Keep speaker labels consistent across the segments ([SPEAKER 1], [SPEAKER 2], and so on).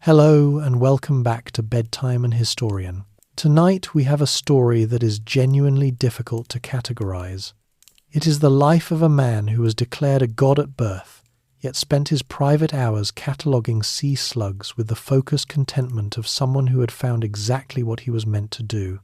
[SPEAKER 1] Hello and welcome back to Bedtime and Historian. Tonight we have a story that is genuinely difficult to categorize. It is the life of a man who was declared a god at birth, yet spent his private hours cataloguing sea slugs with the focused contentment of someone who had found exactly what he was meant to do.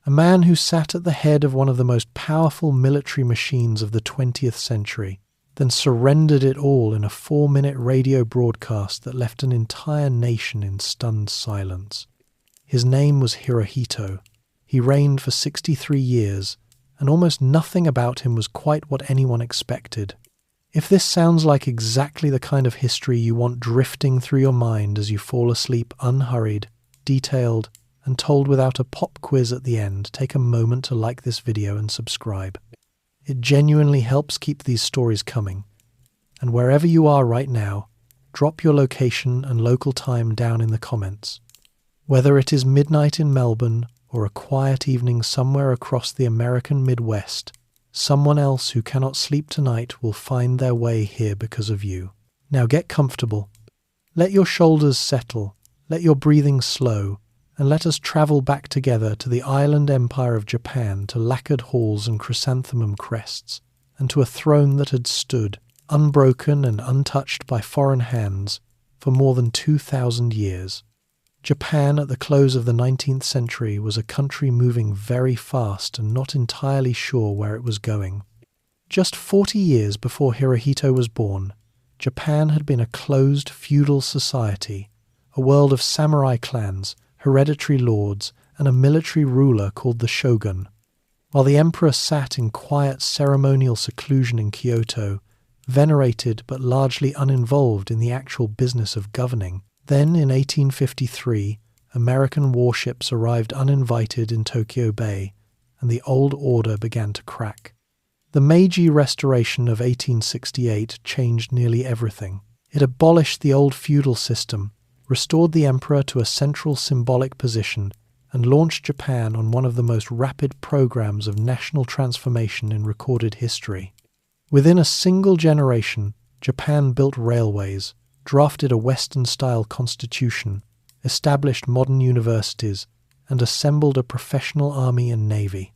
[SPEAKER 1] A man who sat at the head of one of the most powerful military machines of the 20th century, then surrendered it all in a 4-minute radio broadcast that left an entire nation in stunned silence. His name was Hirohito. He reigned for 63 years, and almost nothing about him was quite what anyone expected. If this sounds like exactly the kind of history you want drifting through your mind as you fall asleep unhurried, detailed, and told without a pop quiz at the end, take a moment to like this video and subscribe. It genuinely helps keep these stories coming. And wherever you are right now, drop your location and local time down in the comments. Whether it is midnight in Melbourne or a quiet evening somewhere across the American Midwest, someone else who cannot sleep tonight will find their way here because of you. Now get comfortable. Let your shoulders settle, let your breathing slow, and let us travel back together to the island empire of Japan, to lacquered halls and chrysanthemum crests, and to a throne that had stood, unbroken and untouched by foreign hands, for more than 2,000 years. Japan at the close of the 19th century was a country moving very fast and not entirely sure where it was going. Just 40 years before Hirohito was born, Japan had been a closed feudal society, a world of samurai clans, hereditary lords, and a military ruler called the shogun. While the emperor sat in quiet ceremonial seclusion in Kyoto, venerated but largely uninvolved in the actual business of governing, then in 1853, American warships arrived uninvited in Tokyo Bay, and the old order began to crack. The Meiji Restoration of 1868 changed nearly everything. It abolished the old feudal system, restored the emperor to a central symbolic position, and launched Japan on one of the most rapid programs of national transformation in recorded history. Within a single generation, Japan built railways, drafted a Western-style constitution, established modern universities, and assembled a professional army and navy.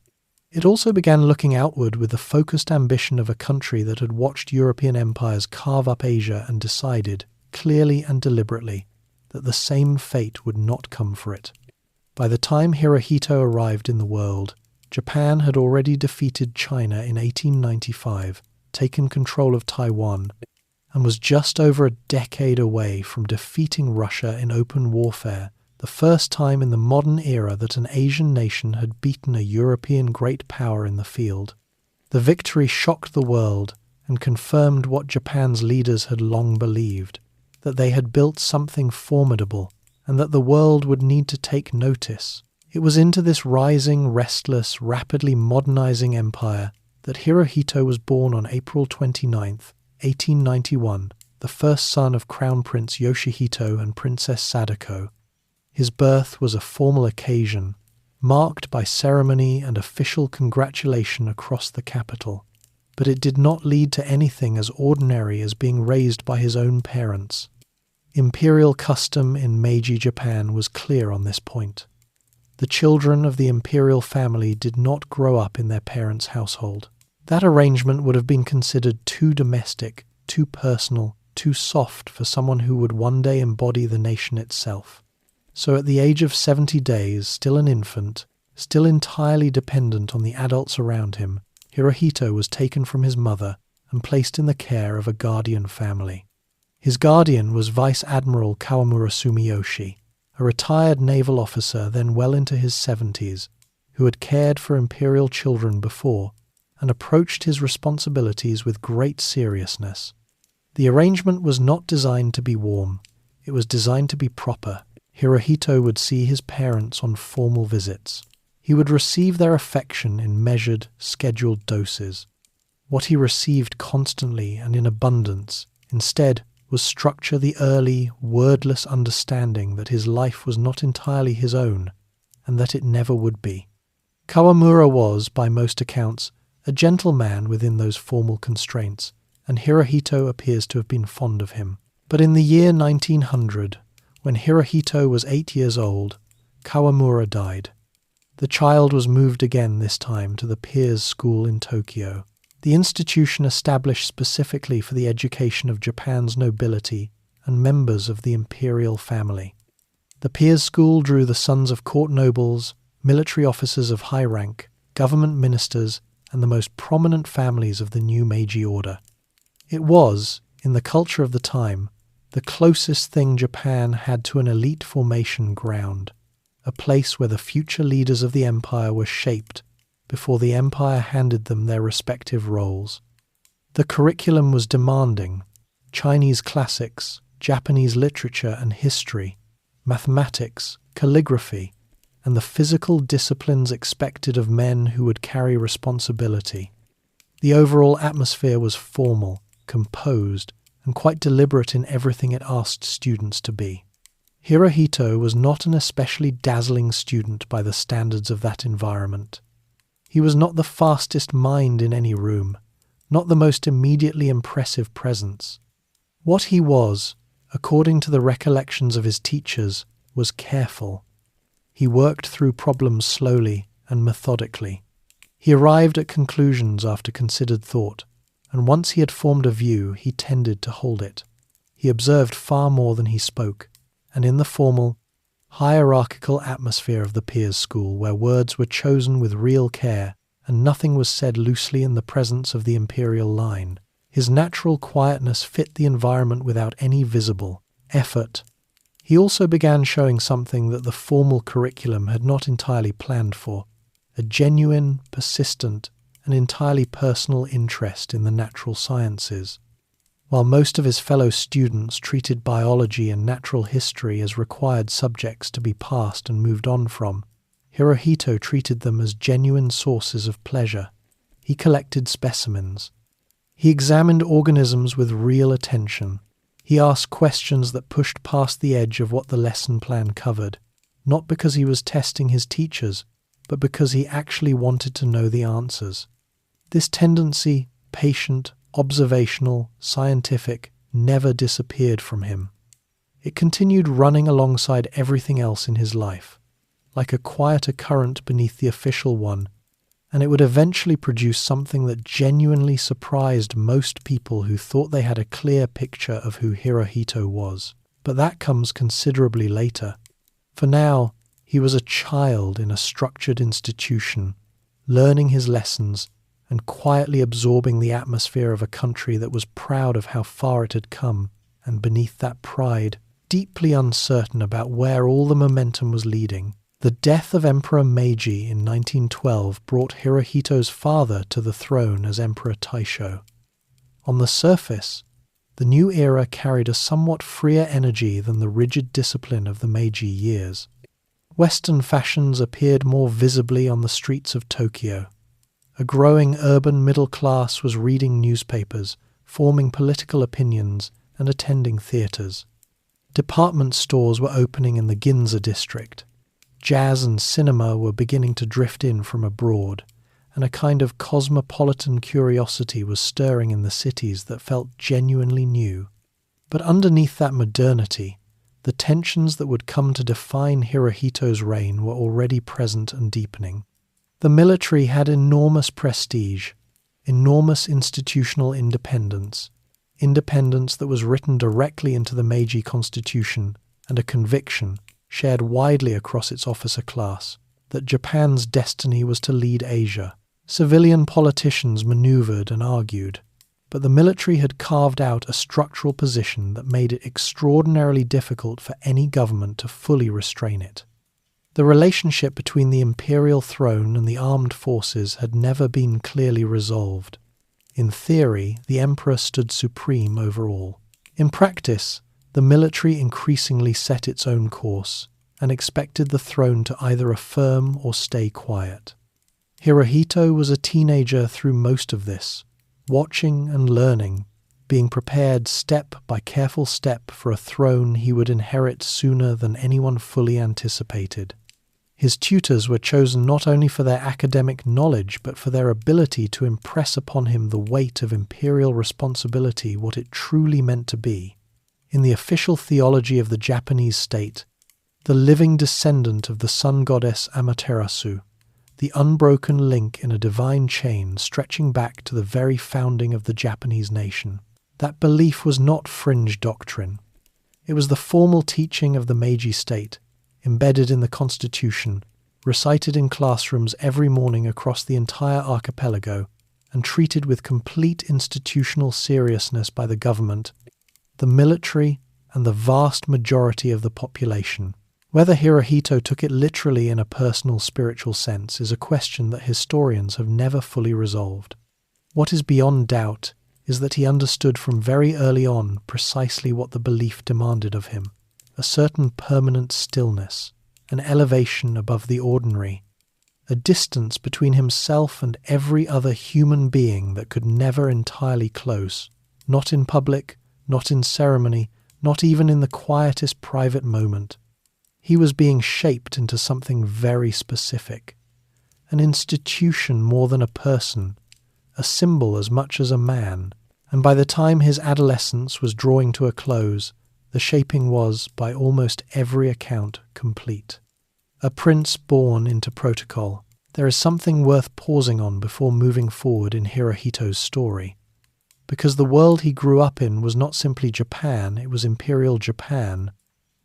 [SPEAKER 1] It also began looking outward with the focused ambition of a country that had watched European empires carve up Asia and decided, clearly and deliberately, that the same fate would not come for it. By the time Hirohito arrived in the world, Japan had already defeated China in 1895, taken control of Taiwan, and was just over a decade away from defeating Russia in open warfare, the first time in the modern era that an Asian nation had beaten a European great power in the field. The victory shocked the world and confirmed what Japan's leaders had long believed, that they had built something formidable and that the world would need to take notice. It was into this rising, restless, rapidly modernizing empire that Hirohito was born on April 29th, 1891, the first son of Crown Prince Yoshihito and Princess Sadako. His birth was a formal occasion, marked by ceremony and official congratulation across the capital, but it did not lead to anything as ordinary as being raised by his own parents. Imperial custom in Meiji Japan was clear on this point. The children of the imperial family did not grow up in their parents' household. That arrangement would have been considered too domestic, too personal, too soft for someone who would one day embody the nation itself. So at the age of 70 days, still an infant, still entirely dependent on the adults around him, Hirohito was taken from his mother and placed in the care of a guardian family. His guardian was Vice Admiral Kawamura Sumiyoshi, a retired naval officer then well into his 70s, who had cared for imperial children before and approached his responsibilities with great seriousness. The arrangement was not designed to be warm, it was designed to be proper. Hirohito would see his parents on formal visits. He would receive their affection in measured, scheduled doses. What he received constantly and in abundance, instead, was structure the early, wordless understanding that his life was not entirely his own, and that it never would be. Kawamura was, by most accounts, a gentle man within those formal constraints, and Hirohito appears to have been fond of him. But in the year 1900, When Hirohito was 8 years old, Kawamura died. The child was moved again, this time to the Peers School in Tokyo, the institution established specifically for the education of Japan's nobility and members of the imperial family. The Peers School drew the sons of court nobles, military officers of high rank, government ministers, and the most prominent families of the new Meiji order. It was, in the culture of the time, the closest thing Japan had to an elite formation ground, a place where the future leaders of the empire were shaped before the empire handed them their respective roles. The curriculum was demanding: Chinese classics, Japanese literature and history, mathematics, calligraphy, and the physical disciplines expected of men who would carry responsibility. The overall atmosphere was formal, composed, and quite deliberate in everything it asked students to be. Hirohito was not an especially dazzling student by the standards of that environment. He was not the fastest mind in any room, not the most immediately impressive presence. What he was, according to the recollections of his teachers, was careful. He worked through problems slowly and methodically. He arrived at conclusions after considered thought, and once he had formed a view, he tended to hold it. He observed far more than he spoke, and in the formal, hierarchical atmosphere of the Peers School, where words were chosen with real care and nothing was said loosely in the presence of the imperial line, his natural quietness fit the environment without any visible effort. He also began showing something that the formal curriculum had not entirely planned for: a genuine, persistent, and entirely personal interest in the natural sciences. While most of his fellow students treated biology and natural history as required subjects to be passed and moved on from, Hirohito treated them as genuine sources of pleasure. He collected specimens. He examined organisms with real attention. He asked questions that pushed past the edge of what the lesson plan covered, not because he was testing his teachers, but because he actually wanted to know the answers. This tendency, patient, observational, scientific, never disappeared from him. It continued running alongside everything else in his life, like a quieter current beneath the official one, and it would eventually produce something that genuinely surprised most people who thought they had a clear picture of who Hirohito was. But that comes considerably later. For now, he was a child in a structured institution, learning his lessons and quietly absorbing the atmosphere of a country that was proud of how far it had come, and beneath that pride, deeply uncertain about where all the momentum was leading. The death of Emperor Meiji in 1912 brought Hirohito's father to the throne as Emperor Taisho. On the surface, the new era carried a somewhat freer energy than the rigid discipline of the Meiji years. Western fashions appeared more visibly on the streets of Tokyo. A growing urban middle class was reading newspapers, forming political opinions, and attending theatres. Department stores were opening in the Ginza district. Jazz and cinema were beginning to drift in from abroad, and a kind of cosmopolitan curiosity was stirring in the cities that felt genuinely new. But underneath that modernity, the tensions that would come to define Hirohito's reign were already present and deepening. The military had enormous prestige, enormous institutional independence that was written directly into the Meiji Constitution, and a conviction, shared widely across its officer class, that Japan's destiny was to lead Asia. Civilian politicians maneuvered and argued, but the military had carved out a structural position that made it extraordinarily difficult for any government to fully restrain it. The relationship between the imperial throne and the armed forces had never been clearly resolved. In theory, the emperor stood supreme over all. In practice, the military increasingly set its own course and expected the throne to either affirm or stay quiet. Hirohito was a teenager through most of this, watching and learning, being prepared step by careful step for a throne he would inherit sooner than anyone fully anticipated. His tutors were chosen not only for their academic knowledge, but for their ability to impress upon him the weight of imperial responsibility, what it truly meant to be. In the official theology of the Japanese state, the living descendant of the sun goddess Amaterasu, the unbroken link in a divine chain stretching back to the very founding of the Japanese nation. That belief was not fringe doctrine. It was the formal teaching of the Meiji state, embedded in the constitution, recited in classrooms every morning across the entire archipelago, and treated with complete institutional seriousness by the government, the military, and the vast majority of the population. Whether Hirohito took it literally in a personal spiritual sense is a question that historians have never fully resolved. What is beyond doubt is that he understood from very early on precisely what the belief demanded of him: a certain permanent stillness, an elevation above the ordinary, a distance between himself and every other human being that could never entirely close, not in public, not in ceremony, not even in the quietest private moment. He was being shaped into something very specific, an institution more than a person, a symbol as much as a man, and by the time his adolescence was drawing to a close, the shaping was, by almost every account, complete. A prince born into protocol. There is something worth pausing on before moving forward in Hirohito's story. Because the world he grew up in was not simply Japan, it was Imperial Japan,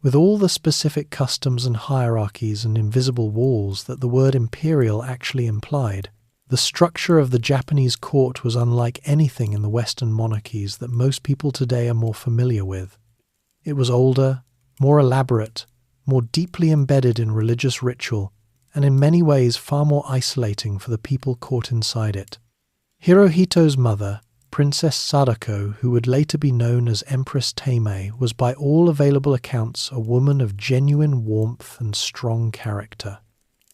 [SPEAKER 1] with all the specific customs and hierarchies and invisible walls that the word imperial actually implied. The structure of the Japanese court was unlike anything in the Western monarchies that most people today are more familiar with. It was older, more elaborate, more deeply embedded in religious ritual, and in many ways far more isolating for the people caught inside it. Hirohito's mother, Princess Sadako, who would later be known as Empress Teimei, was by all available accounts a woman of genuine warmth and strong character.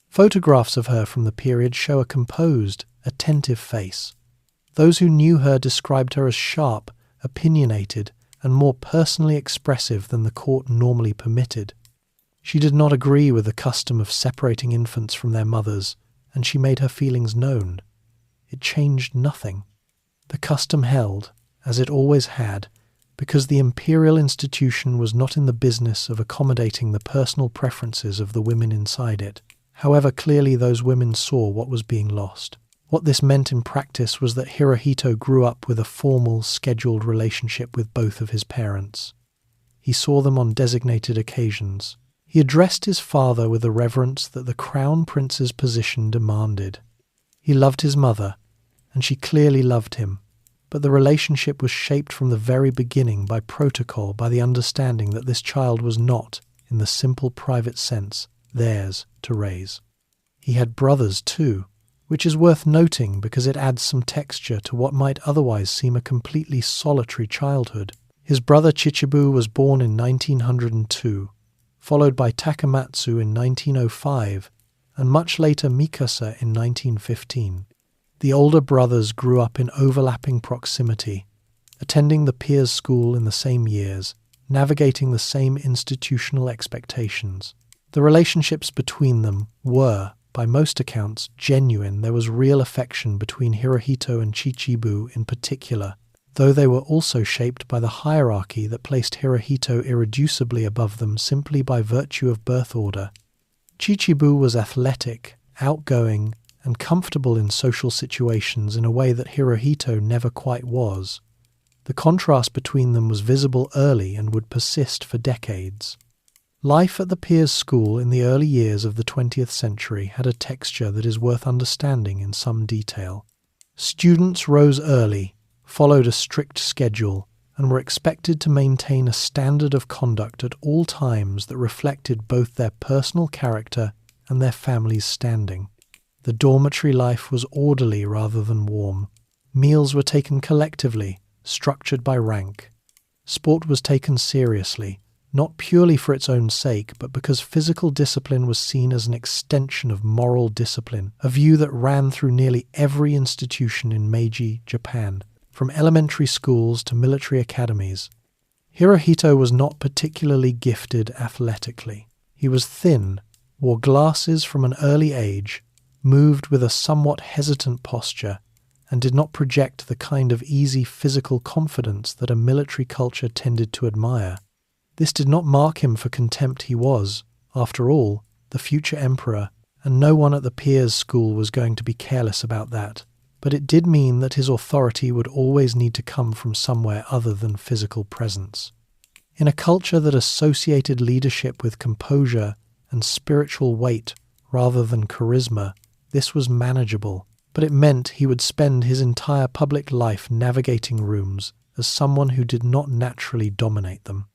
[SPEAKER 1] Photographs of her from the period show a composed, attentive face. Those who knew her described her as sharp, opinionated, and more personally expressive than the court normally permitted. She did not agree with the custom of separating infants from their mothers, and she made her feelings known. It changed nothing. The custom held, as it always had, because the imperial institution was not in the business of accommodating the personal preferences of the women inside it. However clearly those women saw what was being lost. What this meant in practice was that Hirohito grew up with a formal, scheduled relationship with both of his parents. He saw them on designated occasions. He addressed his father with the reverence that the crown prince's position demanded. He loved his mother, and she clearly loved him, but the relationship was shaped from the very beginning by protocol, by the understanding that this child was not, in the simple private sense, theirs to raise. He had brothers too, which is worth noting because it adds some texture to what might otherwise seem a completely solitary childhood. His brother Chichibu was born in 1902, followed by Takamatsu in 1905, and much later Mikasa in 1915. The older brothers grew up in overlapping proximity, attending the peers' school in the same years, navigating the same institutional expectations. The relationships between them were, by most accounts, genuine. There was real affection between Hirohito and Chichibu in particular, though they were also shaped by the hierarchy that placed Hirohito irreducibly above them simply by virtue of birth order. Chichibu was athletic, outgoing, and comfortable in social situations in a way that Hirohito never quite was. The contrast between them was visible early and would persist for decades. Life at the peers' school in the early years of the 20th century had a texture that is worth understanding in some detail. Students rose early, followed a strict schedule, and were expected to maintain a standard of conduct at all times that reflected both their personal character and their family's standing. The dormitory life was orderly rather than warm. Meals were taken collectively, structured by rank. Sport was taken seriously, not purely for its own sake, but because physical discipline was seen as an extension of moral discipline, a view that ran through nearly every institution in Meiji Japan, from elementary schools to military academies. Hirohito was not particularly gifted athletically. He was thin, wore glasses from an early age, moved with a somewhat hesitant posture, and did not project the kind of easy physical confidence that a military culture tended to admire. This did not mark him for contempt. He was, after all, the future emperor, and no one at the peers' school was going to be careless about that. But it did mean that his authority would always need to come from somewhere other than physical presence. In a culture that associated leadership with composure and spiritual weight rather than charisma, this was manageable, but it meant he would spend his entire public life navigating rooms as someone who did not naturally dominate them.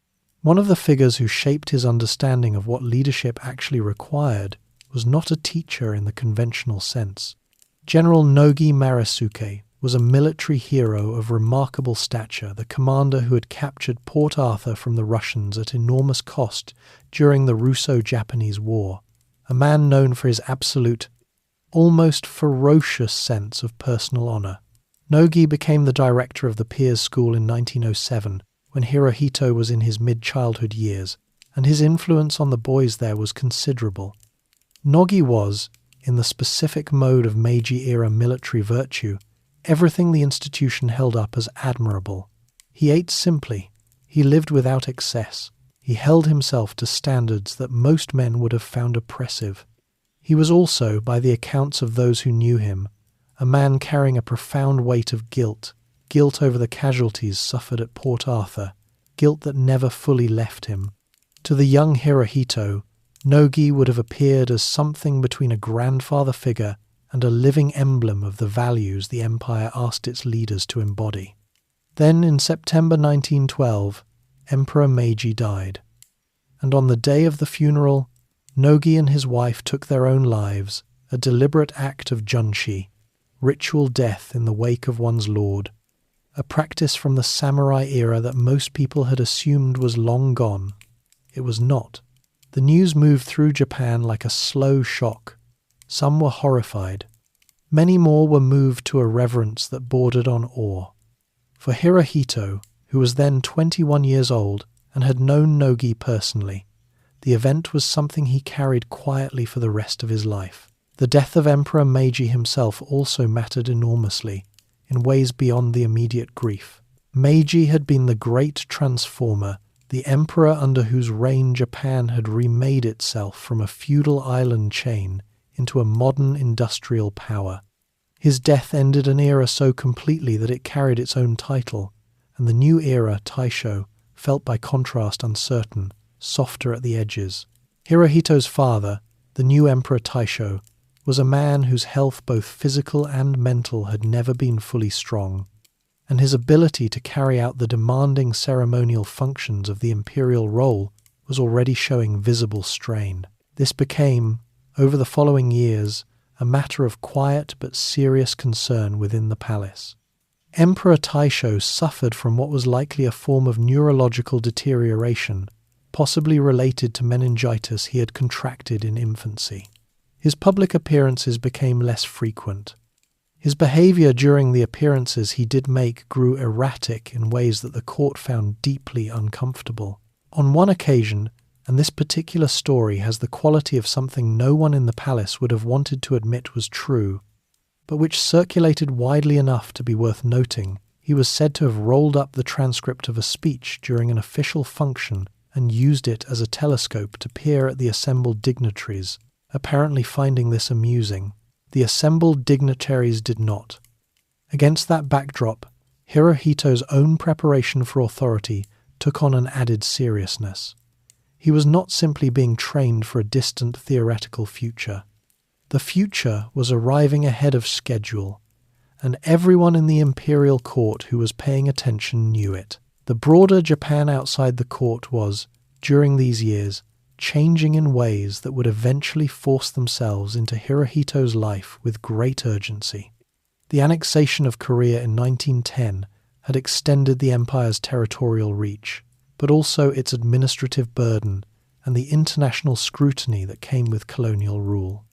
[SPEAKER 1] One of the figures who shaped his understanding of what leadership actually required was not a teacher in the conventional sense. General Nogi Marisuke was a military hero of remarkable stature, the commander who had captured Port Arthur from the Russians at enormous cost during the Russo-Japanese War, a man known for his absolute, almost ferocious sense of personal honor. Nogi became the director of the Peers School in 1907, when Hirohito was in his mid-childhood years, and his influence on the boys there was considerable. Nogi was, in the specific mode of Meiji-era military virtue, everything the institution held up as admirable. He ate simply. He lived without excess. He held himself to standards that most men would have found oppressive. He was also, by the accounts of those who knew him, a man carrying a profound weight of guilt over the casualties suffered at Port Arthur, guilt that never fully left him. To the young Hirohito, Nogi would have appeared as something between a grandfather figure and a living emblem of the values the empire asked its leaders to embody. Then, in September 1912, Emperor Meiji died, and on the day of the funeral, Nogi and his wife took their own lives, a deliberate act of junshi, ritual death in the wake of one's lord, a practice from the samurai era that most people had assumed was long gone. It was not. The news moved through Japan like a slow shock. Some were horrified. Many more were moved to a reverence that bordered on awe. For Hirohito, who was then 21 years old and had known Nogi personally, the event was something he carried quietly for the rest of his life. The death of Emperor Meiji himself also mattered enormously, in ways beyond the immediate grief. Meiji had been the great transformer, the emperor under whose reign Japan had remade itself from a feudal island chain into a modern industrial power. His death ended an era so completely that it carried its own title, and the new era, Taisho, felt by contrast uncertain, softer at the edges. Hirohito's father, the new Emperor Taisho, was a man whose health, both physical and mental, had never been fully strong, and his ability to carry out the demanding ceremonial functions of the imperial role was already showing visible strain. This became, over the following years, a matter of quiet but serious concern within the palace. Emperor Taisho suffered from what was likely a form of neurological deterioration, possibly related to meningitis he had contracted in infancy. His public appearances became less frequent. His behavior during the appearances he did make grew erratic in ways that the court found deeply uncomfortable. On one occasion, and this particular story has the quality of something no one in the palace would have wanted to admit was true, but which circulated widely enough to be worth noting, he was said to have rolled up the transcript of a speech during an official function and used it as a telescope to peer at the assembled dignitaries, apparently finding this amusing. The assembled dignitaries did not. Against that backdrop, Hirohito's own preparation for authority took on an added seriousness. He was not simply being trained for a distant theoretical future. The future was arriving ahead of schedule, and everyone in the imperial court who was paying attention knew it. The broader Japan outside the court was, during these years, changing in ways that would eventually force themselves into Hirohito's life with great urgency. The annexation of Korea in 1910 had extended the empire's territorial reach, but also its administrative burden and the international scrutiny that came with colonial rule.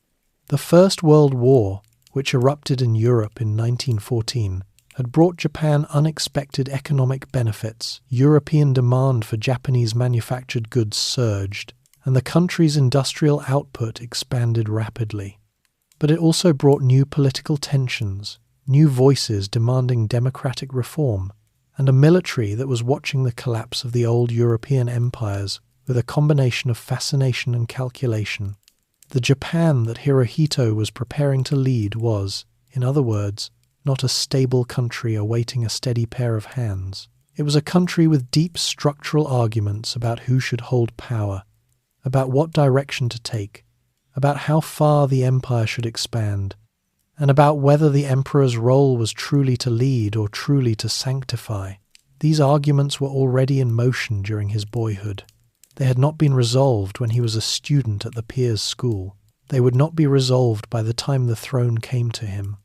[SPEAKER 1] The First World War, which erupted in Europe in 1914, had brought Japan unexpected economic benefits. European demand for Japanese manufactured goods surged, and the country's industrial output expanded rapidly. But it also brought new political tensions, new voices demanding democratic reform, and a military that was watching the collapse of the old European empires with a combination of fascination and calculation. The Japan that Hirohito was preparing to lead was, in other words, not a stable country awaiting a steady pair of hands. It was a country with deep structural arguments about who should hold power, about what direction to take, about how far the empire should expand, and about whether the emperor's role was truly to lead or truly to sanctify. These arguments were already in motion during his boyhood. They had not been resolved when he was a student at the Peers' School. They would not be resolved by the time the throne came to him.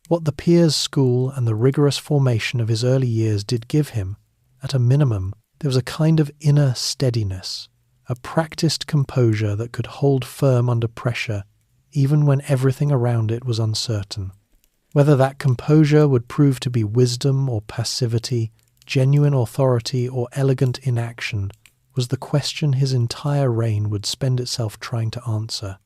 [SPEAKER 1] What the Peers' School and the rigorous formation of his early years did give him, at a minimum, there was a kind of inner steadiness, a practiced composure that could hold firm under pressure even when everything around it was uncertain. Whether that composure would prove to be wisdom or passivity, genuine authority or elegant inaction, was the question his entire reign would spend itself trying to answer.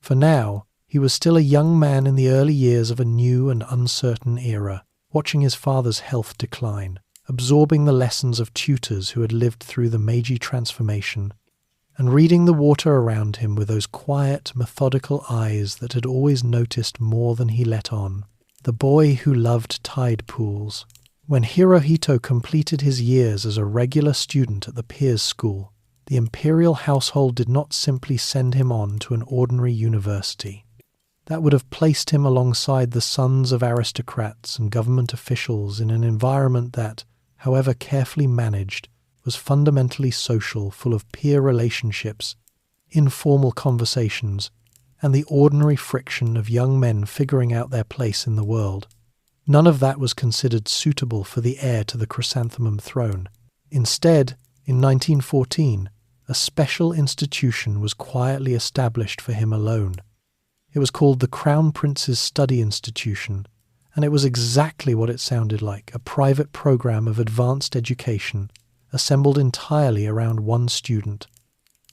[SPEAKER 1] For now, he was still a young man in the early years of a new and uncertain era, watching his father's health decline, absorbing the lessons of tutors who had lived through the Meiji transformation, and reading the water around him with those quiet, methodical eyes that had always noticed more than he let on. The boy who loved tide pools. When Hirohito completed his years as a regular student at the Peers' School, the imperial household did not simply send him on to an ordinary university. That would have placed him alongside the sons of aristocrats and government officials in an environment that, however carefully managed, was fundamentally social, full of peer relationships, informal conversations, and the ordinary friction of young men figuring out their place in the world. None of that was considered suitable for the heir to the chrysanthemum throne. Instead, in 1914, a special institution was quietly established for him alone. It was called the Crown Prince's Study Institution, and it was exactly what it sounded like, a private program of advanced education assembled entirely around one student,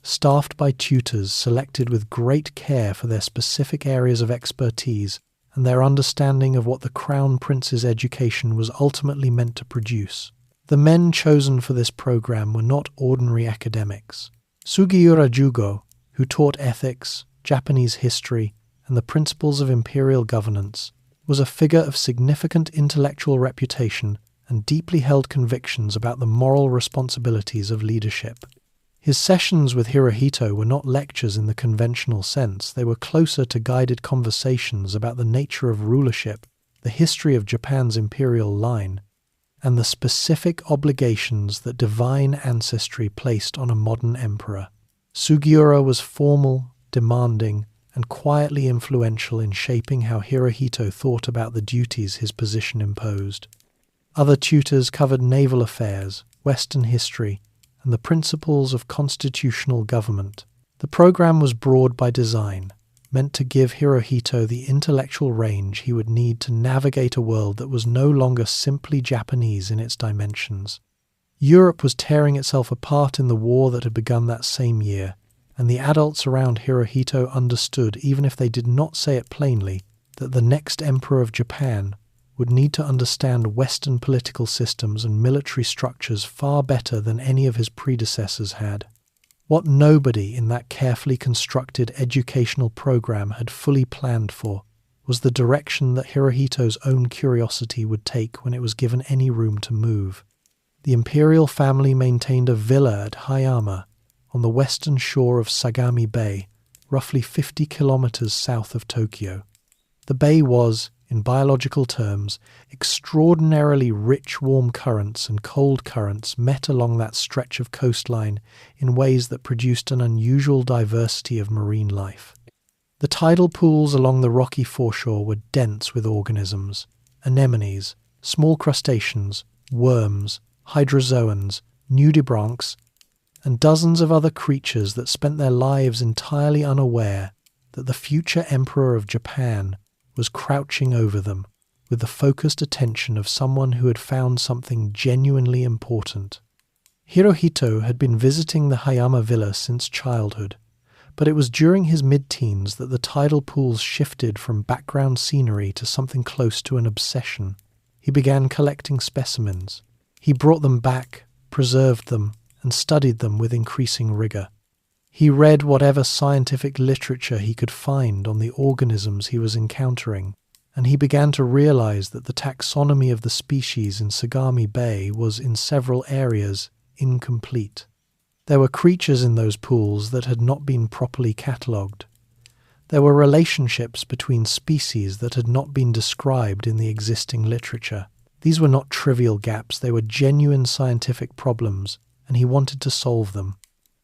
[SPEAKER 1] staffed by tutors selected with great care for their specific areas of expertise and their understanding of what the Crown Prince's education was ultimately meant to produce. The men chosen for this program were not ordinary academics. Sugiura Jugo, who taught ethics, Japanese history, and the principles of imperial governance, was a figure of significant intellectual reputation and deeply held convictions about the moral responsibilities of leadership. His sessions with Hirohito were not lectures in the conventional sense. They were closer to guided conversations about the nature of rulership, the history of Japan's imperial line, and the specific obligations that divine ancestry placed on a modern emperor. Sugiura was formal, demanding, and quietly influential in shaping how Hirohito thought about the duties his position imposed. Other tutors covered naval affairs, Western history, and the principles of constitutional government. The program was broad by design, meant to give Hirohito the intellectual range he would need to navigate a world that was no longer simply Japanese in its dimensions. Europe was tearing itself apart in the war that had begun that same year, and the adults around Hirohito understood, even if they did not say it plainly, that the next emperor of Japan would need to understand Western political systems and military structures far better than any of his predecessors had. What nobody in that carefully constructed educational program had fully planned for was the direction that Hirohito's own curiosity would take when it was given any room to move. The imperial family maintained a villa at Hayama, on the western shore of Sagami Bay, roughly 50 kilometers south of Tokyo. The bay was, in biological terms, extraordinarily rich warm currents and cold currents met along that stretch of coastline in ways that produced an unusual diversity of marine life. The tidal pools along the rocky foreshore were dense with organisms, anemones, small crustaceans, worms, hydrozoans, nudibranchs, and dozens of other creatures that spent their lives entirely unaware that the future emperor of Japan was crouching over them with the focused attention of someone who had found something genuinely important. Hirohito had been visiting the Hayama villa since childhood, But it was during his mid-teens that the tidal pools shifted from background scenery to something close to an obsession. He began collecting specimens. He brought them back, preserved them, and studied them with increasing rigor. He read whatever scientific literature he could find on the organisms he was encountering, and he began to realize that the taxonomy of the species in Sagami Bay was in several areas incomplete. There were creatures in those pools that had not been properly catalogued. There were relationships between species that had not been described in the existing literature. These were not trivial gaps, they were genuine scientific problems, and he wanted to solve them.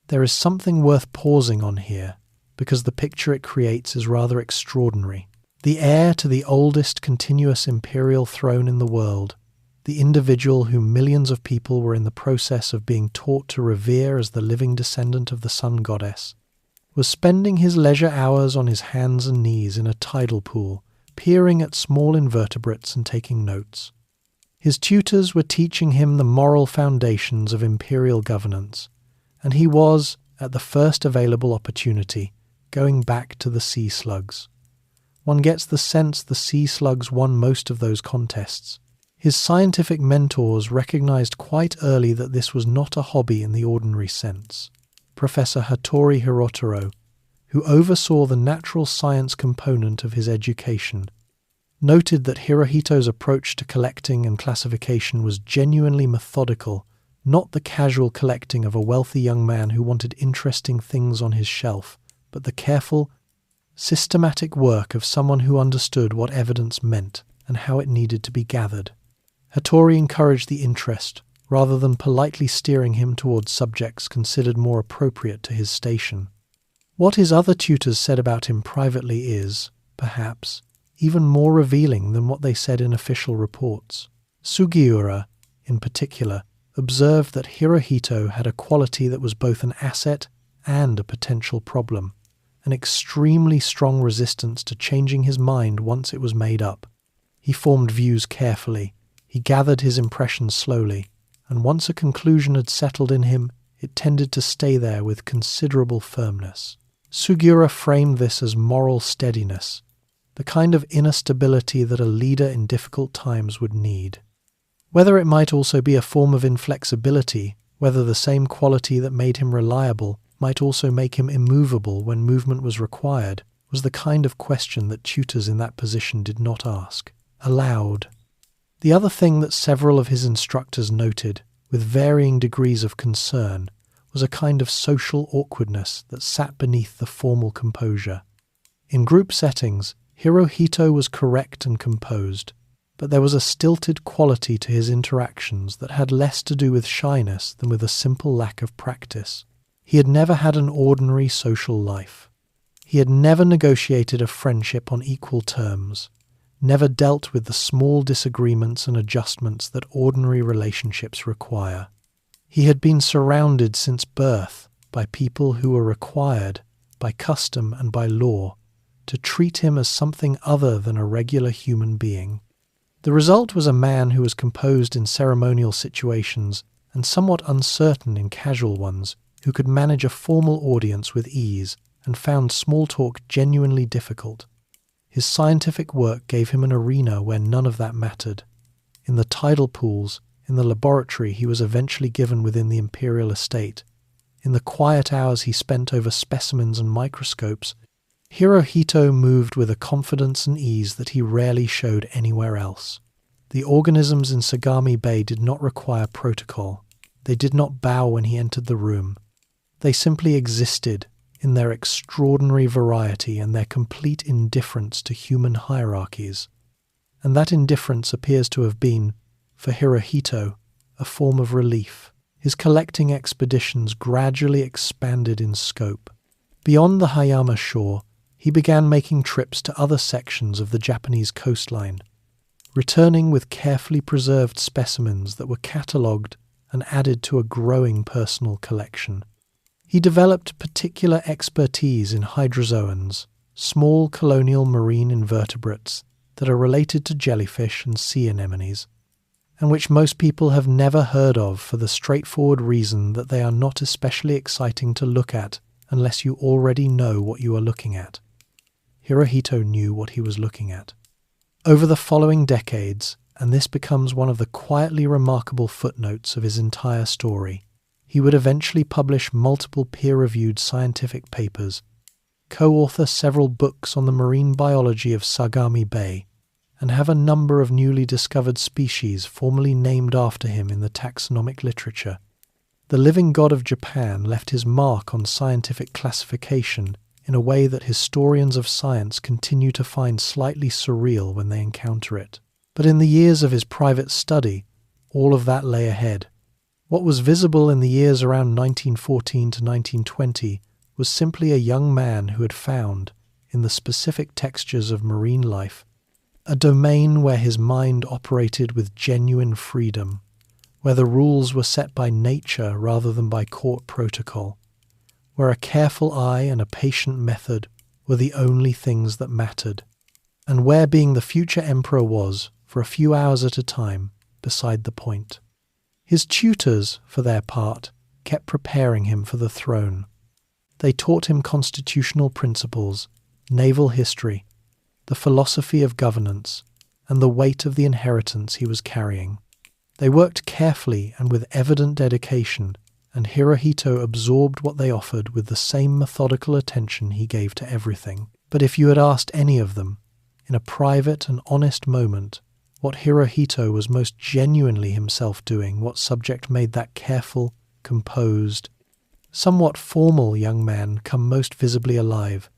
[SPEAKER 1] There is something worth pausing on here, because the picture it creates is rather extraordinary. The heir to the oldest continuous imperial throne in the world, the individual whom millions of people were in the process of being taught to revere as the living descendant of the sun goddess, was spending his leisure hours on his hands and knees in a tidal pool, peering at small invertebrates and taking notes. His tutors were teaching him the moral foundations of imperial governance, and he was, at the first available opportunity, going back to the sea slugs. One gets the sense the sea slugs won most of those contests. His scientific mentors recognized quite early that this was not a hobby in the ordinary sense. Professor Hirohito, who oversaw the natural science component of his education, noted that Hirohito's approach to collecting and classification was genuinely methodical, not the casual collecting of a wealthy young man who wanted interesting things on his shelf, but the careful, systematic work of someone who understood what evidence meant and how it needed to be gathered. Hattori encouraged the interest, rather than politely steering him towards subjects considered more appropriate to his station. What his other tutors said about him privately is, perhaps, even more revealing than what they said in official reports. Sugiura, in particular, observed that Hirohito had a quality that was both an asset and a potential problem, an extremely strong resistance to changing his mind once it was made up. He formed views carefully. He gathered his impressions slowly, and once a conclusion had settled in him, it tended to stay there with considerable firmness. Sugiura framed this as moral steadiness, the kind of inner stability that a leader in difficult times would need. Whether it might also be a form of inflexibility, whether the same quality that made him reliable might also make him immovable when movement was required, was the kind of question that tutors in that position did not ask aloud. The other thing that several of his instructors noted, with varying degrees of concern, was a kind of social awkwardness that sat beneath the formal composure. In group settings, Hirohito was correct and composed, but there was a stilted quality to his interactions that had less to do with shyness than with a simple lack of practice. He had never had an ordinary social life. He had never negotiated a friendship on equal terms, never dealt with the small disagreements and adjustments that ordinary relationships require. He had been surrounded since birth by people who were required, by custom and by law, to treat him as something other than a regular human being. The result was a man who was composed in ceremonial situations and somewhat uncertain in casual ones, who could manage a formal audience with ease and found small talk genuinely difficult. His scientific work gave him an arena where none of that mattered. In the tidal pools, in the laboratory he was eventually given within the imperial estate, in the quiet hours he spent over specimens and microscopes, Hirohito moved with a confidence and ease that he rarely showed anywhere else. The organisms in Sagami Bay did not require protocol. They did not bow when he entered the room. They simply existed in their extraordinary variety and their complete indifference to human hierarchies. And that indifference appears to have been, for Hirohito, a form of relief. His collecting expeditions gradually expanded in scope. Beyond the Hayama shore, he began making trips to other sections of the Japanese coastline, returning with carefully preserved specimens that were catalogued and added to a growing personal collection. He developed particular expertise in hydrozoans, small colonial marine invertebrates that are related to jellyfish and sea anemones, and which most people have never heard of for the straightforward reason that they are not especially exciting to look at unless you already know what you are looking at. Hirohito knew what he was looking at. Over the following decades, and this becomes one of the quietly remarkable footnotes of his entire story, he would eventually publish multiple peer-reviewed scientific papers, co-author several books on the marine biology of Sagami Bay, and have a number of newly discovered species formally named after him in the taxonomic literature. The living god of Japan left his mark on scientific classification in a way that historians of science continue to find slightly surreal when they encounter it. But in the years of his private study, all of that lay ahead. What was visible in the years around 1914 to 1920 was simply a young man who had found, in the specific textures of marine life, a domain where his mind operated with genuine freedom, where the rules were set by nature rather than by court protocol, where a careful eye and a patient method were the only things that mattered, and where being the future emperor was, for a few hours at a time, beside the point. His tutors, for their part, kept preparing him for the throne. They taught him constitutional principles, naval history, the philosophy of governance, and the weight of the inheritance he was carrying. They worked carefully and with evident dedication, and Hirohito absorbed what they offered with the same methodical attention he gave to everything. But if you had asked any of them, in a private and honest moment, what Hirohito was most genuinely himself doing, what subject made that careful, composed, somewhat formal young man come most visibly alive,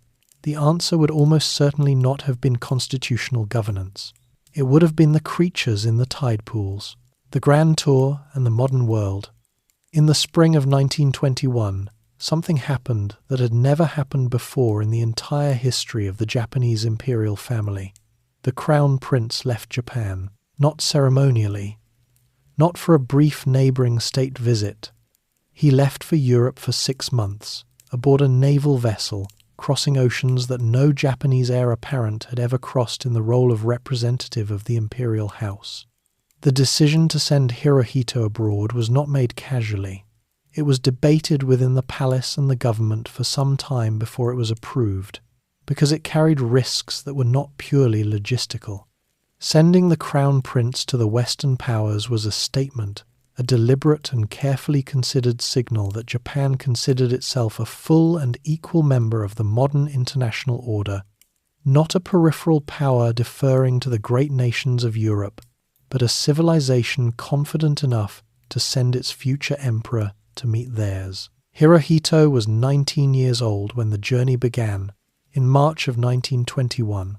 [SPEAKER 1] the answer would almost certainly not have been constitutional governance. It would have been the creatures in the tide pools, the Grand Tour and the modern world. In the spring of 1921, something happened that had never happened before in the entire history of the Japanese imperial family. The crown prince left Japan, not ceremonially, not for a brief neighbouring state visit. He left for Europe for 6 months, aboard a naval vessel, crossing oceans that no Japanese heir apparent had ever crossed in the role of representative of the imperial house. The decision to send Hirohito abroad was not made casually. It was debated within the palace and the government for some time before it was approved, because it carried risks that were not purely logistical. Sending the crown prince to the Western powers was a statement, a deliberate and carefully considered signal that Japan considered itself a full and equal member of the modern international order, not a peripheral power deferring to the great nations of Europe, but a civilization confident enough to send its future emperor to meet theirs. Hirohito was 19 years old when the journey began, in March of 1921.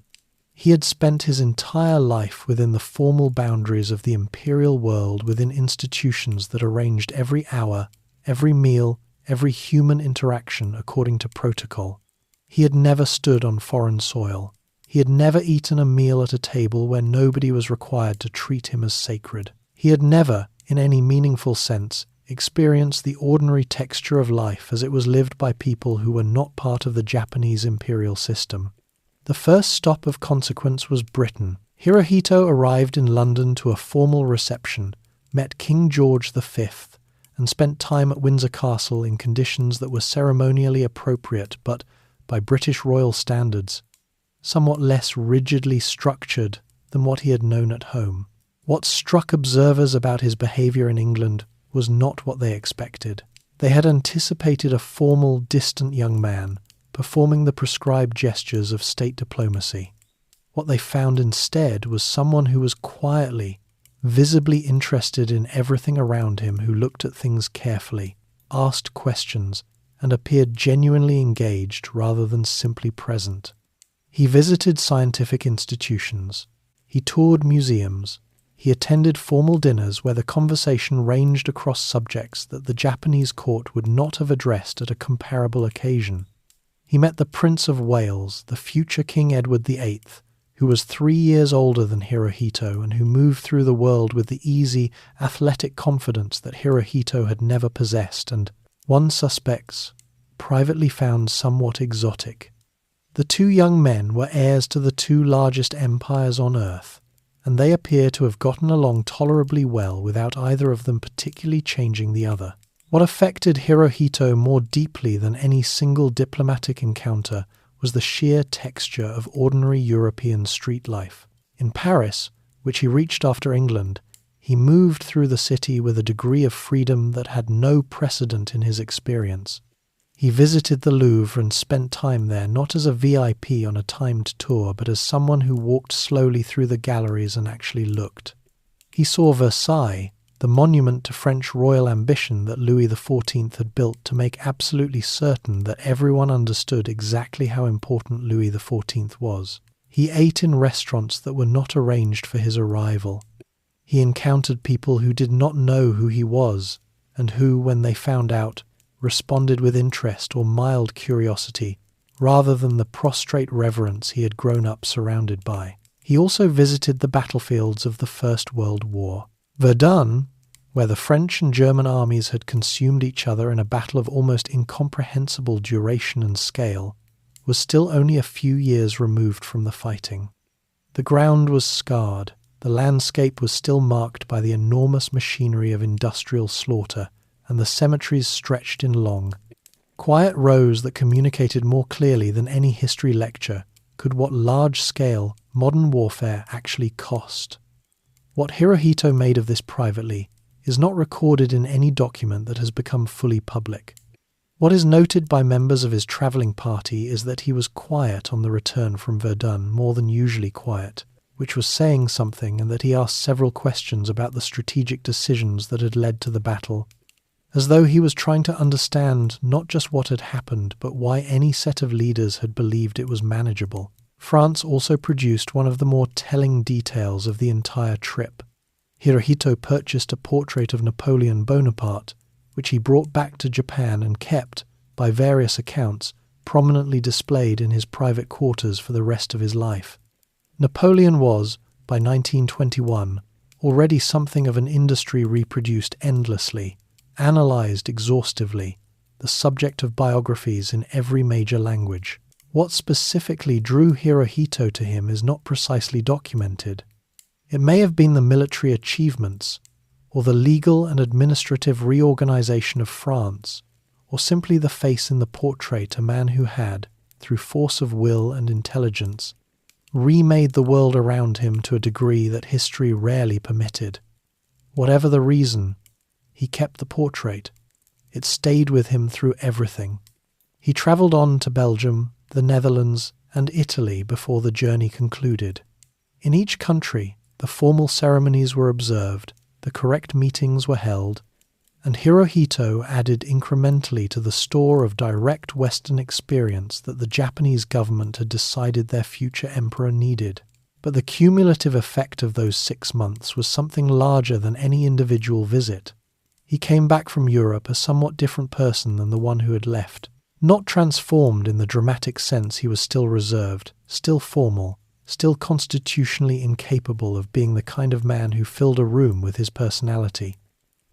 [SPEAKER 1] He had spent his entire life within the formal boundaries of the imperial world, within institutions that arranged every hour, every meal, every human interaction according to protocol. He had never stood on foreign soil. He had never eaten a meal at a table where nobody was required to treat him as sacred. He had never, in any meaningful sense, experienced the ordinary texture of life as it was lived by people who were not part of the Japanese imperial system. The first stop of consequence was Britain. Hirohito arrived in London to a formal reception, met King George V, and spent time at Windsor Castle in conditions that were ceremonially appropriate but, by British royal standards, somewhat less rigidly structured than what he had known at home. What struck observers about his behaviour in England was not what they expected. They had anticipated a formal, distant young man, performing the prescribed gestures of state diplomacy. What they found instead was someone who was quietly, visibly interested in everything around him, who looked at things carefully, asked questions, and appeared genuinely engaged rather than simply present. He visited scientific institutions. He toured museums. He attended formal dinners where the conversation ranged across subjects that the Japanese court would not have addressed at a comparable occasion. He met the Prince of Wales, the future King Edward VIII, who was 3 years older than Hirohito and who moved through the world with the easy, athletic confidence that Hirohito had never possessed and, one suspects, privately found somewhat exotic. The 2 young men were heirs to the 2 largest empires on earth, and they appear to have gotten along tolerably well without either of them particularly changing the other. What affected Hirohito more deeply than any single diplomatic encounter was the sheer texture of ordinary European street life. In Paris, which he reached after England, he moved through the city with a degree of freedom that had no precedent in his experience. He visited the Louvre and spent time there not as a VIP on a timed tour, but as someone who walked slowly through the galleries and actually looked. He saw Versailles, the monument to French royal ambition that Louis XIV had built to make absolutely certain that everyone understood exactly how important Louis XIV was. He ate in restaurants that were not arranged for his arrival. He encountered people who did not know who he was, and who, when they found out, responded with interest or mild curiosity, rather than the prostrate reverence he had grown up surrounded by. He also visited the battlefields of the First World War. Verdun, where the French and German armies had consumed each other in a battle of almost incomprehensible duration and scale, was still only a few years removed from the fighting. The ground was scarred. The landscape was still marked by the enormous machinery of industrial slaughter, and the cemeteries stretched in long, quiet rows that communicated more clearly than any history lecture could what large-scale, modern warfare actually cost. What Hirohito made of this privately is not recorded in any document that has become fully public. What is noted by members of his travelling party is that he was quiet on the return from Verdun, more than usually quiet, which was saying something, and that he asked several questions about the strategic decisions that had led to the battle, as though he was trying to understand not just what had happened, but why any set of leaders had believed it was manageable. France also produced one of the more telling details of the entire trip. Hirohito purchased a portrait of Napoleon Bonaparte, which he brought back to Japan and kept, by various accounts, prominently displayed in his private quarters for the rest of his life. Napoleon was, by 1921, already something of an industry reproduced endlessly, analysed exhaustively, the subject of biographies in every major language. What specifically drew Hirohito to him is not precisely documented. It may have been the military achievements, or the legal and administrative reorganization of France, or simply the face in the portrait, a man who had, through force of will and intelligence, remade the world around him to a degree that history rarely permitted. Whatever the reason, he kept the portrait. It stayed with him through everything. He travelled on to Belgium, the Netherlands, and Italy before the journey concluded. In each country, the formal ceremonies were observed, the correct meetings were held, and Hirohito added incrementally to the store of direct Western experience that the Japanese government had decided their future emperor needed. But the cumulative effect of those 6 months was something larger than any individual visit. He came back from Europe a somewhat different person than the one who had left. Not transformed in the dramatic sense, he was still reserved, still formal, still constitutionally incapable of being the kind of man who filled a room with his personality.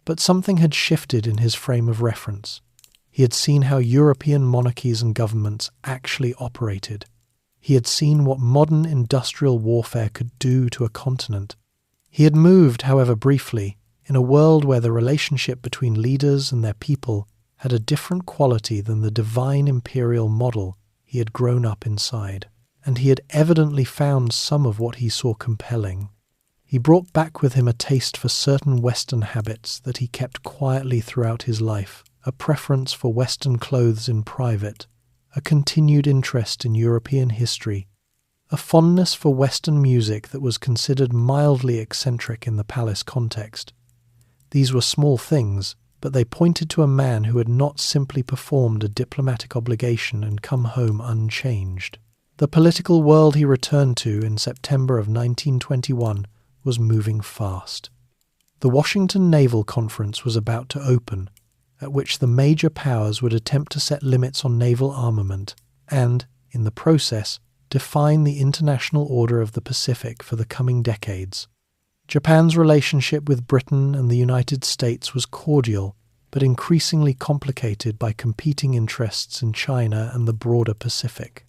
[SPEAKER 1] But something had shifted in his frame of reference. He had seen how European monarchies and governments actually operated. He had seen what modern industrial warfare could do to a continent. He had moved, however briefly, in a world where the relationship between leaders and their people had a different quality than the divine imperial model he had grown up inside. And he had evidently found some of what he saw compelling. He brought back with him a taste for certain Western habits that he kept quietly throughout his life, a preference for Western clothes in private, a continued interest in European history, a fondness for Western music that was considered mildly eccentric in the palace context. These were small things, but they pointed to a man who had not simply performed a diplomatic obligation and come home unchanged. The political world he returned to in September of 1921 was moving fast. The Washington Naval Conference was about to open, at which the major powers would attempt to set limits on naval armament and, in the process, define the international order of the Pacific for the coming decades. Japan's relationship with Britain and the United States was cordial, but increasingly complicated by competing interests in China and the broader Pacific.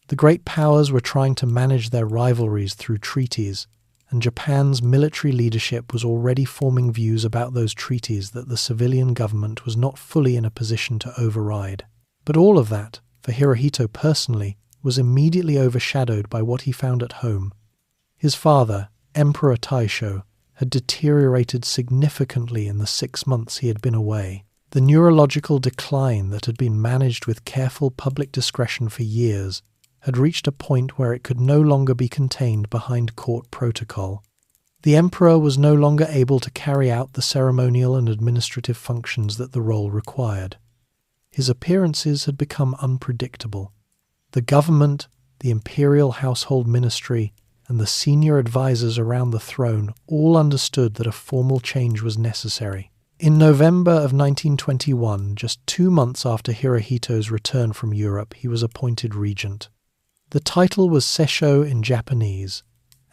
[SPEAKER 1] The great powers were trying to manage their rivalries through treaties, and Japan's military leadership was already forming views about those treaties that the civilian government was not fully in a position to override. But all of that, for Hirohito personally, was immediately overshadowed by what he found at home. His father, Emperor Taisho, had deteriorated significantly in the 6 months he had been away. The neurological decline that had been managed with careful public discretion for years had reached a point where it could no longer be contained behind court protocol. The emperor was no longer able to carry out the ceremonial and administrative functions that the role required. His appearances had become unpredictable. The government, the imperial household ministry, and the senior advisors around the throne all understood that a formal change was necessary. In November of 1921, just 2 months after Hirohito's return from Europe, he was appointed regent. The title was Seisho in Japanese,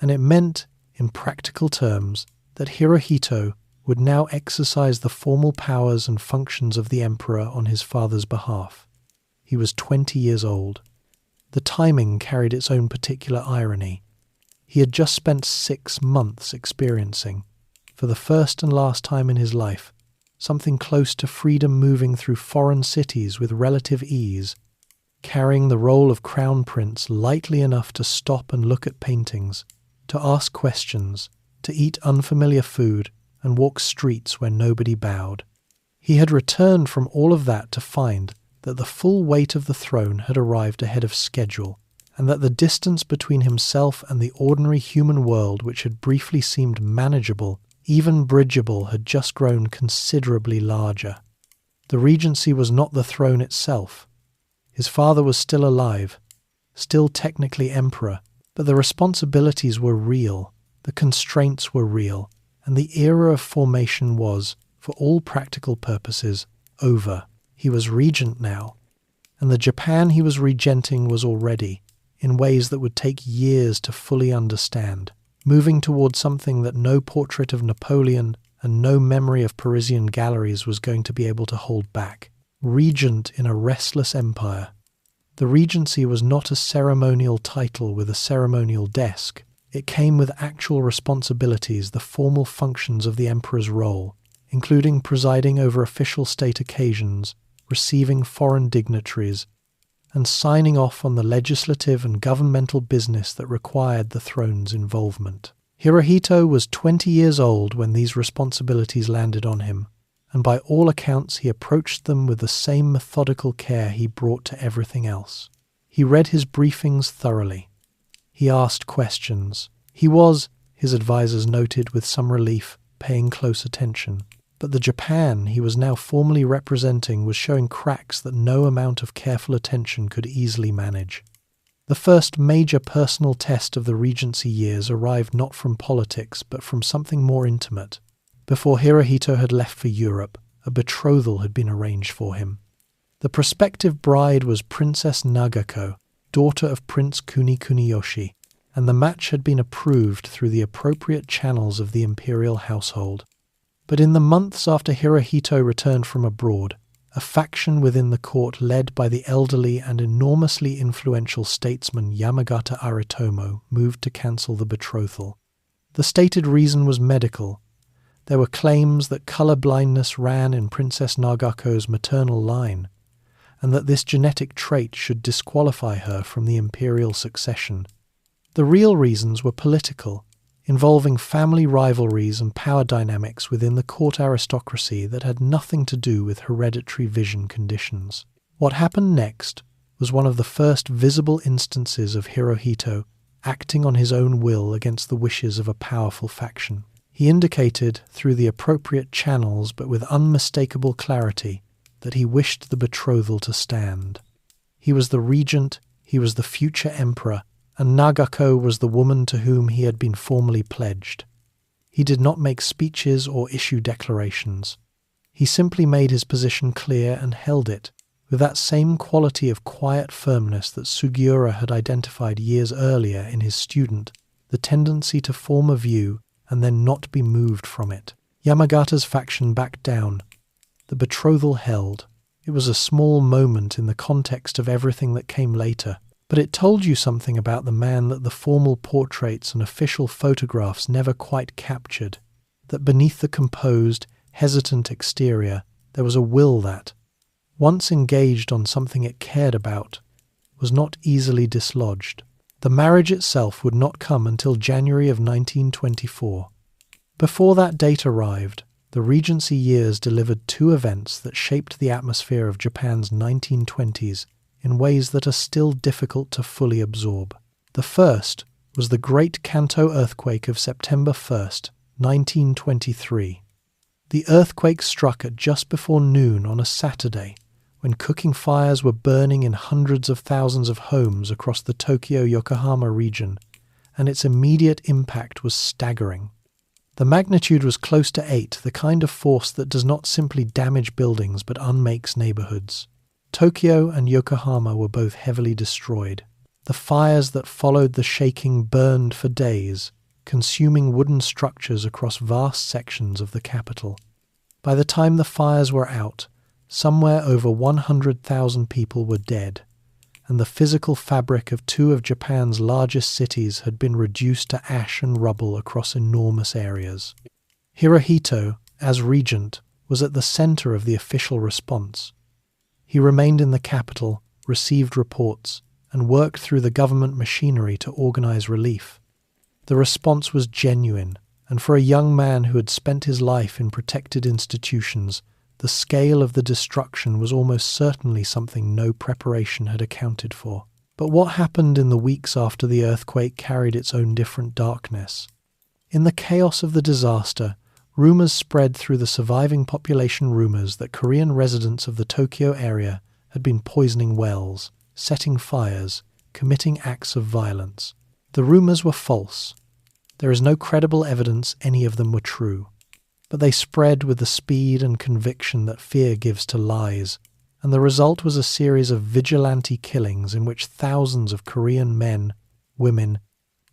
[SPEAKER 1] and it meant, in practical terms, that Hirohito would now exercise the formal powers and functions of the emperor on his father's behalf. He was 20 years old. The timing carried its own particular irony. He had just spent 6 months experiencing, for the first and last time in his life, something close to freedom, moving through foreign cities with relative ease, carrying the role of crown prince lightly enough to stop and look at paintings, to ask questions, to eat unfamiliar food, and walk streets where nobody bowed. He had returned from all of that to find that the full weight of the throne had arrived ahead of schedule, and that the distance between himself and the ordinary human world, which had briefly seemed manageable, even bridgeable, had just grown considerably larger. The regency was not the throne itself. His father was still alive, still technically emperor, but the responsibilities were real, the constraints were real, and the era of formation was, for all practical purposes, over. He was regent now, and the Japan he was regenting was already, in ways that would take years to fully understand, moving toward something that no portrait of Napoleon and no memory of Parisian galleries was going to be able to hold back. Regent in a restless empire. The regency was not a ceremonial title with a ceremonial desk. It came with actual responsibilities, the formal functions of the emperor's role, including presiding over official state occasions, receiving foreign dignitaries, and signing off on the legislative and governmental business that required the throne's involvement. Hirohito was 20 years old when these responsibilities landed on him, and by all accounts he approached them with the same methodical care he brought to everything else. He read his briefings thoroughly. He asked questions. He was, his advisors noted with some relief, paying close attention. But the Japan he was now formally representing was showing cracks that no amount of careful attention could easily manage. The first major personal test of the regency years arrived not from politics but from something more intimate. Before Hirohito had left for Europe, a betrothal had been arranged for him. The prospective bride was Princess Nagako, daughter of Prince Kuniyoshi, and the match had been approved through the appropriate channels of the imperial household. But in the months after Hirohito returned from abroad, a faction within the court led by the elderly and enormously influential statesman Yamagata Aritomo moved to cancel the betrothal. The stated reason was medical. There were claims that color blindness ran in Princess Nagako's maternal line, and that this genetic trait should disqualify her from the imperial succession. The real reasons were political, involving family rivalries and power dynamics within the court aristocracy that had nothing to do with hereditary vision conditions. What happened next was one of the first visible instances of Hirohito acting on his own will against the wishes of a powerful faction. He indicated, through the appropriate channels but with unmistakable clarity, that he wished the betrothal to stand. He was the regent, he was the future emperor, and Nagako was the woman to whom he had been formally pledged. He did not make speeches or issue declarations. He simply made his position clear and held it, with that same quality of quiet firmness that Sugiura had identified years earlier in his student, the tendency to form a view and then not be moved from it. Yamagata's faction backed down. The betrothal held. It was a small moment in the context of everything that came later, But it told you something about the man that the formal portraits and official photographs never quite captured, that beneath the composed, hesitant exterior there was a will that, once engaged on something it cared about, was not easily dislodged. The marriage itself would not come until January of 1924. Before that date arrived, the Regency years delivered two events that shaped the atmosphere of Japan's 1920s in ways that are still difficult to fully absorb. The first was the Great Kanto earthquake of September 1st, 1923. The earthquake struck at just before noon on a Saturday, when cooking fires were burning in hundreds of thousands of homes across the Tokyo-Yokohama region, and its immediate impact was staggering. The magnitude was close to 8, the kind of force that does not simply damage buildings but unmakes neighborhoods. Tokyo and Yokohama were both heavily destroyed. The fires that followed the shaking burned for days, consuming wooden structures across vast sections of the capital. By the time the fires were out, somewhere over 100,000 people were dead, and the physical fabric of two of Japan's largest cities had been reduced to ash and rubble across enormous areas. Hirohito, as regent, was at the center of the official response. He remained in the capital, received reports, and worked through the government machinery to organize relief. The response was genuine, and for a young man who had spent his life in protected institutions, the scale of the destruction was almost certainly something no preparation had accounted for. But what happened in the weeks after the earthquake carried its own different darkness. In the chaos of the disaster, rumors spread through the surviving population that Korean residents of the Tokyo area had been poisoning wells, setting fires, committing acts of violence. The rumors were false. There is no credible evidence any of them were true. But they spread with the speed and conviction that fear gives to lies, and the result was a series of vigilante killings in which thousands of Korean men, women,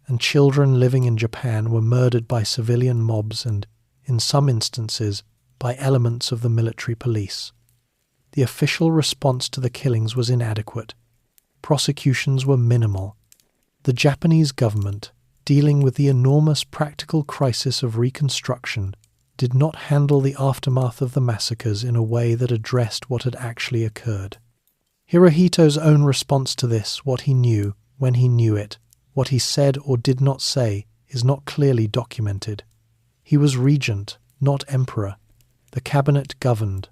[SPEAKER 1] and children living in Japan were murdered by civilian mobs and, in some instances, by elements of the military police. The official response to the killings was inadequate. Prosecutions were minimal. The Japanese government, dealing with the enormous practical crisis of reconstruction, did not handle the aftermath of the massacres in a way that addressed what had actually occurred. Hirohito's own response to this, what he knew, when he knew it, what he said or did not say, is not clearly documented. He was regent, not emperor. The cabinet governed.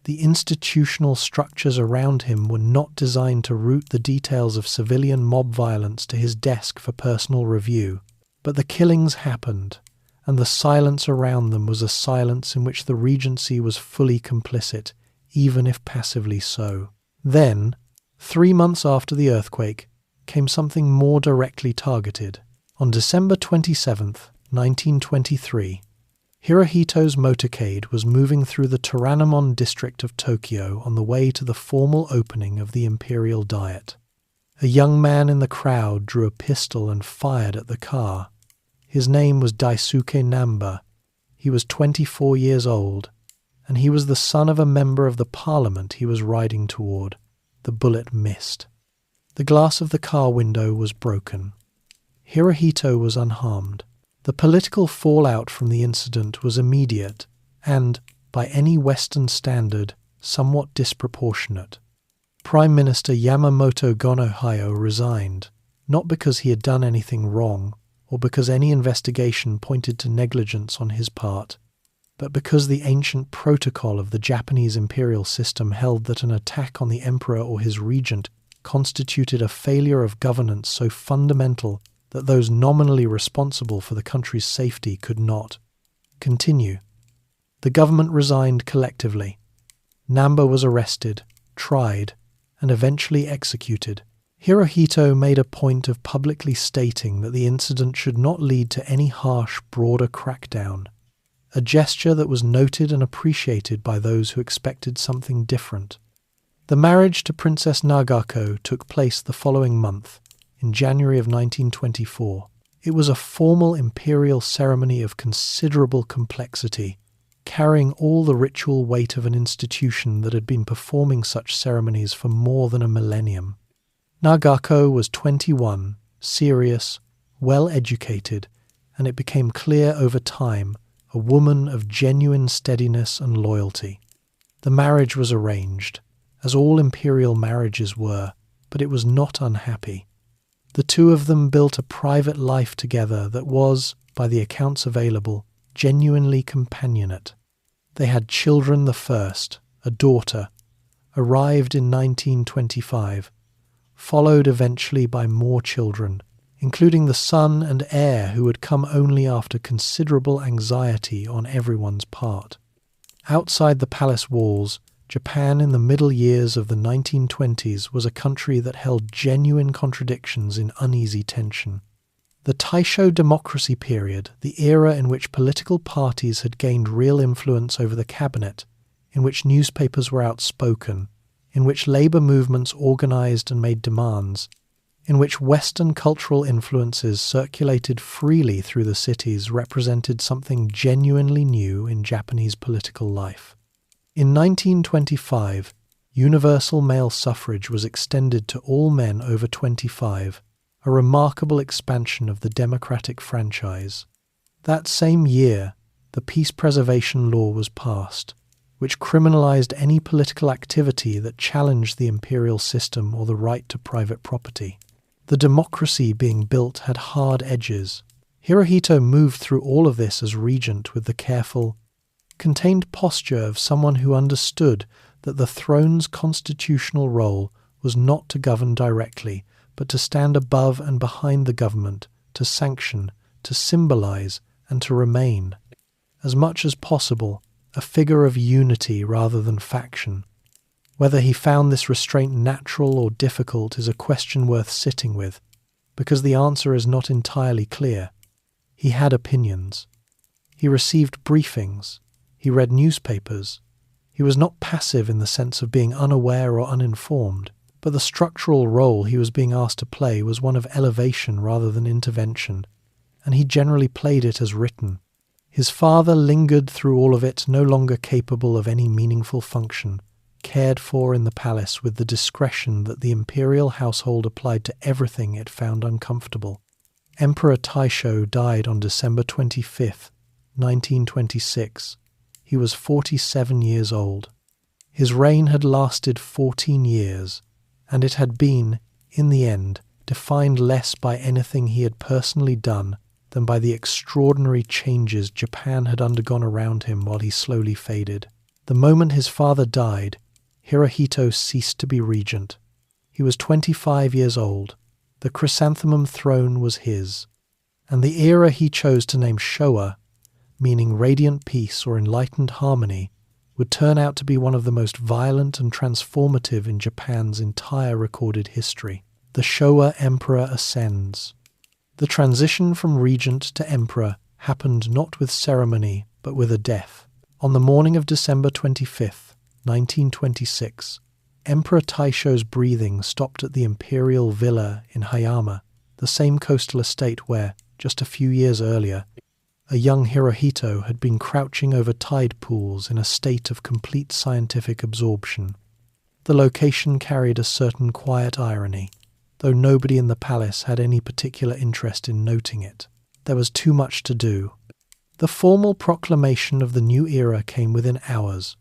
[SPEAKER 1] The institutional structures around him were not designed to route the details of civilian mob violence to his desk for personal review. But the killings happened, and the silence around them was a silence in which the Regency was fully complicit, even if passively so. Then, 3 months after the earthquake, came something more directly targeted. On December 27th, 1923, Hirohito's motorcade was moving through the Toranomon district of Tokyo on the way to the formal opening of the Imperial Diet. A young man in the crowd drew a pistol and fired at the car. His name was Daisuke Namba. He was 24 years old, and he was the son of a member of the parliament he was riding toward. The bullet missed. The glass of the car window was broken. Hirohito was unharmed. The political fallout from the incident was immediate and, by any Western standard, somewhat disproportionate. Prime Minister Yamamoto Gonohyo resigned, not because he had done anything wrong, or because any investigation pointed to negligence on his part, but because the ancient protocol of the Japanese imperial system held that an attack on the emperor or his regent constituted a failure of governance so fundamental that those nominally responsible for the country's safety could not continue. The government resigned collectively. Namba was arrested, tried, and eventually executed. Hirohito made a point of publicly stating that the incident should not lead to any harsh, broader crackdown, a gesture that was noted and appreciated by those who expected something different. The marriage to Princess Nagako took place the following month, in January of 1924. It was a formal imperial ceremony of considerable complexity, carrying all the ritual weight of an institution that had been performing such ceremonies for more than a millennium. Nagako was 21, serious, well-educated, and it became clear over time, a woman of genuine steadiness and loyalty. The marriage was arranged, as all imperial marriages were, but it was not unhappy. The two of them built a private life together that was, by the accounts available, genuinely companionate. They had children the first, a daughter, arrived in 1925, followed eventually by more children, including the son and heir who would come only after considerable anxiety on everyone's part. Outside the palace walls, Japan in the middle years of the 1920s was a country that held genuine contradictions in uneasy tension. The Taisho democracy period, the era in which political parties had gained real influence over the cabinet, in which newspapers were outspoken, in which labor movements organized and made demands, in which Western cultural influences circulated freely through the cities, represented something genuinely new in Japanese political life. In 1925, universal male suffrage was extended to all men over 25, a remarkable expansion of the democratic franchise. That same year, the Peace Preservation Law was passed, which criminalized any political activity that challenged the imperial system or the right to private property. The democracy being built had hard edges. Hirohito moved through all of this as regent with the careful, contained posture of someone who understood that the throne's constitutional role was not to govern directly, but to stand above and behind the government, to sanction, to symbolize, and to remain, as much as possible, a figure of unity rather than faction. Whether he found this restraint natural or difficult is a question worth sitting with, because the answer is not entirely clear. He had opinions. He received briefings. He read newspapers. He was not passive in the sense of being unaware or uninformed, but the structural role he was being asked to play was one of elevation rather than intervention, and he generally played it as written. His father lingered through all of it, no longer capable of any meaningful function, cared for in the palace with the discretion that the imperial household applied to everything it found uncomfortable. Emperor Taisho died on December 25, 1926. He was 47 years old. His reign had lasted 14 years, and it had been, in the end, defined less by anything he had personally done than by the extraordinary changes Japan had undergone around him while he slowly faded. The moment his father died, Hirohito ceased to be regent. He was 25 years old. The chrysanthemum throne was his, and the era he chose to name Showa, meaning radiant peace or enlightened harmony, would turn out to be one of the most violent and transformative in Japan's entire recorded history. The Showa Emperor ascends. The transition from regent to emperor happened not with ceremony, but with a death. On the morning of December 25th, 1926, Emperor Taisho's breathing stopped at the imperial villa in Hayama, the same coastal estate where, just a few years earlier, a young Hirohito had been crouching over tide pools in a state of complete scientific absorption. The location carried a certain quiet irony, though nobody in the palace had any particular interest in noting it. There was too much to do. The formal proclamation of the new era came within hours.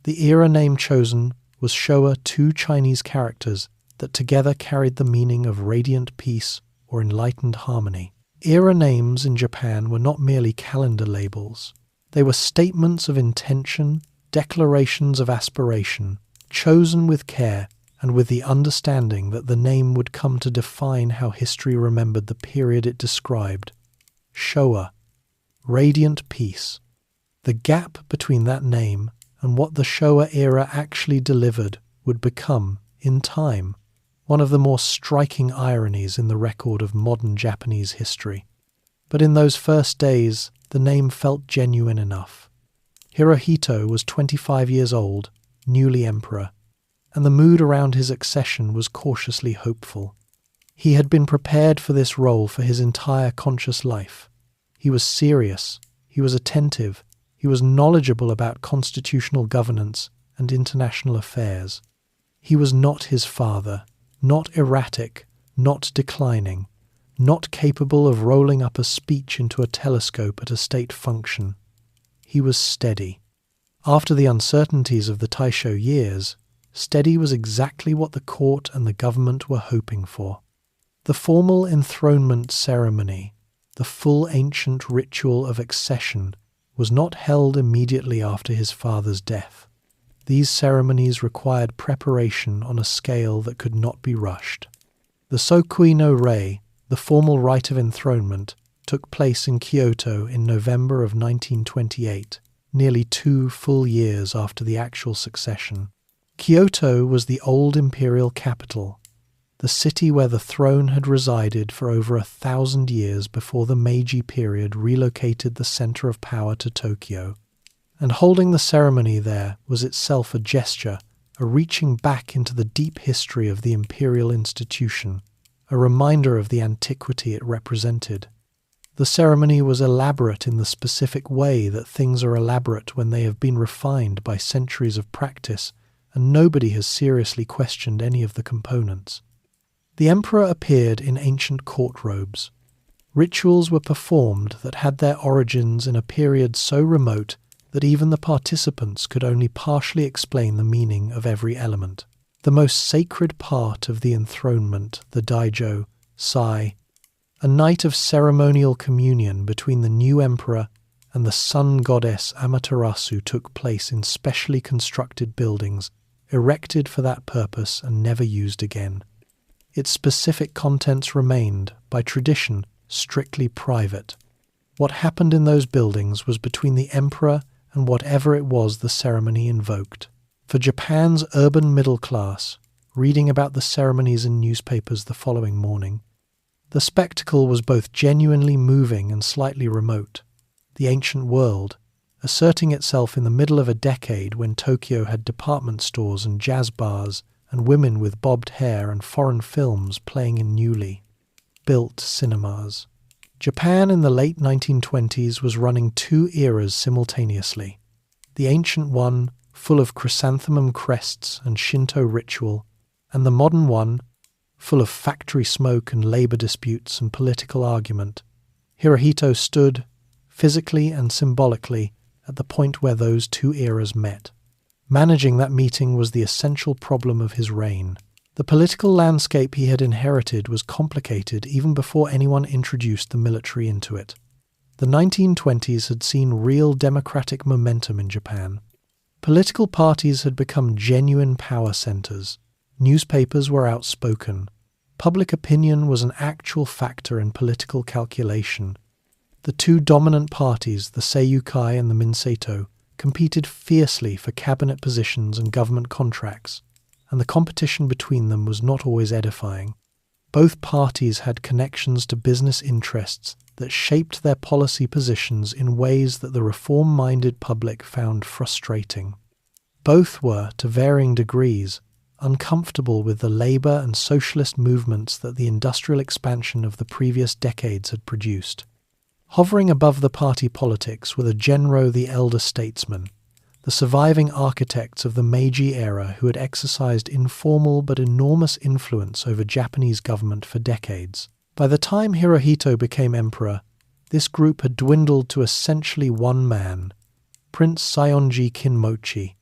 [SPEAKER 1] The era name chosen was Showa, two Chinese characters that together carried the meaning of radiant peace or enlightened harmony. Era names in Japan were not merely calendar labels. They were statements of intention, declarations of aspiration, chosen with care and with the understanding that the name would come to define how history remembered the period it described. Showa, radiant peace. The gap between that name and what the Showa era actually delivered would become, in time, one of the more striking ironies in the record of modern Japanese history. But in those first days, the name felt genuine enough. Hirohito was 25 years old, newly emperor, and the mood around his accession was cautiously hopeful. He had been prepared for this role for his entire conscious life. He was serious, he was attentive, he was knowledgeable about constitutional governance and international affairs. He was not his father, not erratic, not declining, not capable of rolling up a speech into a telescope at a state function. He was steady. After the uncertainties of the Taisho years, steady was exactly what the court and the government were hoping for. The formal enthronement ceremony, the full ancient ritual of accession, was not held immediately after his father's death. These ceremonies required preparation on a scale that could not be rushed. The Sokui no Rei, the formal rite of enthronement, took place in Kyoto in November of 1928, nearly 2 full years after the actual succession. Kyoto was the old imperial capital, the city where the throne had resided for over 1,000 years before the Meiji period relocated the center of power to Tokyo. And holding the ceremony there was itself a gesture, a reaching back into the deep history of the imperial institution, a reminder of the antiquity it represented. The ceremony was elaborate in the specific way that things are elaborate when they have been refined by centuries of practice, and nobody has seriously questioned any of the components. The emperor appeared in ancient court robes. Rituals were performed that had their origins in a period so remote that even the participants could only partially explain the meaning of every element. The most sacred part of the enthronement, the Daijo, Sai, a night of ceremonial communion between the new emperor and the sun goddess Amaterasu, took place in specially constructed buildings, erected for that purpose and never used again. Its specific contents remained, by tradition, strictly private. What happened in those buildings was between the emperor and whatever it was the ceremony invoked. For Japan's urban middle class, reading about the ceremonies in newspapers the following morning, the spectacle was both genuinely moving and slightly remote. The ancient world, asserting itself in the middle of a decade when Tokyo had department stores and jazz bars and women with bobbed hair and foreign films playing in newly built cinemas. Japan in the late 1920s was running 2 eras simultaneously. The ancient one, full of chrysanthemum crests and Shinto ritual, and the modern one, full of factory smoke and labor disputes and political argument. Hirohito stood, physically and symbolically, at the point where those 2 eras met. Managing that meeting was the essential problem of his reign. The political landscape he had inherited was complicated even before anyone introduced the military into it. The 1920s had seen real democratic momentum in Japan. Political parties had become genuine power centers. Newspapers were outspoken. Public opinion was an actual factor in political calculation. The 2 dominant parties, the Seiyukai and the Minseito, competed fiercely for cabinet positions and government contracts, and the competition between them was not always edifying. Both parties had connections to business interests that shaped their policy positions in ways that the reform-minded public found frustrating. Both were, to varying degrees, uncomfortable with the labor and socialist movements that the industrial expansion of the previous decades had produced. Hovering above the party politics were the Genro, the elder statesmen, the surviving architects of the Meiji era who had exercised informal but enormous influence over Japanese government for decades. By the time Hirohito became emperor, this group had dwindled to essentially one man, Prince Saionji Kinmochi,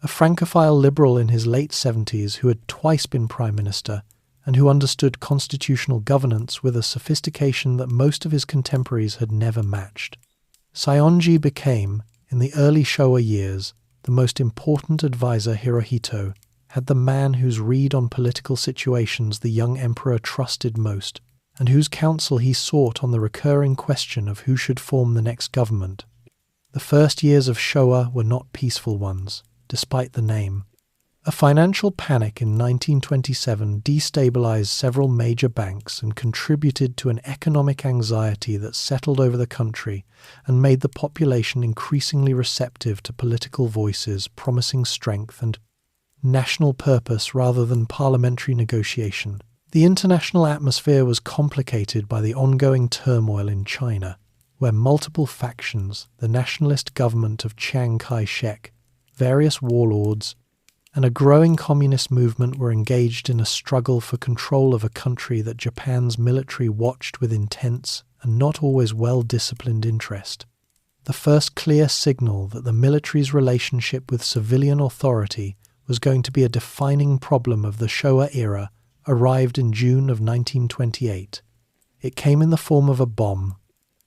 [SPEAKER 1] a Francophile liberal in his late 70s who had twice been prime minister and who understood constitutional governance with a sophistication that most of his contemporaries had never matched. Saionji became, in the early Showa years, the most important advisor Hirohito had, the man whose read on political situations the young emperor trusted most, and whose counsel he sought on the recurring question of who should form the next government. The first years of Showa were not peaceful ones, despite the name. A financial panic in 1927 destabilized several major banks and contributed to an economic anxiety that settled over the country and made the population increasingly receptive to political voices promising strength and national purpose rather than parliamentary negotiation. The international atmosphere was complicated by the ongoing turmoil in China, where multiple factions, the nationalist government of Chiang Kai-shek, various warlords, and a growing communist movement were engaged in a struggle for control of a country that Japan's military watched with intense and not always well-disciplined interest. The first clear signal that the military's relationship with civilian authority was going to be a defining problem of the Showa era arrived in June of 1928. It came in the form of a bomb.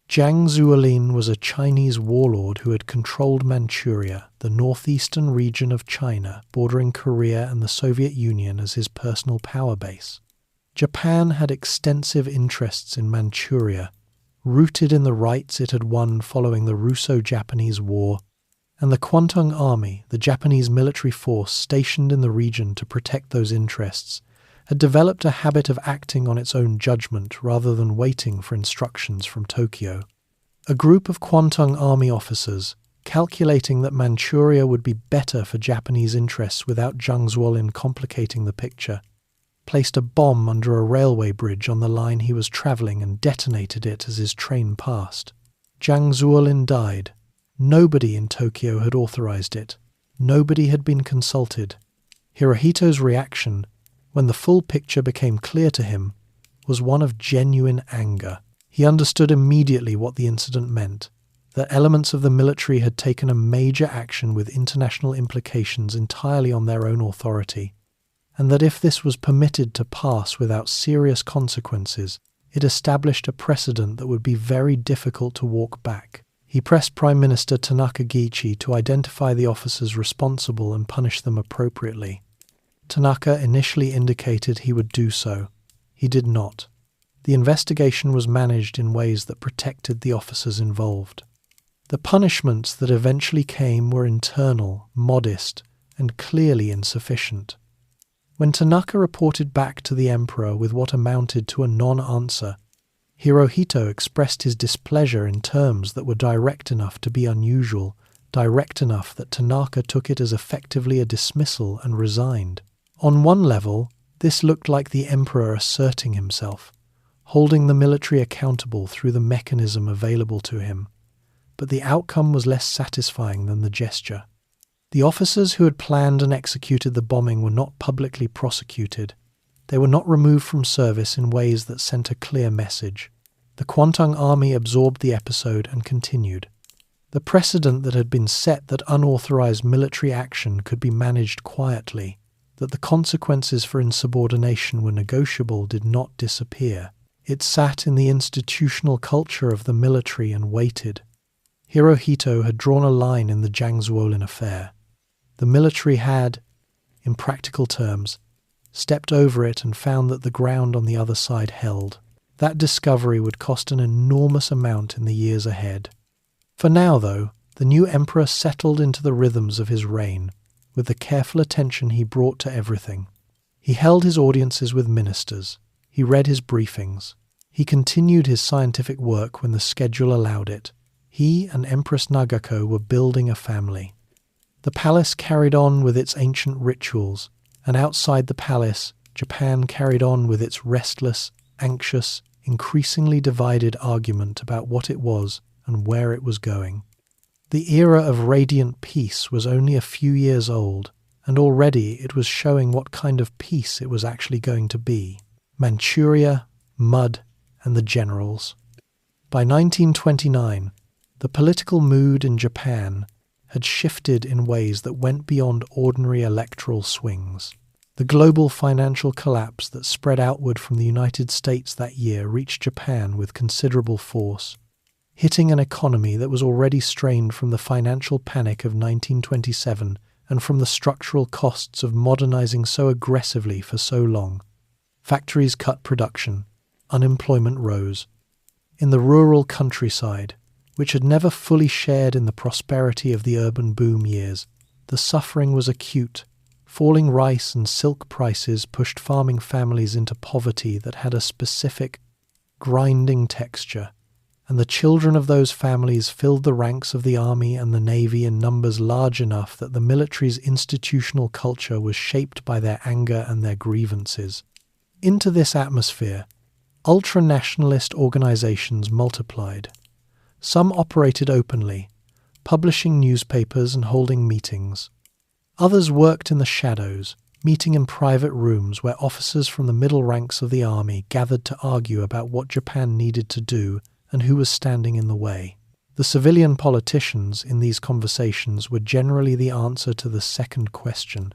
[SPEAKER 1] Jiang Zuolin was a Chinese warlord who had controlled Manchuria, the northeastern region of China, bordering Korea and the Soviet Union, as his personal power base. Japan had extensive interests in Manchuria, rooted in the rights it had won following the Russo-Japanese War, and the Kwantung Army, the Japanese military force stationed in the region to protect those interests, had developed a habit of acting on its own judgment rather than waiting for instructions from Tokyo. A group of Kwantung Army officers, calculating that Manchuria would be better for Japanese interests without Jiang Zuolin complicating the picture, placed a bomb under a railway bridge on the line he was travelling and detonated it as his train passed. Jiang Zuolin died. Nobody in Tokyo had authorized it. Nobody had been consulted. Hirohito's reaction, when the full picture became clear to him, was one of genuine anger. He understood immediately what the incident meant, that elements of the military had taken a major action with international implications entirely on their own authority, and that if this was permitted to pass without serious consequences, it established a precedent that would be very difficult to walk back. He pressed Prime Minister Tanaka Giichi to identify the officers responsible and punish them appropriately. Tanaka initially indicated he would do so. He did not. The investigation was managed in ways that protected the officers involved. The punishments that eventually came were internal, modest, and clearly insufficient. When Tanaka reported back to the emperor with what amounted to a non-answer, Hirohito expressed his displeasure in terms that were direct enough to be unusual, direct enough that Tanaka took it as effectively a dismissal and resigned. On one level, this looked like the emperor asserting himself, holding the military accountable through the mechanism available to him, but the outcome was less satisfying than the gesture. The officers who had planned and executed the bombing were not publicly prosecuted. They were not removed from service in ways that sent a clear message. The Kwantung Army absorbed the episode and continued. The precedent that had been set that unauthorized military action could be managed quietly, that the consequences for insubordination were negotiable, did not disappear. It sat in the institutional culture of the military and waited. Hirohito had drawn a line in the Jiang Zuolin affair. The military had, in practical terms, stepped over it and found that the ground on the other side held. That discovery would cost an enormous amount in the years ahead. For now, though, the new emperor settled into the rhythms of his reign, with the careful attention he brought to everything. He held his audiences with ministers. He read his briefings. He continued his scientific work when the schedule allowed it. He and Empress Nagako were building a family. The palace carried on with its ancient rituals, and outside the palace, Japan carried on with its restless, anxious, increasingly divided argument about what it was and where it was going. The era of radiant peace was only a few years old, and already it was showing what kind of peace it was actually going to be. Manchuria, mud, and the generals. By 1929, the political mood in Japan had shifted in ways that went beyond ordinary electoral swings. The global financial collapse that spread outward from the United States that year reached Japan with considerable force, hitting an economy that was already strained from the financial panic of 1927 and from the structural costs of modernizing so aggressively for so long. Factories cut production. Unemployment rose. In the rural countryside, which had never fully shared in the prosperity of the urban boom years, the suffering was acute. Falling rice and silk prices pushed farming families into poverty that had a specific, grinding texture, and the children of those families filled the ranks of the army and the navy in numbers large enough that the military's institutional culture was shaped by their anger and their grievances. Into this atmosphere, ultra-nationalist organizations multiplied. Some operated openly, publishing newspapers and holding meetings. Others worked in the shadows, meeting in private rooms where officers from the middle ranks of the army gathered to argue about what Japan needed to do and who was standing in the way. The civilian politicians in these conversations were generally the answer to the second question.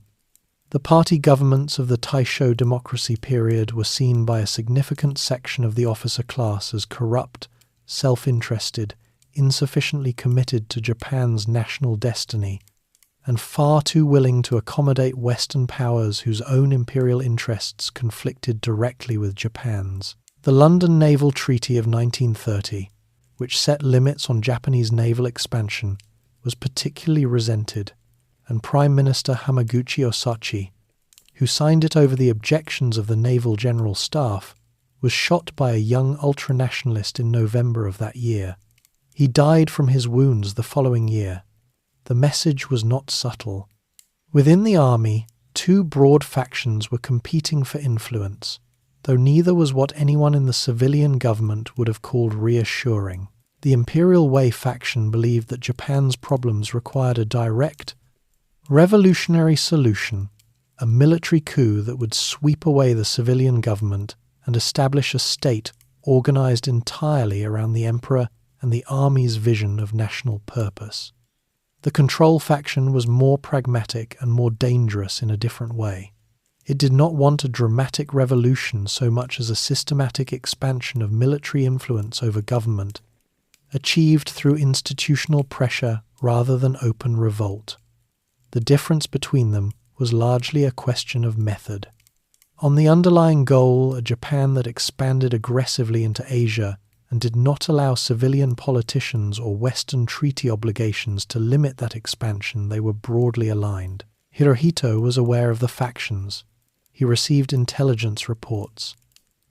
[SPEAKER 1] The party governments of the Taisho democracy period were seen by a significant section of the officer class as corrupt, self-interested, insufficiently committed to Japan's national destiny, and far too willing to accommodate Western powers whose own imperial interests conflicted directly with Japan's. The London Naval Treaty of 1930, which set limits on Japanese naval expansion, was particularly resented, and Prime Minister Hamaguchi Osachi, who signed it over the objections of the Naval General Staff, was shot by a young ultranationalist in November of that year. He died from his wounds the following year. The message was not subtle. Within the army, two broad factions were competing for influence, though neither was what anyone in the civilian government would have called reassuring. The Imperial Way faction believed that Japan's problems required a direct, revolutionary solution, a military coup that would sweep away the civilian government and establish a state organized entirely around the emperor and the army's vision of national purpose. The control faction was more pragmatic and more dangerous in a different way. It did not want a dramatic revolution so much as a systematic expansion of military influence over government, achieved through institutional pressure rather than open revolt. The difference between them was largely a question of method. On the underlying goal, a Japan that expanded aggressively into Asia and did not allow civilian politicians or Western treaty obligations to limit that expansion, they were broadly aligned. Hirohito was aware of the factions. He received intelligence reports.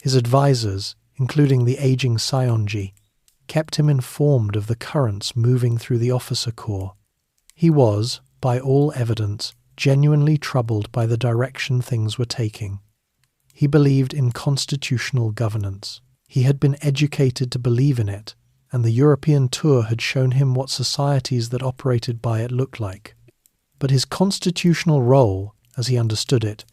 [SPEAKER 1] His advisors, including the aging Saionji, kept him informed of the currents moving through the officer corps. He was, by all evidence, genuinely troubled by the direction things were taking. He believed in constitutional governance. He had been educated to believe in it, and the European tour had shown him what societies that operated by it looked like. But his constitutional role, as he understood it,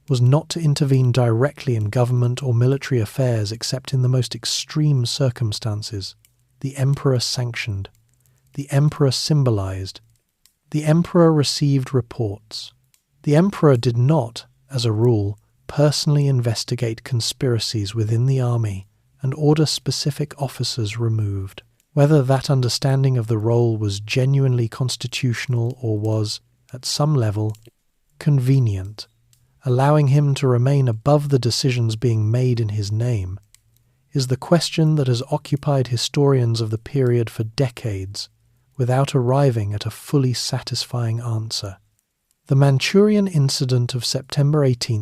[SPEAKER 1] was not to intervene directly in government or military affairs except in the most extreme circumstances. The emperor sanctioned. The emperor symbolized. The emperor received reports. The emperor did not, as a rule, personally investigate conspiracies within the army and order specific officers removed. Whether that understanding of the role was genuinely constitutional or was, at some level, convenient, allowing him to remain above the decisions being made in his name, is the question that has occupied historians of the period for decades without arriving at a fully satisfying answer. The Manchurian incident of September 18,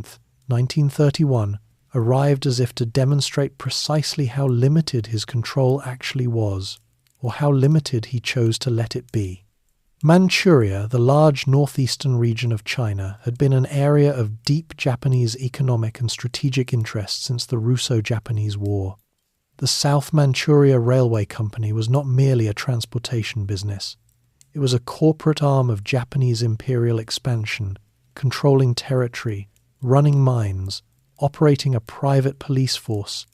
[SPEAKER 1] 1931, arrived as if to demonstrate precisely how limited his control actually was, or how limited he chose to let it be. Manchuria, the large northeastern region of China, had been an area of deep Japanese economic and strategic interest since the Russo-Japanese War. The South Manchuria Railway Company was not merely a transportation business. It was a corporate arm of Japanese imperial expansion, controlling territory, running mines, operating a private police force,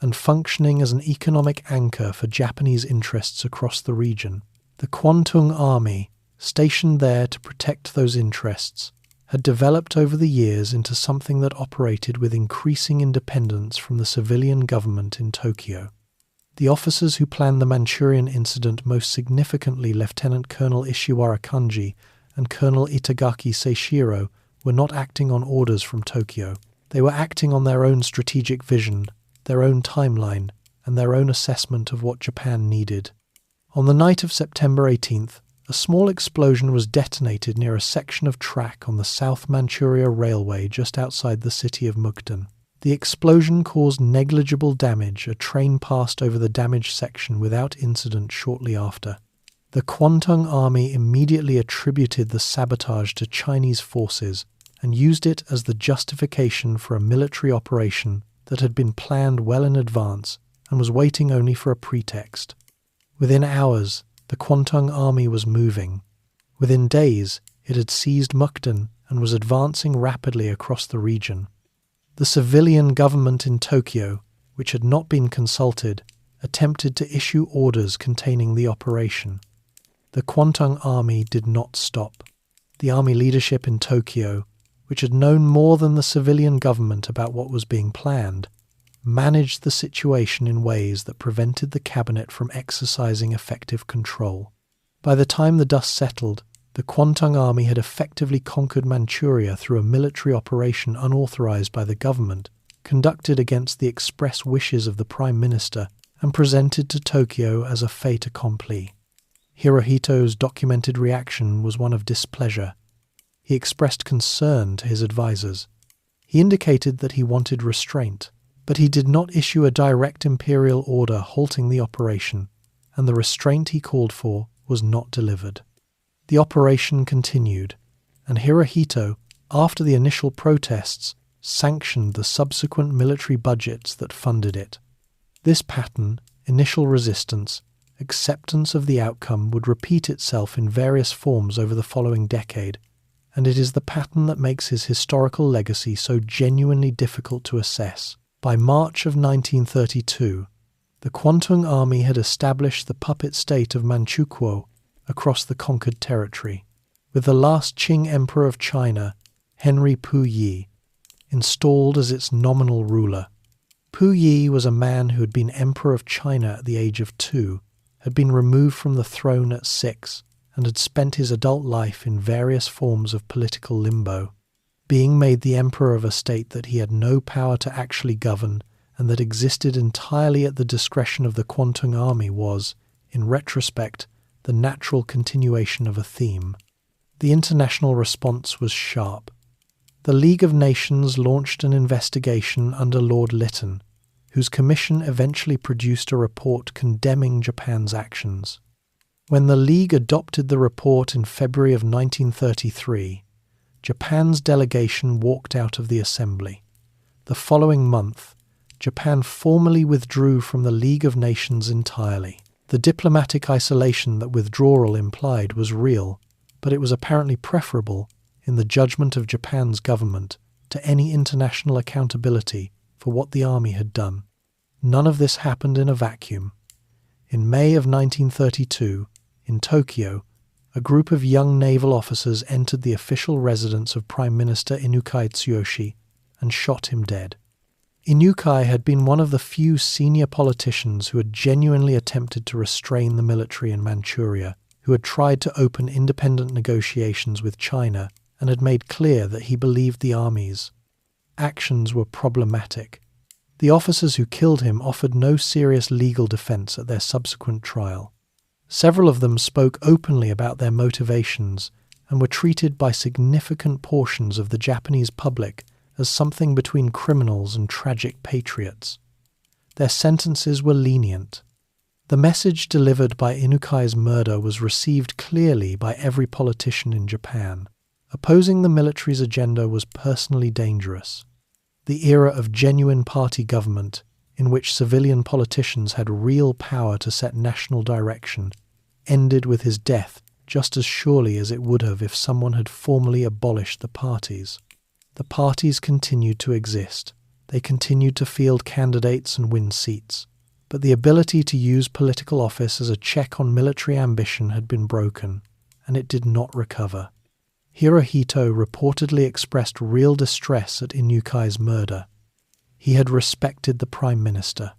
[SPEAKER 1] and functioning as an economic anchor for Japanese interests across the region. The Kwantung Army, stationed there to protect those interests, had developed over the years into something that operated with increasing independence from the civilian government in Tokyo. The officers who planned the Manchurian incident, most significantly Lieutenant Colonel Ishiwara Kanji and Colonel Itagaki Seishiro, were not acting on orders from Tokyo. They were acting on their own strategic vision, their own timeline, and their own assessment of what Japan needed. On the night of September 18th, a small explosion was detonated near a section of track on the South Manchuria Railway just outside the city of Mukden. The explosion caused negligible damage. A train passed over the damaged section without incident shortly after. The Kwantung Army immediately attributed the sabotage to Chinese forces and used it as the justification for a military operation that had been planned well in advance and was waiting only for a pretext. Within hours, the Kwantung Army was moving. Within days, It had seized Mukden and was advancing rapidly across the region. The civilian government in Tokyo, which had not been consulted, attempted to issue orders containing the operation. The Kwantung Army did not stop. The army leadership in Tokyo, which had known more than the civilian government about what was being planned, managed the situation in ways that prevented the cabinet from exercising effective control. By the time the dust settled, the Kwantung Army had effectively conquered Manchuria through a military operation unauthorized by the government, conducted against the express wishes of the Prime Minister, and presented to Tokyo as a fait accompli. Hirohito's documented reaction was one of displeasure. He expressed concern to his advisors. He indicated that he wanted restraint, but he did not issue a direct imperial order halting the operation, and the restraint he called for was not delivered. The operation continued, and Hirohito, after the initial protests, sanctioned the subsequent military budgets that funded it. This pattern, initial resistance, acceptance of the outcome, would repeat itself in various forms over the following decade, and it is the pattern that makes his historical legacy so genuinely difficult to assess. By March of 1932, the Kwantung Army had established the puppet state of Manchukuo across the conquered territory, with the last Qing Emperor of China, Henry Puyi, installed as its nominal ruler. Puyi was a man who had been Emperor of China at the age of 2, had been removed from the throne at 6, and had spent his adult life in various forms of political limbo. Being made the emperor of a state that he had no power to actually govern and that existed entirely at the discretion of the Kwantung Army was, in retrospect, the natural continuation of a theme. The international response was sharp. The League of Nations launched an investigation under Lord Lytton, whose commission eventually produced a report condemning Japan's actions. When the League adopted the report in February of 1933, Japan's delegation walked out of the assembly. The following month, Japan formally withdrew from the League of Nations entirely. The diplomatic isolation that withdrawal implied was real, but it was apparently preferable, in the judgment of Japan's government, to any international accountability for what the army had done. None of this happened in a vacuum. In May of 1932, in Tokyo, a group of young naval officers entered the official residence of Prime Minister Inukai Tsuyoshi and shot him dead. Inukai had been one of the few senior politicians who had genuinely attempted to restrain the military in Manchuria, who had tried to open independent negotiations with China and had made clear that he believed the army's actions were problematic. The officers who killed him offered no serious legal defense at their subsequent trial. Several of them spoke openly about their motivations and were treated by significant portions of the Japanese public as something between criminals and tragic patriots. Their sentences were lenient. The message delivered by Inukai's murder was received clearly by every politician in Japan. Opposing the military's agenda was personally dangerous. The era of genuine party government, in which civilian politicians had real power to set national direction, ended with his death just as surely as it would have if someone had formally abolished the parties. The parties continued to exist. They continued to field candidates and win seats. But the ability to use political office as a check on military ambition had been broken, and it did not recover. Hirohito reportedly expressed real distress at Inukai's murder. He had respected the Prime Minister.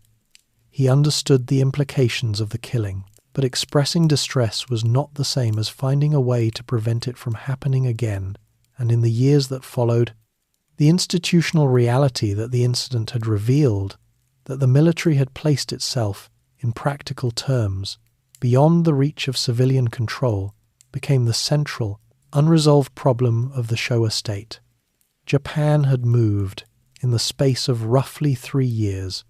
[SPEAKER 1] He understood the implications of the killing, but expressing distress was not the same as finding a way to prevent it from happening again, and in the years that followed, the institutional reality that the incident had revealed, that the military had placed itself, in practical terms, beyond the reach of civilian control, became the central, unresolved problem of the Showa state. Japan had moved, in the space of roughly 3 years,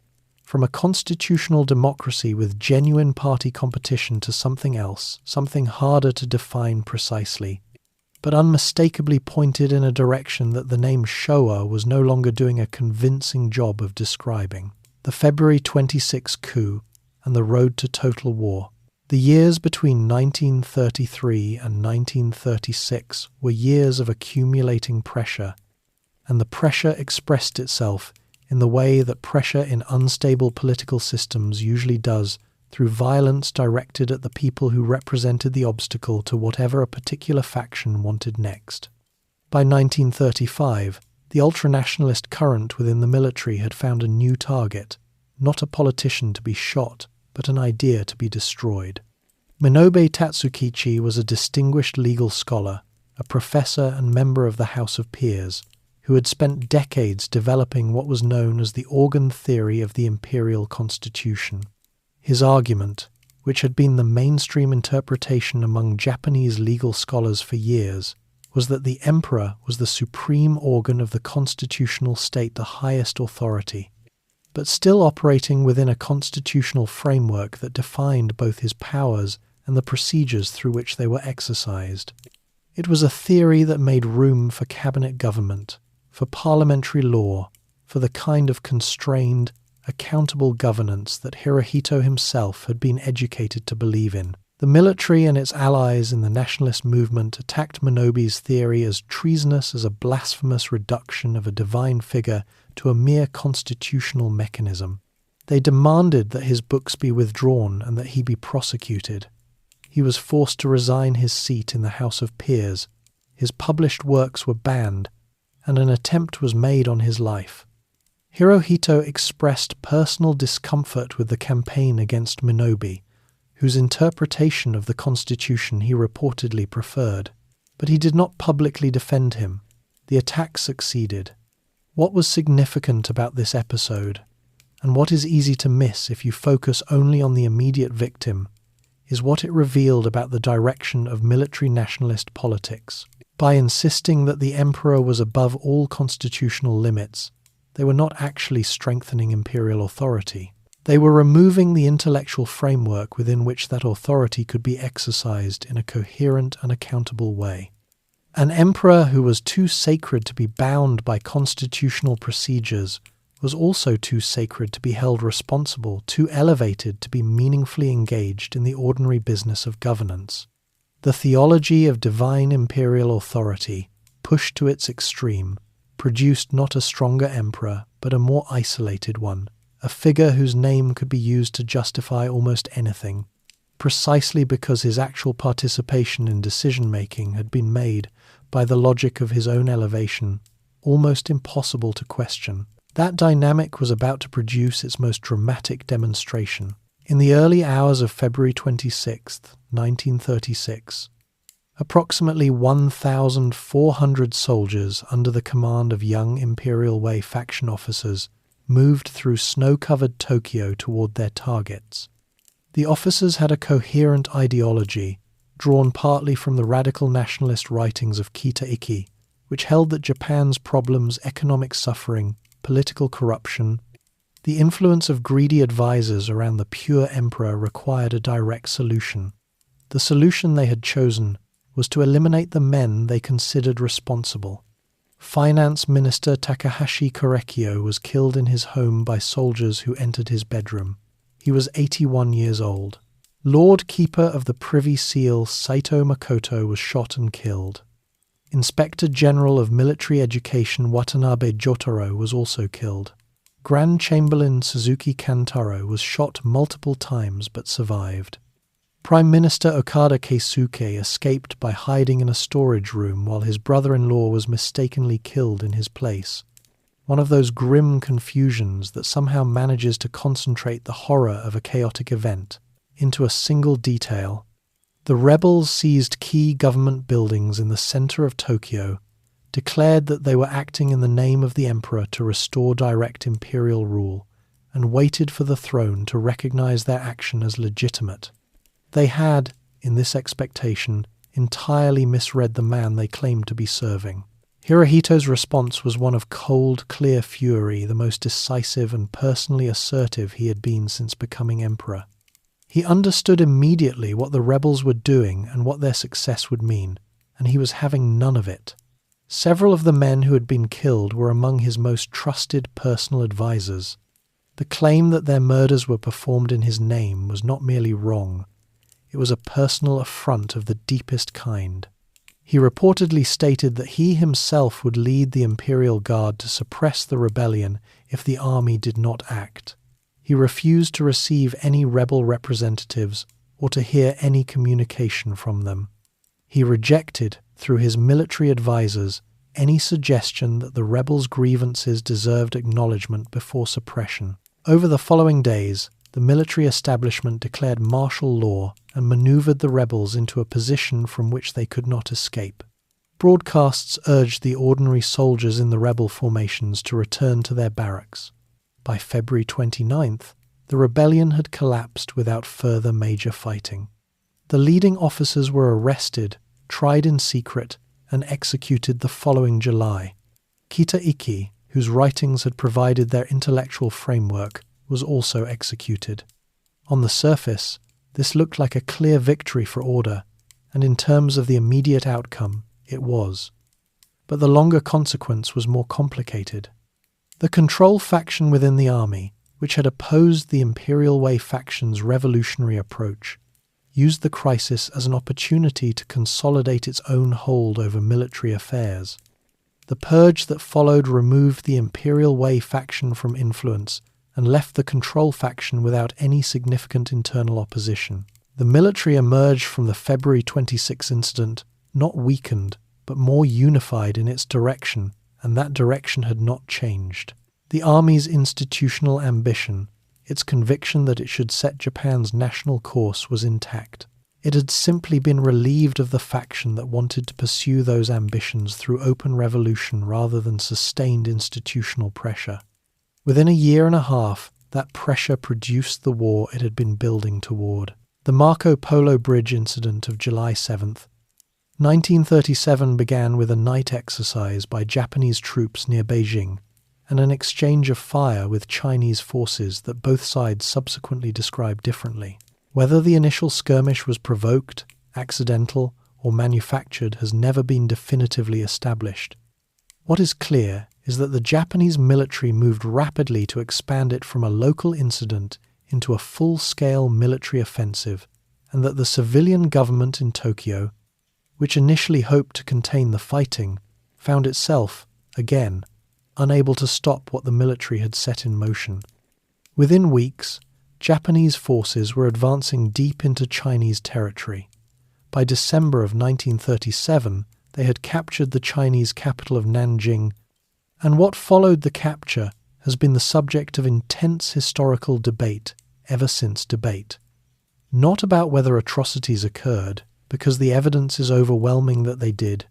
[SPEAKER 1] from a constitutional democracy with genuine party competition to something else, something harder to define precisely, but unmistakably pointed in a direction that the name Showa was no longer doing a convincing job of describing. The February 26 coup and the road to total war. The years between 1933 and 1936 were years of accumulating pressure, and the pressure expressed itself in the way that pressure in unstable political systems usually does, through violence directed at the people who represented the obstacle to whatever a particular faction wanted next. By 1935, the ultranationalist current within the military had found a new target, not a politician to be shot, but an idea to be destroyed. Minobe Tatsukichi was a distinguished legal scholar, a professor and member of the House of Peers, who had spent decades developing what was known as the organ theory of the imperial constitution. His argument, which had been the mainstream interpretation among Japanese legal scholars for years, was that the emperor was the supreme organ of the constitutional state, the highest authority, but still operating within a constitutional framework that defined both his powers and the procedures through which they were exercised. It was a theory that made room for cabinet government, for parliamentary law, for the kind of constrained, accountable governance that Hirohito himself had been educated to believe in. The military and its allies in the nationalist movement attacked Minobe's theory as treasonous as a blasphemous reduction of a divine figure to a mere constitutional mechanism. They demanded that his books be withdrawn and that he be prosecuted. He was forced to resign his seat in the House of Peers. His published works were banned, and an attempt was made on his life. Hirohito expressed personal discomfort with the campaign against Minobe, whose interpretation of the constitution he reportedly preferred, but he did not publicly defend him. The attack succeeded. What was significant about this episode, and what is easy to miss if you focus only on the immediate victim, is what it revealed about the direction of military nationalist politics. By insisting that the emperor was above all constitutional limits, they were not actually strengthening imperial authority. They were removing the intellectual framework within which that authority could be exercised in a coherent and accountable way. An emperor who was too sacred to be bound by constitutional procedures was also too sacred to be held responsible, too elevated to be meaningfully engaged in the ordinary business of governance. The theology of divine imperial authority, pushed to its extreme, produced not a stronger emperor, but a more isolated one, a figure whose name could be used to justify almost anything, precisely because his actual participation in decision-making had been made, by the logic of his own elevation, almost impossible to question. That dynamic was about to produce its most dramatic demonstration. In the early hours of February 26, 1936, approximately 1,400 soldiers under the command of young Imperial Way faction officers moved through snow-covered Tokyo toward their targets. The officers had a coherent ideology, drawn partly from the radical nationalist writings of Kita Iki, which held that Japan's problems, economic suffering, political corruption, the influence of greedy advisors around the pure emperor required a direct solution. The solution they had chosen was to eliminate the men they considered responsible. Finance Minister Takahashi Korekiyo was killed in his home by soldiers who entered his bedroom. He was 81 years old. Lord Keeper of the Privy Seal Saito Makoto was shot and killed. Inspector General of Military Education Watanabe Jotaro was also killed. Grand Chamberlain Suzuki Kantaro was shot multiple times but survived. Prime Minister Okada Keisuke escaped by hiding in a storage room while his brother-in-law was mistakenly killed in his place. One of those grim confusions that somehow manages to concentrate the horror of a chaotic event into a single detail. The rebels seized key government buildings in the center of Tokyo, declared that they were acting in the name of the emperor to restore direct imperial rule, and waited for the throne to recognize their action as legitimate. They had, in this expectation, entirely misread the man they claimed to be serving. Hirohito's response was one of cold, clear fury, the most decisive and personally assertive he had been since becoming emperor. He understood immediately what the rebels were doing and what their success would mean, and he was having none of it. Several of the men who had been killed were among his most trusted personal advisors. The claim that their murders were performed in his name was not merely wrong, It was a personal affront of the deepest kind. He reportedly stated that he himself would lead the Imperial Guard to suppress the rebellion if the army did not act. He refused to receive any rebel representatives or to hear any communication from them. He rejected, through his military advisors, any suggestion that the rebels' grievances deserved acknowledgement before suppression. Over the following days, the military establishment declared martial law and maneuvered the rebels into a position from which they could not escape. Broadcasts urged the ordinary soldiers in the rebel formations to return to their barracks. By February 29th, the rebellion had collapsed without further major fighting. The leading officers were arrested, tried in secret, and executed the following July. Kita Iki, whose writings had provided their intellectual framework, was also executed. On the surface, this looked like a clear victory for order, and in terms of the immediate outcome, it was. But the longer consequence was more complicated. The control faction within the army, which had opposed the Imperial Way faction's revolutionary approach, used the crisis as an opportunity to consolidate its own hold over military affairs. The purge that followed removed the Imperial Way faction from influence and left the control faction without any significant internal opposition. The military emerged from the February 26 incident not weakened, but more unified in its direction, and that direction had not changed. The army's institutional ambition, its conviction that it should set Japan's national course, was intact. It had simply been relieved of the faction that wanted to pursue those ambitions through open revolution rather than sustained institutional pressure. Within a year and a half, that pressure produced the war it had been building toward. The Marco Polo Bridge incident of July 7th, 1937 began with a night exercise by Japanese troops near Beijing and an exchange of fire with Chinese forces that both sides subsequently described differently. Whether the initial skirmish was provoked, accidental, or manufactured has never been definitively established. What is clear is that the Japanese military moved rapidly to expand it from a local incident into a full-scale military offensive, and that the civilian government in Tokyo, which initially hoped to contain the fighting, found itself, again, unable to stop what the military had set in motion. Within weeks, Japanese forces were advancing deep into Chinese territory. By December of 1937, they had captured the Chinese capital of Nanjing, and what followed the capture has been the subject of intense historical debate ever since debate. Not about whether atrocities occurred, because the evidence is overwhelming that they did,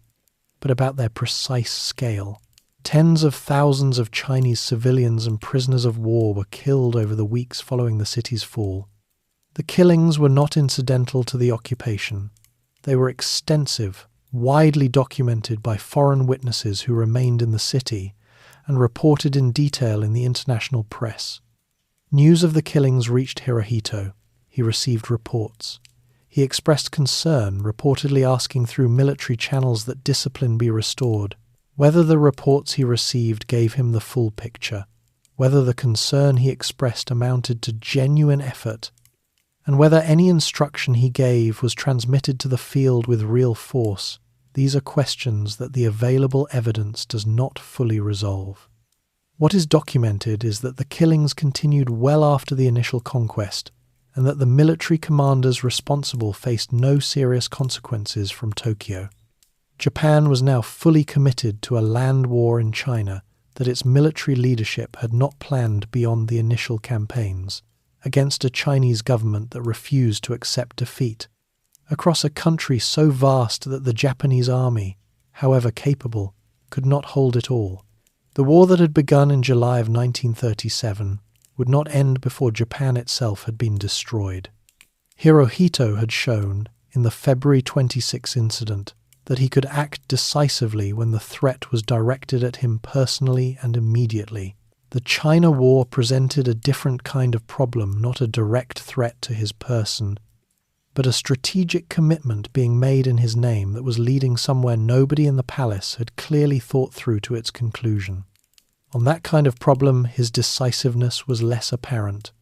[SPEAKER 1] but about their precise scale. Tens of thousands of Chinese civilians and prisoners of war were killed over the weeks following the city's fall. The killings were not incidental to the occupation. They were extensive, widely documented by foreign witnesses who remained in the city, and reported in detail in the international press. News of the killings reached Hirohito. He received reports. He expressed concern, reportedly asking through military channels that discipline be restored. Whether the reports he received gave him the full picture, whether the concern he expressed amounted to genuine effort, and whether any instruction he gave was transmitted to the field with real force, these are questions that the available evidence does not fully resolve. What is documented is that the killings continued well after the initial conquest, and that the military commanders responsible faced no serious consequences from Tokyo. Japan was now fully committed to a land war in China that its military leadership had not planned beyond the initial campaigns, against a Chinese government that refused to accept defeat, across a country so vast that the Japanese army, however capable, could not hold it all. The war that had begun in July of 1937 would not end before Japan itself had been destroyed. Hirohito had shown, in the February 26 incident, that he could act decisively when the threat was directed at him personally and immediately. The China War presented a different kind of problem, not a direct threat to his person, but a strategic commitment being made in his name that was leading somewhere nobody in the palace had clearly thought through to its conclusion. On that kind of problem, his decisiveness was less apparent,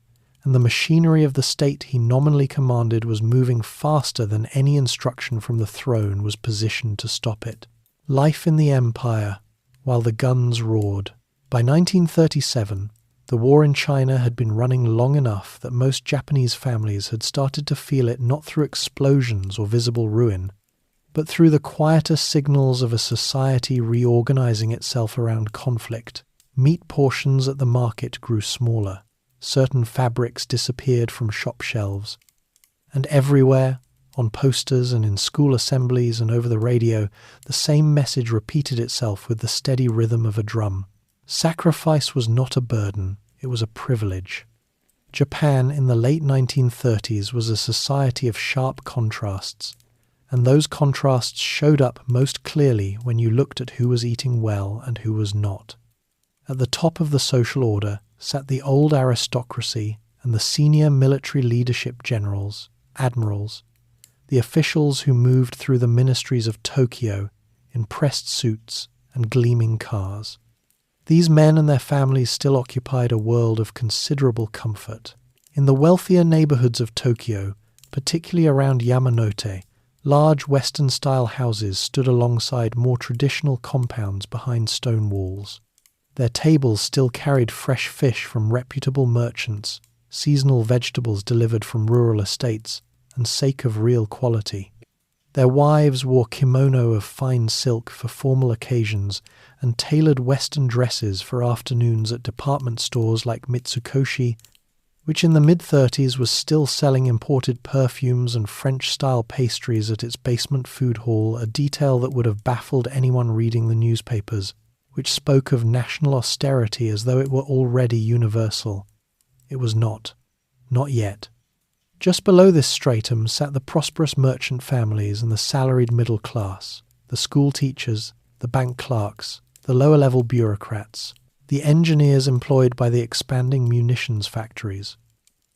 [SPEAKER 1] and the machinery of the state he nominally commanded was moving faster than any instruction from the throne was positioned to stop it. Life in the empire, while the guns roared. By 1937, the war in China had been running long enough that most Japanese families had started to feel it not through explosions or visible ruin, but through the quieter signals of a society reorganizing itself around conflict. Meat portions at the market grew smaller, certain fabrics disappeared from shop shelves, and everywhere, on posters and in school assemblies and over the radio, the same message repeated itself with the steady rhythm of a drum. Sacrifice was not a burden, it was a privilege. Japan in the late 1930s was a society of sharp contrasts, and those contrasts showed up most clearly when you looked at who was eating well and who was not. At the top of the social order sat the old aristocracy and the senior military leadership generals, admirals, the officials who moved through the ministries of Tokyo in pressed suits and gleaming cars. These men and their families still occupied a world of considerable comfort. In the wealthier neighborhoods of Tokyo, particularly around Yamanote, large Western-style houses stood alongside more traditional compounds behind stone walls. Their tables still carried fresh fish from reputable merchants, seasonal vegetables delivered from rural estates, and sake of real quality. Their wives wore kimono of fine silk for formal occasions and tailored Western dresses for afternoons at department stores like Mitsukoshi, which in the mid-30s was still selling imported perfumes and French-style pastries at its basement food hall, a detail that would have baffled anyone reading the newspapers, which spoke of national austerity as though it were already universal. It was not. Not yet. Just below this stratum sat the prosperous merchant families and the salaried middle class, the school teachers, the bank clerks, the lower-level bureaucrats, the engineers employed by the expanding munitions factories.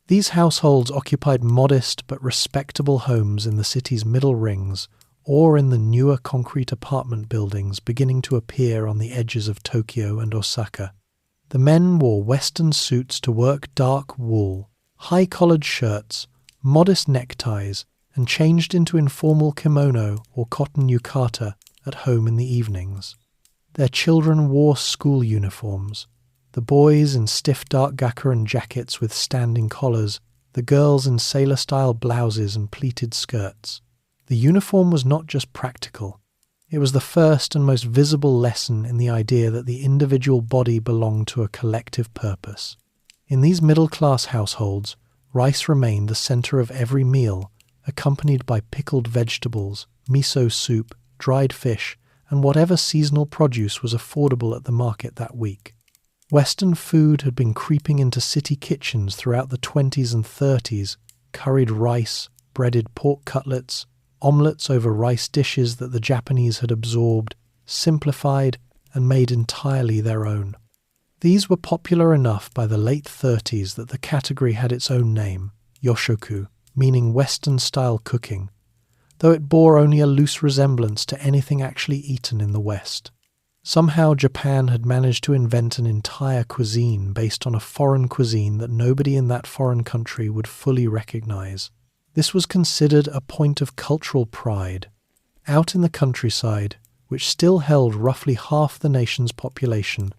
[SPEAKER 1] These households occupied modest but respectable homes in the city's middle rings or in the newer concrete apartment buildings beginning to appear on the edges of Tokyo and Osaka. The men wore Western suits to work dark wool, high-collared shirts, modest neckties, and changed into informal kimono or cotton yukata at home in the evenings. Their children wore school uniforms, the boys in stiff dark gakuren jackets with standing collars, the girls in sailor-style blouses and pleated skirts. The uniform was not just practical. It was the first and most visible lesson in the idea that the individual body belonged to a collective purpose. In these middle-class households, rice remained the center of every meal, accompanied by pickled vegetables, miso soup, dried fish, and whatever seasonal produce was affordable at the market that week. Western food had been creeping into city kitchens throughout the 20s and 30s, curried rice, breaded pork cutlets, omelettes over rice dishes that the Japanese had absorbed, simplified, and made entirely their own. These were popular enough by the late 30s that the category had its own name, yoshoku, meaning Western-style cooking, though it bore only a loose resemblance to anything actually eaten in the West. Somehow Japan had managed to invent an entire cuisine based on a foreign cuisine that nobody in that foreign country would fully recognize. This was considered a point of cultural pride. Out in the countryside, which still held roughly half the nation's population,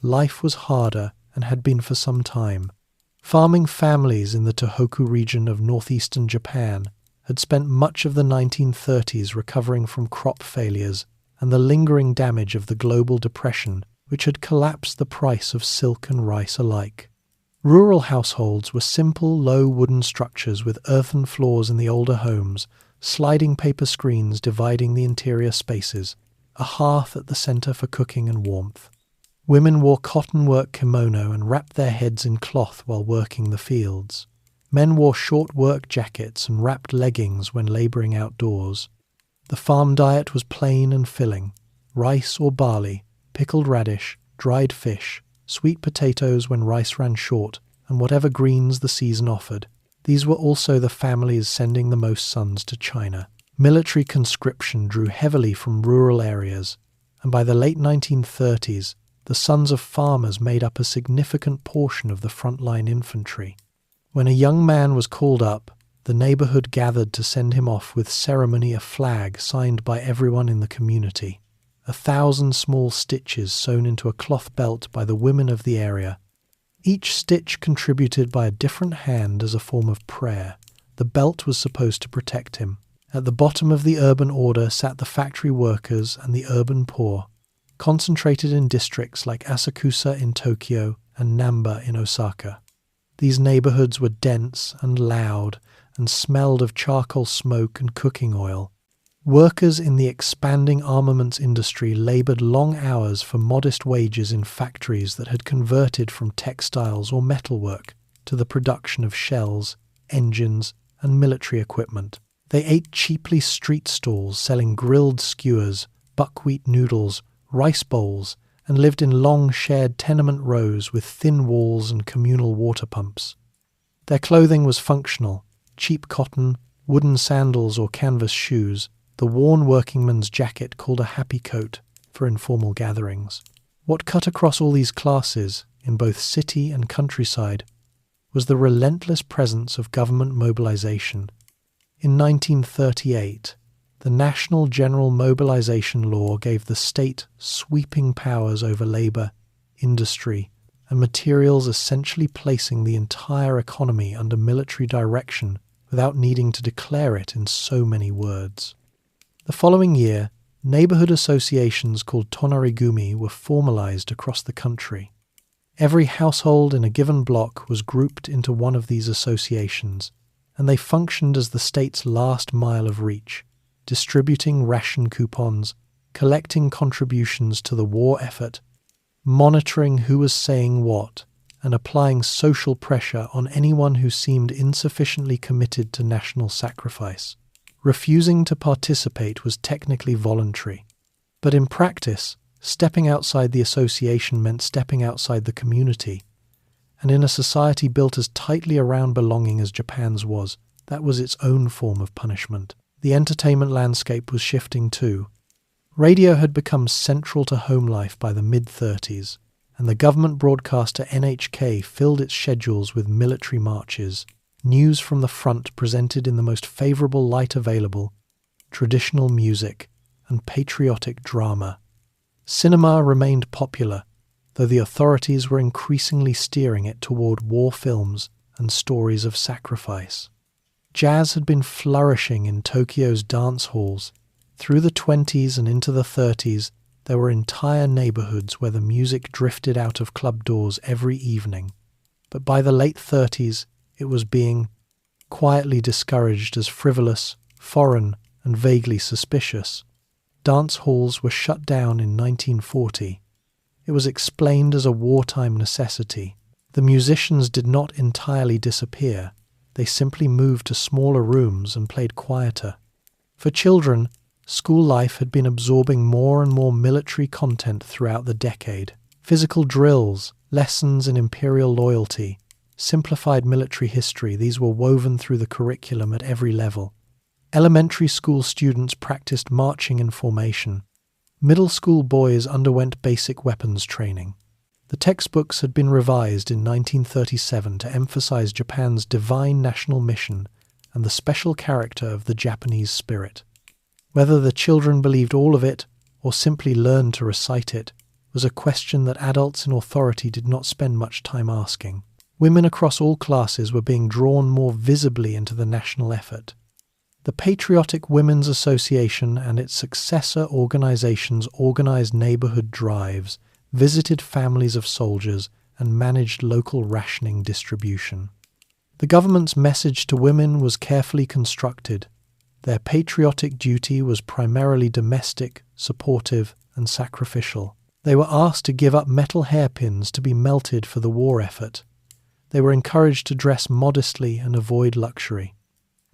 [SPEAKER 1] life was harder and had been for some time. Farming families in the Tohoku region of northeastern Japan had spent much of the 1930s recovering from crop failures and the lingering damage of the global depression, which had collapsed the price of silk and rice alike. Rural households were simple, low wooden structures with earthen floors in the older homes, sliding paper screens dividing the interior spaces, a hearth at the center for cooking and warmth. Women wore cotton work kimono and wrapped their heads in cloth while working the fields. Men wore short work jackets and wrapped leggings when laboring outdoors. The farm diet was plain and filling: rice or barley, pickled radish, dried fish, sweet potatoes when rice ran short, and whatever greens the season offered. These were also the families sending the most sons to China. Military conscription drew heavily from rural areas, and by the late 1930s, the sons of farmers made up a significant portion of the frontline infantry. When a young man was called up, the neighborhood gathered to send him off with ceremony a flag signed by everyone in the community. 1,000 small stitches sewn into a cloth belt by the women of the area. Each stitch contributed by a different hand as a form of prayer. The belt was supposed to protect him. At the bottom of the urban order sat the factory workers and the urban poor, concentrated in districts like Asakusa in Tokyo and Namba in Osaka. These neighborhoods were dense and loud and smelled of charcoal smoke and cooking oil. Workers in the expanding armaments industry labored long hours for modest wages in factories that had converted from textiles or metalwork to the production of shells, engines, and military equipment. They ate cheaply street stalls selling grilled skewers, buckwheat noodles, rice bowls, and lived in long shared tenement rows with thin walls and communal water pumps. Their clothing was functional: cheap cotton, wooden sandals or canvas shoes, the worn workingman's jacket called a happy coat for informal gatherings. What cut across all these classes, in both city and countryside, was the relentless presence of government mobilization. In 1938, the National General Mobilization Law gave the state sweeping powers over labor, industry, and materials, essentially placing the entire economy under military direction without needing to declare it in so many words. The following year, neighborhood associations called tonarigumi were formalized across the country. Every household in a given block was grouped into one of these associations, and they functioned as the state's last mile of reach, distributing ration coupons, collecting contributions to the war effort, monitoring who was saying what, and applying social pressure on anyone who seemed insufficiently committed to national sacrifice. Refusing to participate was technically voluntary, but in practice, stepping outside the association meant stepping outside the community. And in a society built as tightly around belonging as Japan's was, that was its own form of punishment. The entertainment landscape was shifting too. Radio had become central to home life by the mid-30s, and the government broadcaster NHK filled its schedules with military marches, news from the front presented in the most favourable light available, traditional music, and patriotic drama. Cinema remained popular, though the authorities were increasingly steering it toward war films and stories of sacrifice. Jazz had been flourishing in Tokyo's dance halls. Through the 20s and into the 30s, there were entire neighborhoods where the music drifted out of club doors every evening. But by the late 30s, it was being quietly discouraged as frivolous, foreign, and vaguely suspicious. Dance halls were shut down in 1940. It was explained as a wartime necessity. The musicians did not entirely disappear. They simply moved to smaller rooms and played quieter. For children, school life had been absorbing more and more military content throughout the decade. Physical drills, lessons in imperial loyalty, simplified military history, these were woven through the curriculum at every level. Elementary school students practiced marching in formation. Middle school boys underwent basic weapons training. The textbooks had been revised in 1937 to emphasize Japan's divine national mission and the special character of the Japanese spirit. Whether the children believed all of it or simply learned to recite it was a question that adults in authority did not spend much time asking. Women across all classes were being drawn more visibly into the national effort. The Patriotic Women's Association and its successor organizations organized neighborhood drives, visited families of soldiers, and managed local rationing distribution. The government's message to women was carefully constructed. Their patriotic duty was primarily domestic, supportive, and sacrificial. They were asked to give up metal hairpins to be melted for the war effort. They were encouraged to dress modestly and avoid luxury.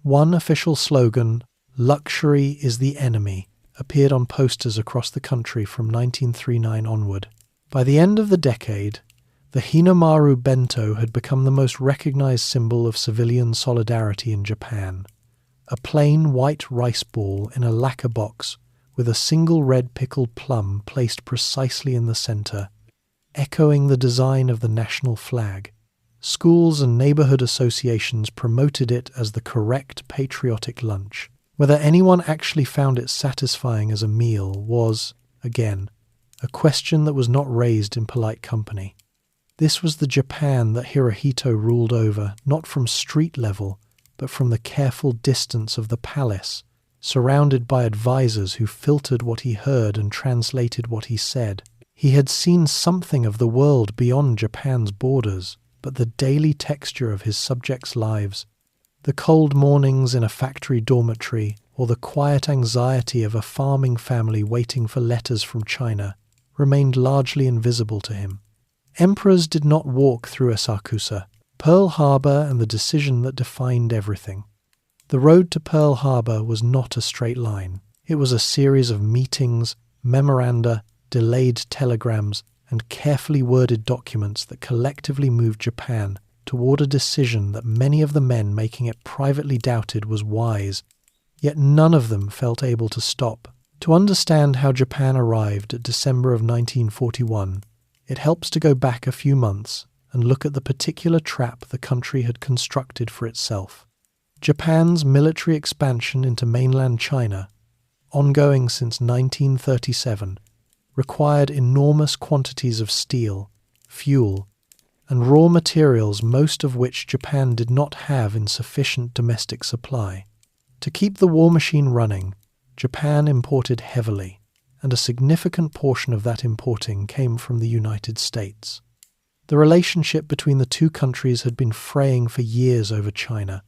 [SPEAKER 1] One official slogan, "Luxury is the enemy," appeared on posters across the country from 1939 onward. By the end of the decade, the Hinamaru bento had become the most recognized symbol of civilian solidarity in Japan. A plain white rice ball in a lacquer box with a single red pickled plum placed precisely in the center, echoing the design of the national flag. Schools and neighborhood associations promoted it as the correct patriotic lunch. Whether anyone actually found it satisfying as a meal was, again, a question that was not raised in polite company. This was the Japan that Hirohito ruled over, not from street level, but from the careful distance of the palace, surrounded by advisors who filtered what he heard and translated what he said. He had seen something of the world beyond Japan's borders, but the daily texture of his subjects' lives, the cold mornings in a factory dormitory, or the quiet anxiety of a farming family waiting for letters from China, remained largely invisible to him. Emperors did not walk through Asakusa, Pearl Harbor, and the decision that defined everything. The road to Pearl Harbor was not a straight line. It was a series of meetings, memoranda, delayed telegrams, and carefully worded documents that collectively moved Japan toward a decision that many of the men making it privately doubted was wise, yet none of them felt able to stop. To understand how Japan arrived at December of 1941, it helps to go back a few months and look at the particular trap the country had constructed for itself. Japan's military expansion into mainland China, ongoing since 1937, required enormous quantities of steel, fuel, and raw materials, most of which Japan did not have in sufficient domestic supply. To keep the war machine running, Japan imported heavily, and a significant portion of that importing came from the United States. The relationship between the two countries had been fraying for years over China,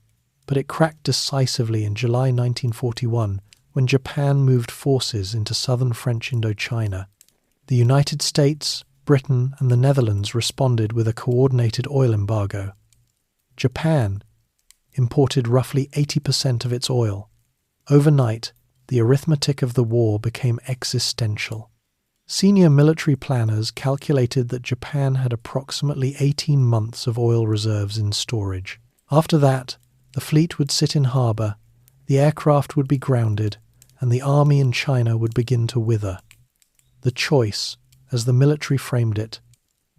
[SPEAKER 1] but it cracked decisively in July 1941 when Japan moved forces into southern French Indochina. The United States, Britain, and the Netherlands responded with a coordinated oil embargo. Japan imported roughly 80% of its oil. Overnight, the arithmetic of the war became existential. Senior military planners calculated that Japan had approximately 18 months of oil reserves in storage. After that, the fleet would sit in harbour, the aircraft would be grounded, and the army in China would begin to wither. The choice, as the military framed it,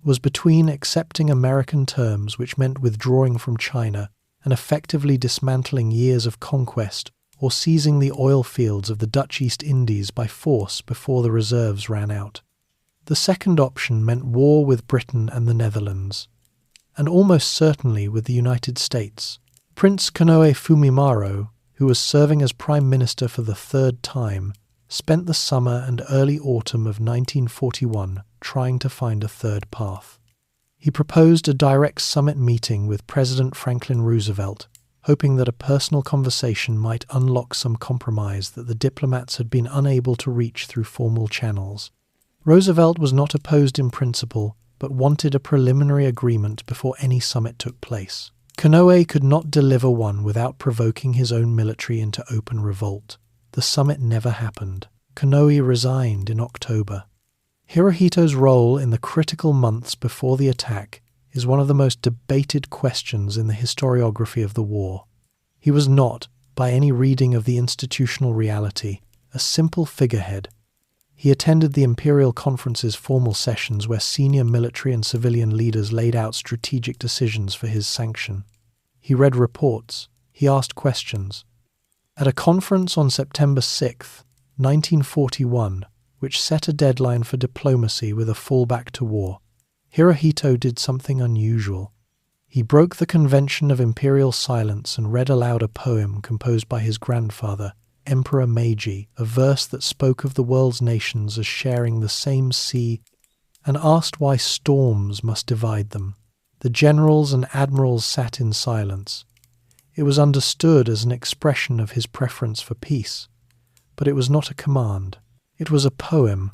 [SPEAKER 1] was between accepting American terms, which meant withdrawing from China and effectively dismantling years of conquest, or seizing the oil fields of the Dutch East Indies by force before the reserves ran out. The second option meant war with Britain and the Netherlands, and almost certainly with the United States. Prince Konoe Fumimaro, who was serving as Prime Minister for the third time, spent the summer and early autumn of 1941 trying to find a third path. He proposed a direct summit meeting with President Franklin Roosevelt, hoping that a personal conversation might unlock some compromise that the diplomats had been unable to reach through formal channels. Roosevelt was not opposed in principle, but wanted a preliminary agreement before any summit took place. Konoe could not deliver one without provoking his own military into open revolt. The summit never happened. Konoe resigned in October. Hirohito's role in the critical months before the attack is one of the most debated questions in the historiography of the war. He was not, by any reading of the institutional reality, a simple figurehead. He attended the Imperial Conference's formal sessions where senior military and civilian leaders laid out strategic decisions for his sanction. He read reports. He asked questions. At a conference on September 6, 1941, which set a deadline for diplomacy with a fallback to war, Hirohito did something unusual. He broke the convention of imperial silence and read aloud a poem composed by his grandfather, Emperor Meiji, a verse that spoke of the world's nations as sharing the same sea, and asked why storms must divide them. The generals and admirals sat in silence. It was understood as an expression of his preference for peace, but it was not a command. It was a poem,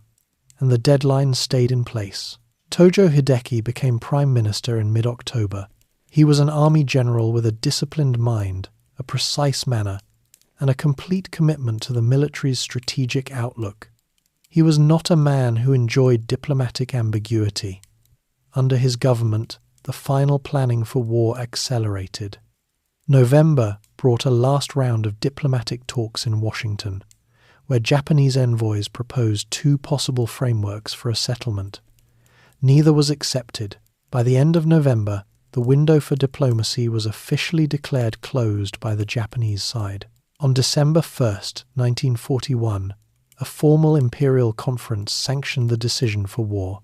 [SPEAKER 1] and the deadline stayed in place. Tojo Hideki became Prime Minister in mid-October. He was an army general with a disciplined mind, a precise manner, and a complete commitment to the military's strategic outlook. He was not a man who enjoyed diplomatic ambiguity. Under his government, the final planning for war accelerated. November brought a last round of diplomatic talks in Washington, where Japanese envoys proposed two possible frameworks for a settlement. Neither was accepted. By the end of November, the window for diplomacy was officially declared closed by the Japanese side. On December 1st, 1941, a formal imperial conference sanctioned the decision for war.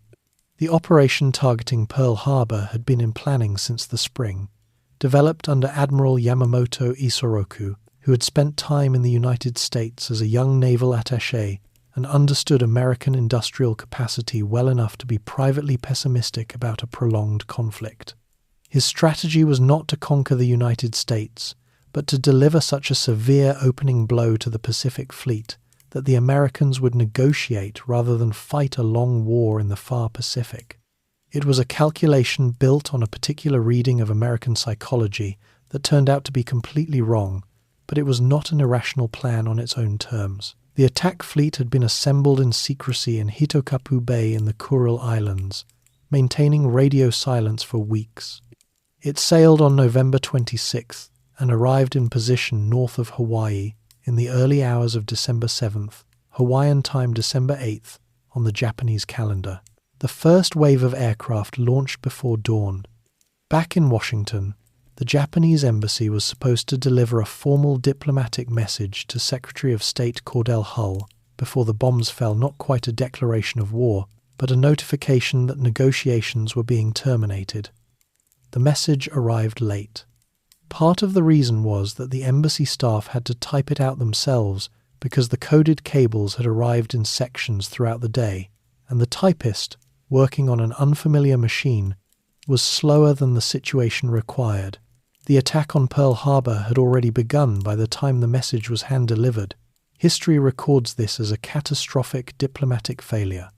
[SPEAKER 1] The operation targeting Pearl Harbor had been in planning since the spring, developed under Admiral Yamamoto Isoroku, who had spent time in the United States as a young naval attaché and understood American industrial capacity well enough to be privately pessimistic about a prolonged conflict. His strategy was not to conquer the United States, but to deliver such a severe opening blow to the Pacific Fleet that the Americans would negotiate rather than fight a long war in the far Pacific. It was a calculation built on a particular reading of American psychology that turned out to be completely wrong, but it was not an irrational plan on its own terms. The attack fleet had been assembled in secrecy in Hitokapu Bay in the Kuril Islands, maintaining radio silence for weeks. It sailed on November 26th and arrived in position north of Hawaii in the early hours of December 7th, Hawaiian time December 8th, on the Japanese calendar. The first wave of aircraft launched before dawn. Back in Washington, the Japanese embassy was supposed to deliver a formal diplomatic message to Secretary of State Cordell Hull before the bombs fell, not quite a declaration of war, but a notification that negotiations were being terminated. The message arrived late. Part of the reason was that the embassy staff had to type it out themselves because the coded cables had arrived in sections throughout the day, and the typist, working on an unfamiliar machine, was slower than the situation required. The attack on Pearl Harbor had already begun by the time the message was hand-delivered. History records this as a catastrophic diplomatic failure.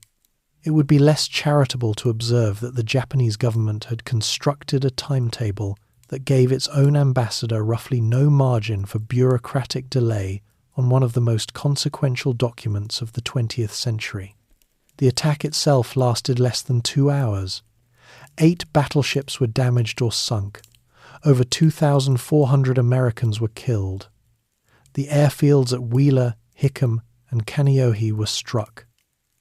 [SPEAKER 1] It would be less charitable to observe that the Japanese government had constructed a timetable that gave its own ambassador roughly no margin for bureaucratic delay on one of the most consequential documents of the 20th century. The attack itself lasted less than 2 hours. 8 battleships were damaged or sunk. Over 2,400 Americans were killed. The airfields at Wheeler, Hickam, and Kaneohe were struck.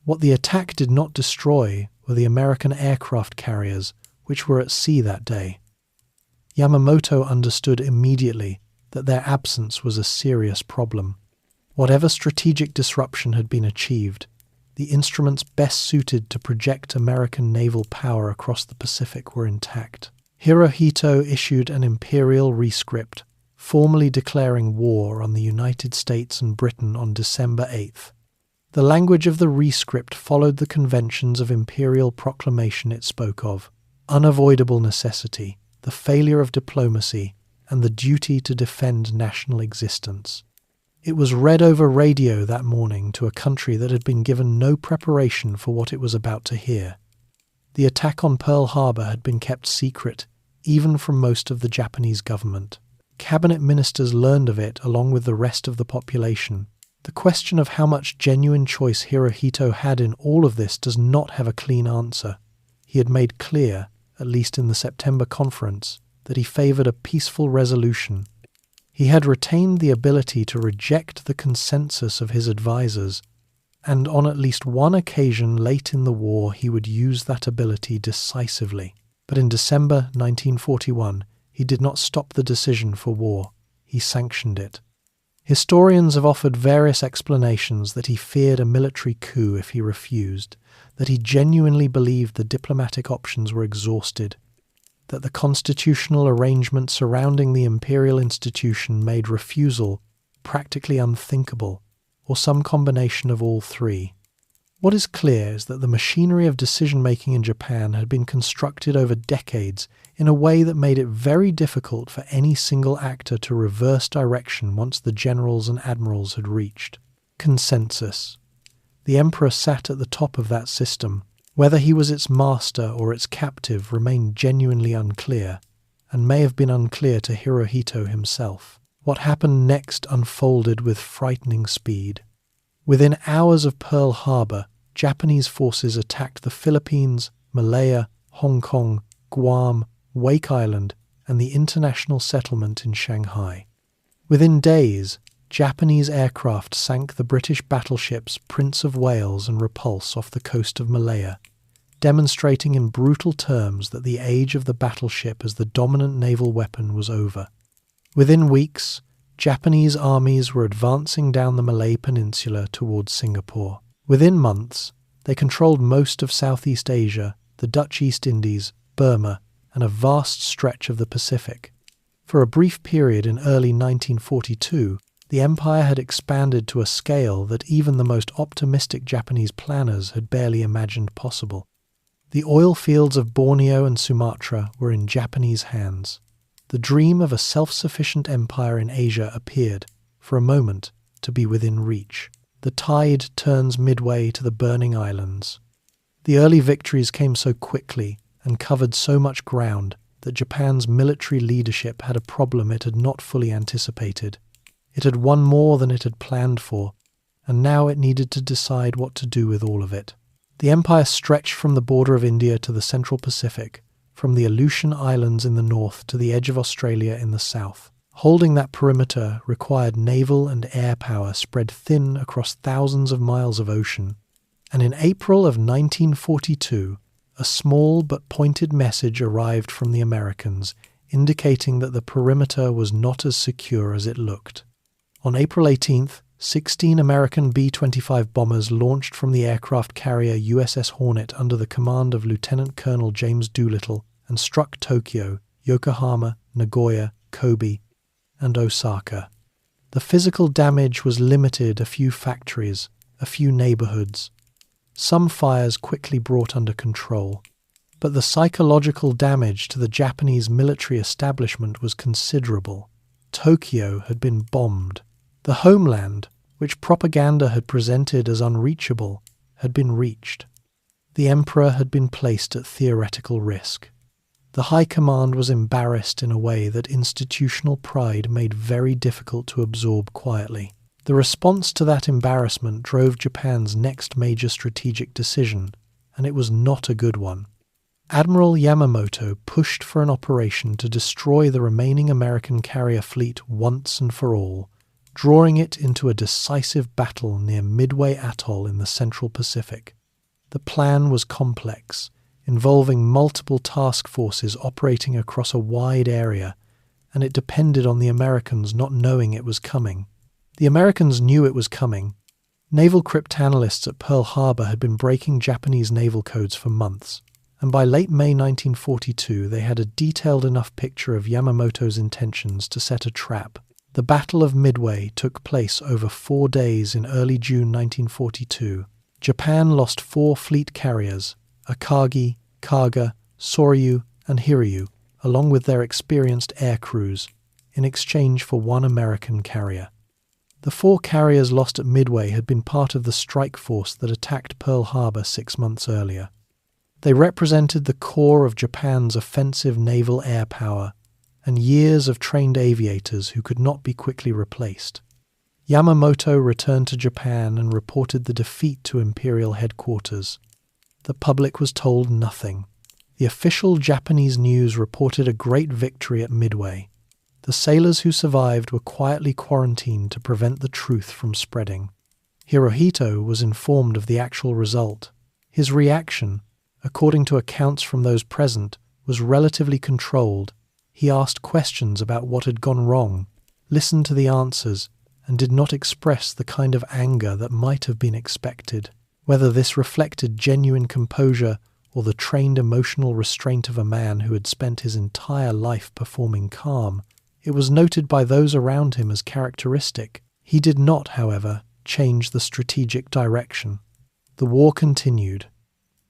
[SPEAKER 1] What the attack did not destroy were the American aircraft carriers, which were at sea that day. Yamamoto understood immediately that their absence was a serious problem. Whatever strategic disruption had been achieved, the instruments best suited to project American naval power across the Pacific were intact. Hirohito issued an imperial rescript, formally declaring war on the United States and Britain on December 8th. The language of the rescript followed the conventions of imperial proclamation it spoke of: unavoidable necessity, the failure of diplomacy, and the duty to defend national existence. It was read over radio that morning to a country that had been given no preparation for what it was about to hear. The attack on Pearl Harbor had been kept secret, even from most of the Japanese government. Cabinet ministers learned of it along with the rest of the population. The question of how much genuine choice Hirohito had in all of this does not have a clean answer. He had made clear, at least in the September conference, that he favoured a peaceful resolution. He had retained the ability to reject the consensus of his advisers, and on at least one occasion late in the war he would use that ability decisively. But in December 1941, he did not stop the decision for war. He sanctioned it. Historians have offered various explanations: that he feared a military coup if he refused, that he genuinely believed the diplomatic options were exhausted, that the constitutional arrangement surrounding the imperial institution made refusal practically unthinkable, or some combination of all three. What is clear is that the machinery of decision-making in Japan had been constructed over decades in a way that made it very difficult for any single actor to reverse direction once the generals and admirals had reached consensus. The emperor sat at the top of that system. Whether he was its master or its captive remained genuinely unclear, and may have been unclear to Hirohito himself. What happened next unfolded with frightening speed. Within hours of Pearl Harbor, Japanese forces attacked the Philippines, Malaya, Hong Kong, Guam, Wake Island, and the international settlement in Shanghai. Within days, Japanese aircraft sank the British battleships Prince of Wales and Repulse off the coast of Malaya. demonstrating in brutal terms that the age of the battleship as the dominant naval weapon was over. Within weeks, Japanese armies were advancing down the Malay Peninsula towards Singapore. Within months, they controlled most of Southeast Asia, the Dutch East Indies, Burma, and a vast stretch of the Pacific. For a brief period in early 1942, the empire had expanded to a scale that even the most optimistic Japanese planners had barely imagined possible. The oil fields of Borneo and Sumatra were in Japanese hands. The dream of a self-sufficient empire in Asia appeared, for a moment, to be within reach. The tide turns midway to the burning islands. The early victories came so quickly and covered so much ground that Japan's military leadership had a problem it had not fully anticipated. It had won more than it had planned for, and now it needed to decide what to do with all of it. The empire stretched from the border of India to the central Pacific, from the Aleutian Islands in the north to the edge of Australia in the south. Holding that perimeter required naval and air power spread thin across thousands of miles of ocean, and in April of 1942, a small but pointed message arrived from the Americans, indicating that the perimeter was not as secure as it looked. On April 18th, 16 American B-25 bombers launched from the aircraft carrier USS Hornet under the command of Lieutenant Colonel James Doolittle and struck Tokyo, Yokohama, Nagoya, Kobe, and Osaka. The physical damage was limited: a few factories, a few neighborhoods. Some fires quickly brought under control, but the psychological damage to the Japanese military establishment was considerable. Tokyo had been bombed. The homeland, which propaganda had presented as unreachable, had been reached. The emperor had been placed at theoretical risk. The high command was embarrassed in a way that institutional pride made very difficult to absorb quietly. The response to that embarrassment drove Japan's next major strategic decision, and it was not a good one. Admiral Yamamoto pushed for an operation to destroy the remaining American carrier fleet once and for all, drawing it into a decisive battle near Midway Atoll in the Central Pacific. The plan was complex, involving multiple task forces operating across a wide area, and it depended on the Americans not knowing it was coming. The Americans knew it was coming. Naval cryptanalysts at Pearl Harbor had been breaking Japanese naval codes for months, and by late May 1942 they had a detailed enough picture of Yamamoto's intentions to set a trap. The Battle of Midway took place over 4 days in early June 1942. Japan lost 4 fleet carriers, Akagi, Kaga, Soryu, and Hiryu, along with their experienced air crews, in exchange for 1 American carrier. The 4 carriers lost at Midway had been part of the strike force that attacked Pearl Harbor 6 months earlier. They represented the core of Japan's offensive naval air power and years of trained aviators who could not be quickly replaced. Yamamoto returned to Japan and reported the defeat to imperial headquarters. The public was told nothing. The official Japanese news reported a great victory at Midway. The sailors who survived were quietly quarantined to prevent the truth from spreading. Hirohito was informed of the actual result. His reaction, according to accounts from those present, was relatively controlled. He asked questions about what had gone wrong, listened to the answers, and did not express the kind of anger that might have been expected. Whether this reflected genuine composure or the trained emotional restraint of a man who had spent his entire life performing calm, it was noted by those around him as characteristic. He did not, however, change the strategic direction. The war continued.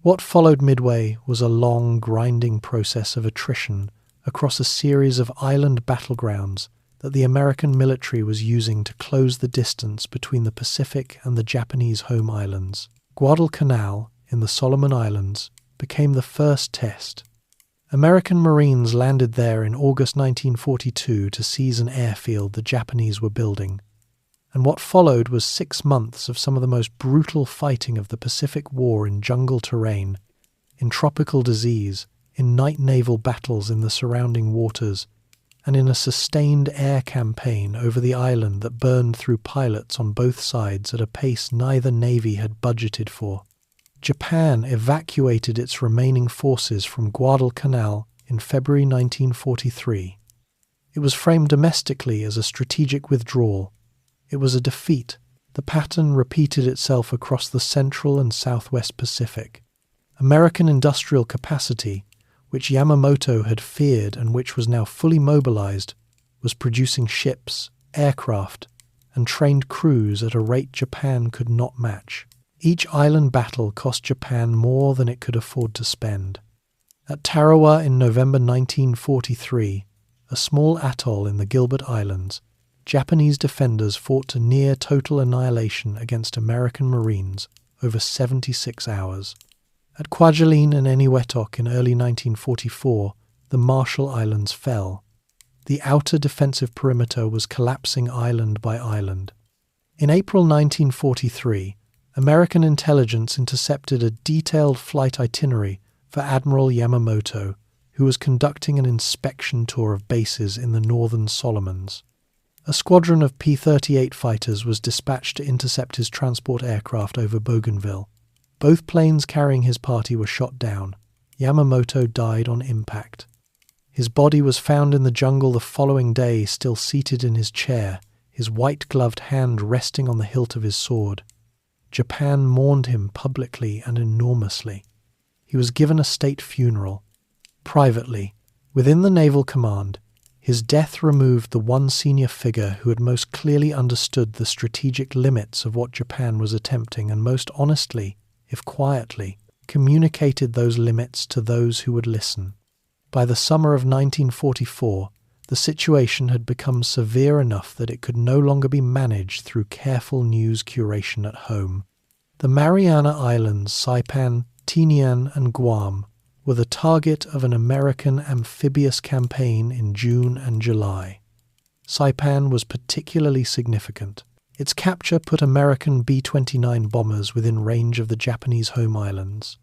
[SPEAKER 1] What followed Midway was a long, grinding process of attrition across a series of island battlegrounds that the American military was using to close the distance between the Pacific and the Japanese home islands. Guadalcanal, in the Solomon Islands, became the first test. American Marines landed there in August 1942 to seize an airfield the Japanese were building, and what followed was 6 months of some of the most brutal fighting of the Pacific War in jungle terrain, in tropical disease, in night naval battles in the surrounding waters, and in a sustained air campaign over the island that burned through pilots on both sides at a pace neither navy had budgeted for. Japan evacuated its remaining forces from Guadalcanal in February 1943. It was framed domestically as a strategic withdrawal. It was a defeat. The pattern repeated itself across the Central and Southwest Pacific. American industrial capacity, which Yamamoto had feared and which was now fully mobilized, was producing ships, aircraft, and trained crews at a rate Japan could not match. Each island battle cost Japan more than it could afford to spend. At Tarawa in November 1943, a small atoll in the Gilbert Islands, Japanese defenders fought to near total annihilation against American Marines over 76 hours. At Kwajalein and Eniwetok in early 1944, the Marshall Islands fell. The outer defensive perimeter was collapsing island by island. In April 1943, American intelligence intercepted a detailed flight itinerary for Admiral Yamamoto, who was conducting an inspection tour of bases in the Northern Solomons. A squadron of P-38 fighters was dispatched to intercept his transport aircraft over Bougainville. Both planes carrying his party were shot down. Yamamoto died on impact. His body was found in the jungle the following day, still seated in his chair, his white-gloved hand resting on the hilt of his sword. Japan mourned him publicly and enormously. He was given a state funeral. Privately, within the Naval Command, his death removed the one senior figure who had most clearly understood the strategic limits of what Japan was attempting and most honestly, if quietly, communicated those limits to those who would listen. By the summer of 1944, the situation had become severe enough that it could no longer be managed through careful news curation at home. The Mariana Islands, Saipan, Tinian, and Guam were the target of an American amphibious campaign in June and July. Saipan was particularly significant. Its capture put American B-29 bombers within range of the Japanese home islands.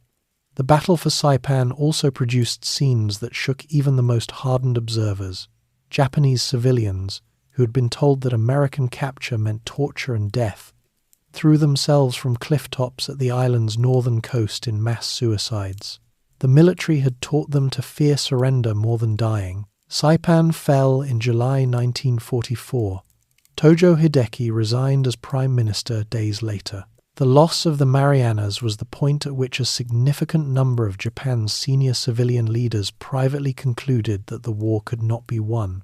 [SPEAKER 1] The battle for Saipan also produced scenes that shook even the most hardened observers. Japanese civilians, who had been told that American capture meant torture and death, threw themselves from cliff tops at the island's northern coast in mass suicides. The military had taught them to fear surrender more than dying. Saipan fell in July 1944. Tojo Hideki resigned as prime minister days later. The loss of the Marianas was the point at which a significant number of Japan's senior civilian leaders privately concluded that the war could not be won.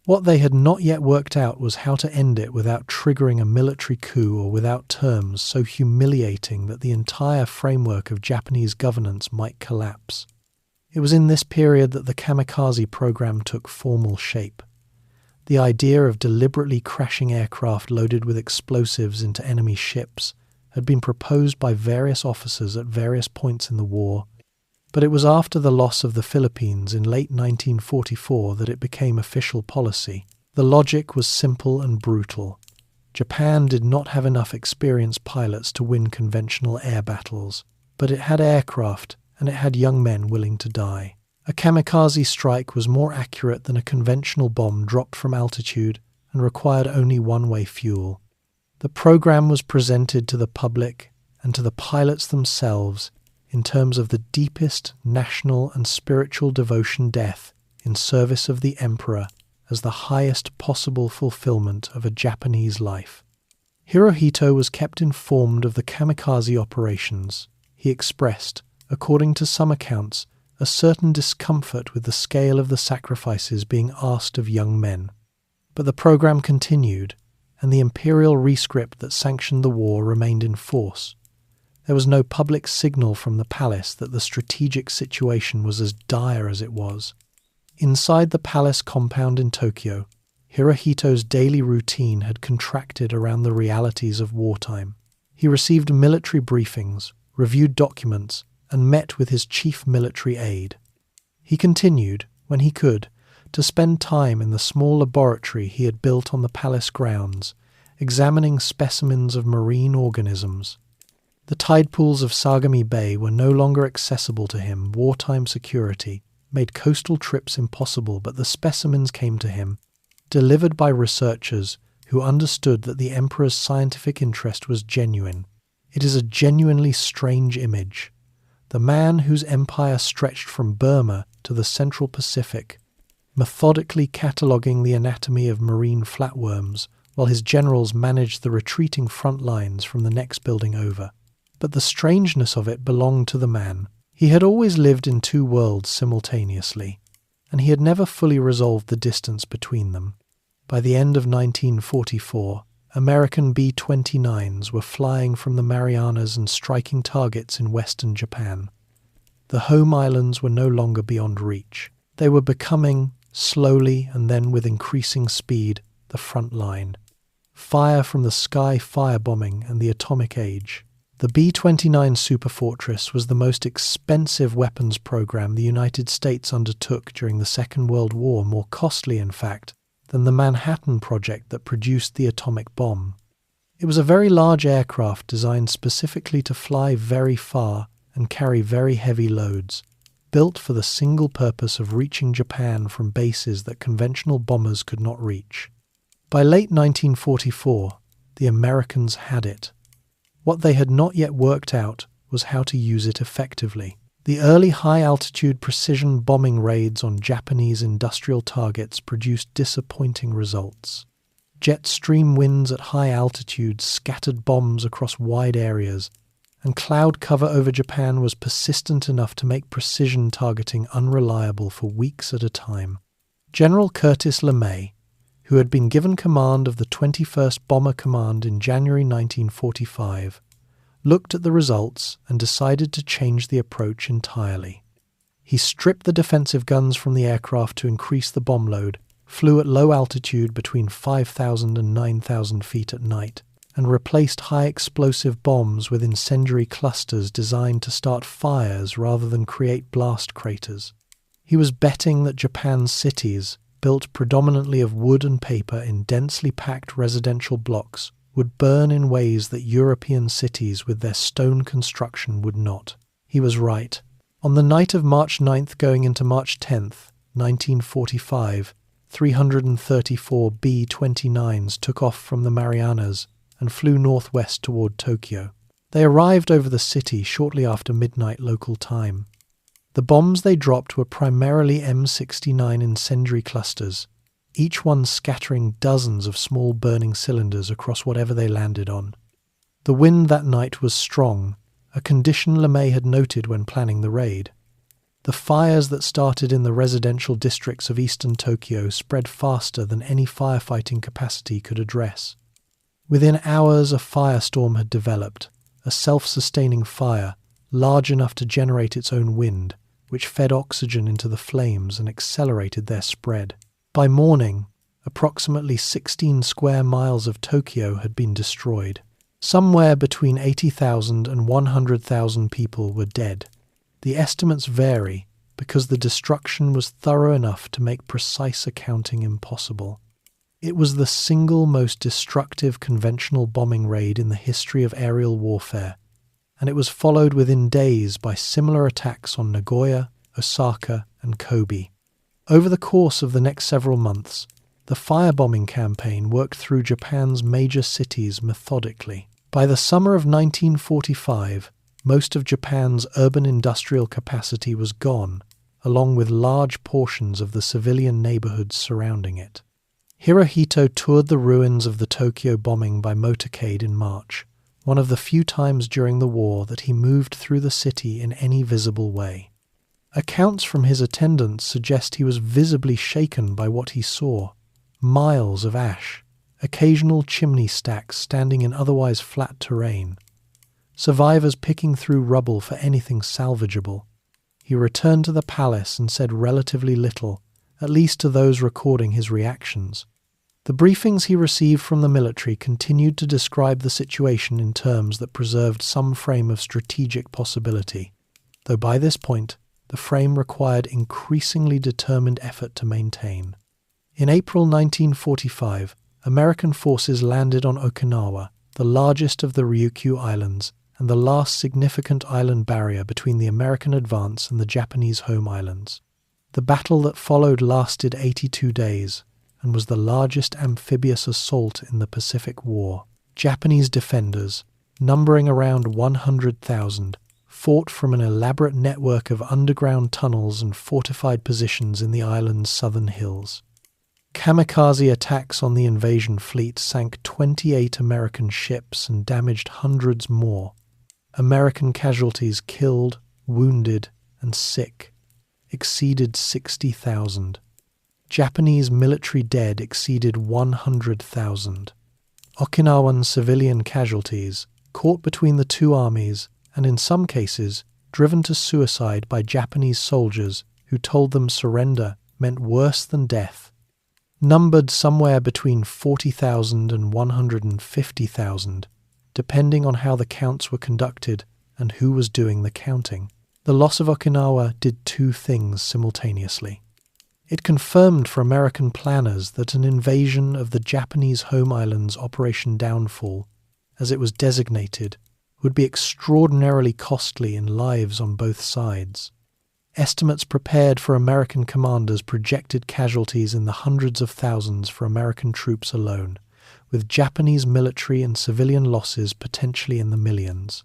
[SPEAKER 1] What they had not yet worked out was how to end it without triggering a military coup or without terms so humiliating that the entire framework of Japanese governance might collapse. It was in this period that the kamikaze program took formal shape. The idea of deliberately crashing aircraft loaded with explosives into enemy ships had been proposed by various officers at various points in the war, but it was after the loss of the Philippines in late 1944 that it became official policy. The logic was simple and brutal. Japan did not have enough experienced pilots to win conventional air battles, but it had aircraft and it had young men willing to die. A kamikaze strike was more accurate than a conventional bomb dropped from altitude and required only one-way fuel. The program was presented to the public and to the pilots themselves in terms of the deepest national and spiritual devotion death in service of the emperor as the highest possible fulfillment of a Japanese life. Hirohito was kept informed of the kamikaze operations. He expressed, according to some accounts, a certain discomfort with the scale of the sacrifices being asked of young men. But the program continued, and the imperial rescript that sanctioned the war remained in force. There was no public signal from the palace that the strategic situation was as dire as it was. Inside the palace compound in Tokyo, Hirohito's daily routine had contracted around the realities of wartime. He received military briefings, reviewed documents, and met with his chief military aide. He continued, when he could, to spend time in the small laboratory he had built on the palace grounds, examining specimens of marine organisms. The tide pools of Sagami Bay were no longer accessible to him. Wartime security made coastal trips impossible, but the specimens came to him, delivered by researchers who understood that the emperor's scientific interest was genuine. It is a genuinely strange image. The man whose empire stretched from Burma to the Central Pacific, methodically cataloguing the anatomy of marine flatworms, while his generals managed the retreating front lines from the next building over. But the strangeness of it belonged to the man. He had always lived in two worlds simultaneously, and he had never fully resolved the distance between them. By the end of 1944, American B-29s were flying from the Marianas and striking targets in western Japan. The home islands were no longer beyond reach. They were becoming, slowly and then with increasing speed, the front line. Fire from the sky firebombing and the atomic age. The B-29 Superfortress was the most expensive weapons program the United States undertook during the Second World War, more costly, in fact, than the Manhattan Project that produced the atomic bomb. It was a very large aircraft designed specifically to fly very far and carry very heavy loads, built for the single purpose of reaching Japan from bases that conventional bombers could not reach. By late 1944, the Americans had it. What they had not yet worked out was how to use it effectively. The early high-altitude precision bombing raids on Japanese industrial targets produced disappointing results. Jet stream winds at high altitudes scattered bombs across wide areas, and cloud cover over Japan was persistent enough to make precision targeting unreliable for weeks at a time. General Curtis LeMay, who had been given command of the 21st Bomber Command in January 1945, looked at the results and decided to change the approach entirely. He stripped the defensive guns from the aircraft to increase the bomb load, flew at low altitude between 5,000 and 9,000 feet at night, and replaced high-explosive bombs with incendiary clusters designed to start fires rather than create blast craters. He was betting that Japan's cities, built predominantly of wood and paper in densely packed residential blocks, would burn in ways that European cities with their stone construction would not. He was right. On the night of March 9th going into March 10th, 1945, 334 B-29s took off from the Marianas and flew northwest toward Tokyo. They arrived over the city shortly after midnight local time. The bombs they dropped were primarily M69 incendiary clusters, each one scattering dozens of small burning cylinders across whatever they landed on. The wind that night was strong, a condition LeMay had noted when planning the raid. The fires that started in the residential districts of eastern Tokyo spread faster than any firefighting capacity could address. Within hours, a firestorm had developed, a self-sustaining fire, large enough to generate its own wind, which fed oxygen into the flames and accelerated their spread. By morning, approximately 16 square miles of Tokyo had been destroyed. Somewhere between 80,000 and 100,000 people were dead. The estimates vary because the destruction was thorough enough to make precise accounting impossible. It was the single most destructive conventional bombing raid in the history of aerial warfare, and it was followed within days by similar attacks on Nagoya, Osaka, and Kobe. Over the course of the next several months, the firebombing campaign worked through Japan's major cities methodically. By the summer of 1945, most of Japan's urban industrial capacity was gone, along with large portions of the civilian neighborhoods surrounding it. Hirohito toured the ruins of the Tokyo bombing by motorcade in March, one of the few times during the war that he moved through the city in any visible way. Accounts from his attendants suggest he was visibly shaken by what he saw: miles of ash, occasional chimney stacks standing in otherwise flat terrain, survivors picking through rubble for anything salvageable. He returned to the palace and said relatively little, at least to those recording his reactions. The briefings he received from the military continued to describe the situation in terms that preserved some frame of strategic possibility, though by this point the frame required increasingly determined effort to maintain. In April 1945, American forces landed on Okinawa, the largest of the Ryukyu Islands, and the last significant island barrier between the American advance and the Japanese home islands. The battle that followed lasted 82 days, and was the largest amphibious assault in the Pacific War. Japanese defenders, numbering around 100,000, fought from an elaborate network of underground tunnels and fortified positions in the island's southern hills. Kamikaze attacks on the invasion fleet sank 28 American ships and damaged hundreds more. American casualties killed, wounded, and sick exceeded 60,000. Japanese military dead exceeded 100,000. Okinawan civilian casualties, caught between the two armies, and in some cases driven to suicide by Japanese soldiers who told them surrender meant worse than death, numbered somewhere between 40,000 and 150,000, depending on how the counts were conducted and who was doing the counting. The loss of Okinawa did two things simultaneously. It confirmed for American planners that an invasion of the Japanese home islands, Operation Downfall, as it was designated, would be extraordinarily costly in lives on both sides. Estimates prepared for American commanders projected casualties in the hundreds of thousands for American troops alone, with Japanese military and civilian losses potentially in the millions.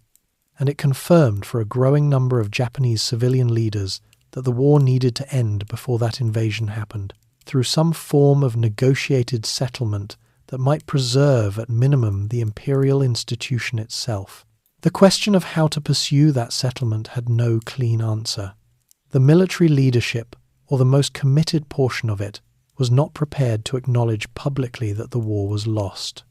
[SPEAKER 1] And it confirmed for a growing number of Japanese civilian leaders that the war needed to end before that invasion happened, through some form of negotiated settlement that might preserve at minimum the imperial institution itself. The question of how to pursue that settlement had no clean answer. The military leadership, or the most committed portion of it, was not prepared to acknowledge publicly that the war was lost.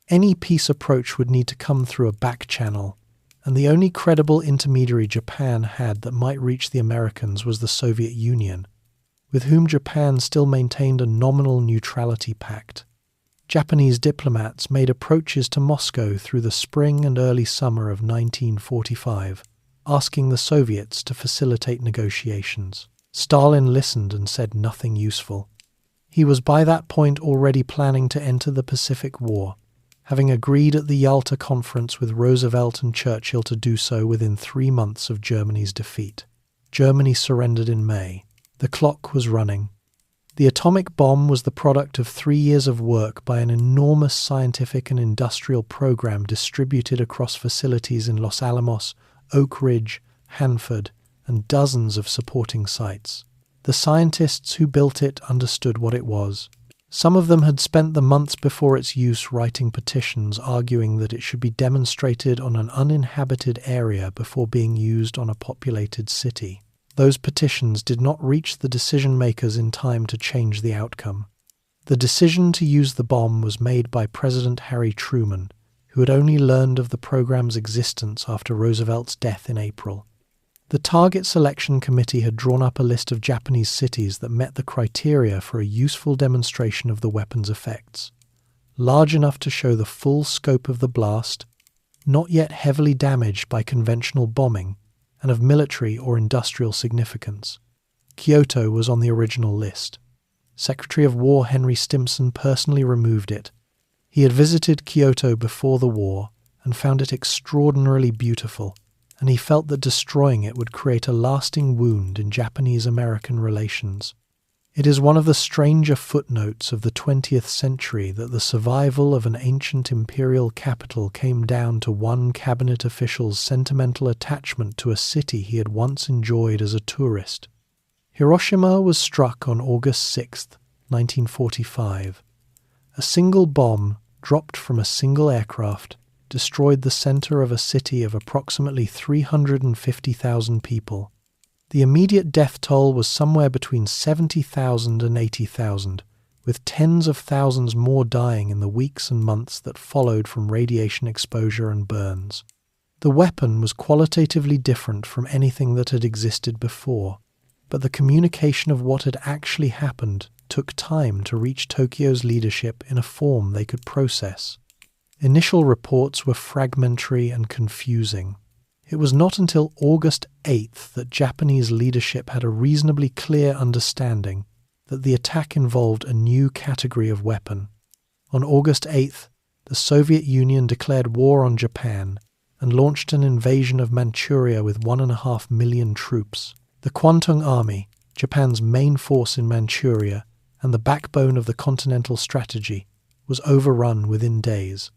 [SPEAKER 1] Any peace approach would need to come through a back channel, and the only credible intermediary Japan had that might reach the Americans was the Soviet Union, with whom Japan still maintained a nominal neutrality pact. Japanese diplomats made approaches to Moscow through the spring and early summer of 1945, asking the Soviets to facilitate negotiations. Stalin listened and said nothing useful. He was by that point already planning to enter the Pacific War, having agreed at the Yalta Conference with Roosevelt and Churchill to do so within 3 months of Germany's defeat. Germany surrendered in May. The clock was running. The atomic bomb was the product of 3 years of work by an enormous scientific and industrial program distributed across facilities in Los Alamos, Oak Ridge, Hanford, and dozens of supporting sites. The scientists who built it understood what it was. Some of them had spent the months before its use writing petitions arguing that it should be demonstrated on an uninhabited area before being used on a populated city. Those petitions did not reach the decision-makers in time to change the outcome. The decision to use the bomb was made by President Harry Truman, who had only learned of the program's existence after Roosevelt's death in April. The Target Selection Committee had drawn up a list of Japanese cities that met the criteria for a useful demonstration of the weapon's effects, large enough to show the full scope of the blast, not yet heavily damaged by conventional bombing, and of military or industrial significance. Kyoto was on the original list. Secretary of War Henry Stimson personally removed it. He had visited Kyoto before the war and found it extraordinarily beautiful, and he felt that destroying it would create a lasting wound in Japanese-American relations. It is one of the stranger footnotes of the 20th century that the survival of an ancient imperial capital came down to one cabinet official's sentimental attachment to a city he had once enjoyed as a tourist. Hiroshima was struck on August 6, 1945. A single bomb, dropped from a single aircraft, destroyed the center of a city of approximately 350,000 people. The immediate death toll was somewhere between 70,000 and 80,000, with tens of thousands more dying in the weeks and months that followed from radiation exposure and burns. The weapon was qualitatively different from anything that had existed before, but the communication of what had actually happened took time to reach Tokyo's leadership in a form they could process. Initial reports were fragmentary and confusing. It was not until August 8th that Japanese leadership had a reasonably clear understanding that the attack involved a new category of weapon. On August 8th, the Soviet Union declared war on Japan and launched an invasion of Manchuria with 1.5 million troops. The Kwantung Army, Japan's main force in Manchuria and the backbone of the continental strategy, was overrun within days.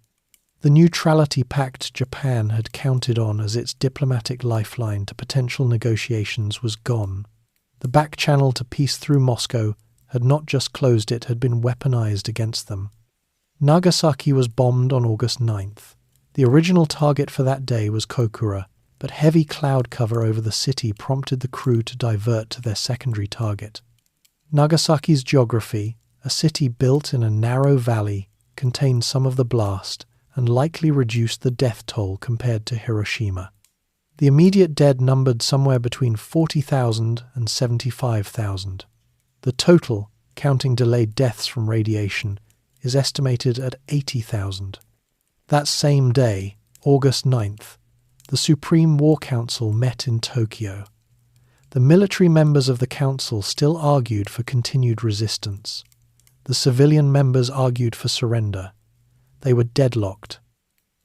[SPEAKER 1] The neutrality pact Japan had counted on as its diplomatic lifeline to potential negotiations was gone. The back channel to peace through Moscow had not just closed, it had been weaponized against them. Nagasaki was bombed on August 9th. The original target for that day was Kokura, but heavy cloud cover over the city prompted the crew to divert to their secondary target. Nagasaki's geography, a city built in a narrow valley, contained some of the blast and likely reduced the death toll compared to Hiroshima. The immediate dead numbered somewhere between 40,000 and 75,000. The total, counting delayed deaths from radiation, is estimated at 80,000. That same day, August 9th, the Supreme War Council met in Tokyo. The military members of the council still argued for continued resistance. The civilian members argued for surrender. They were deadlocked.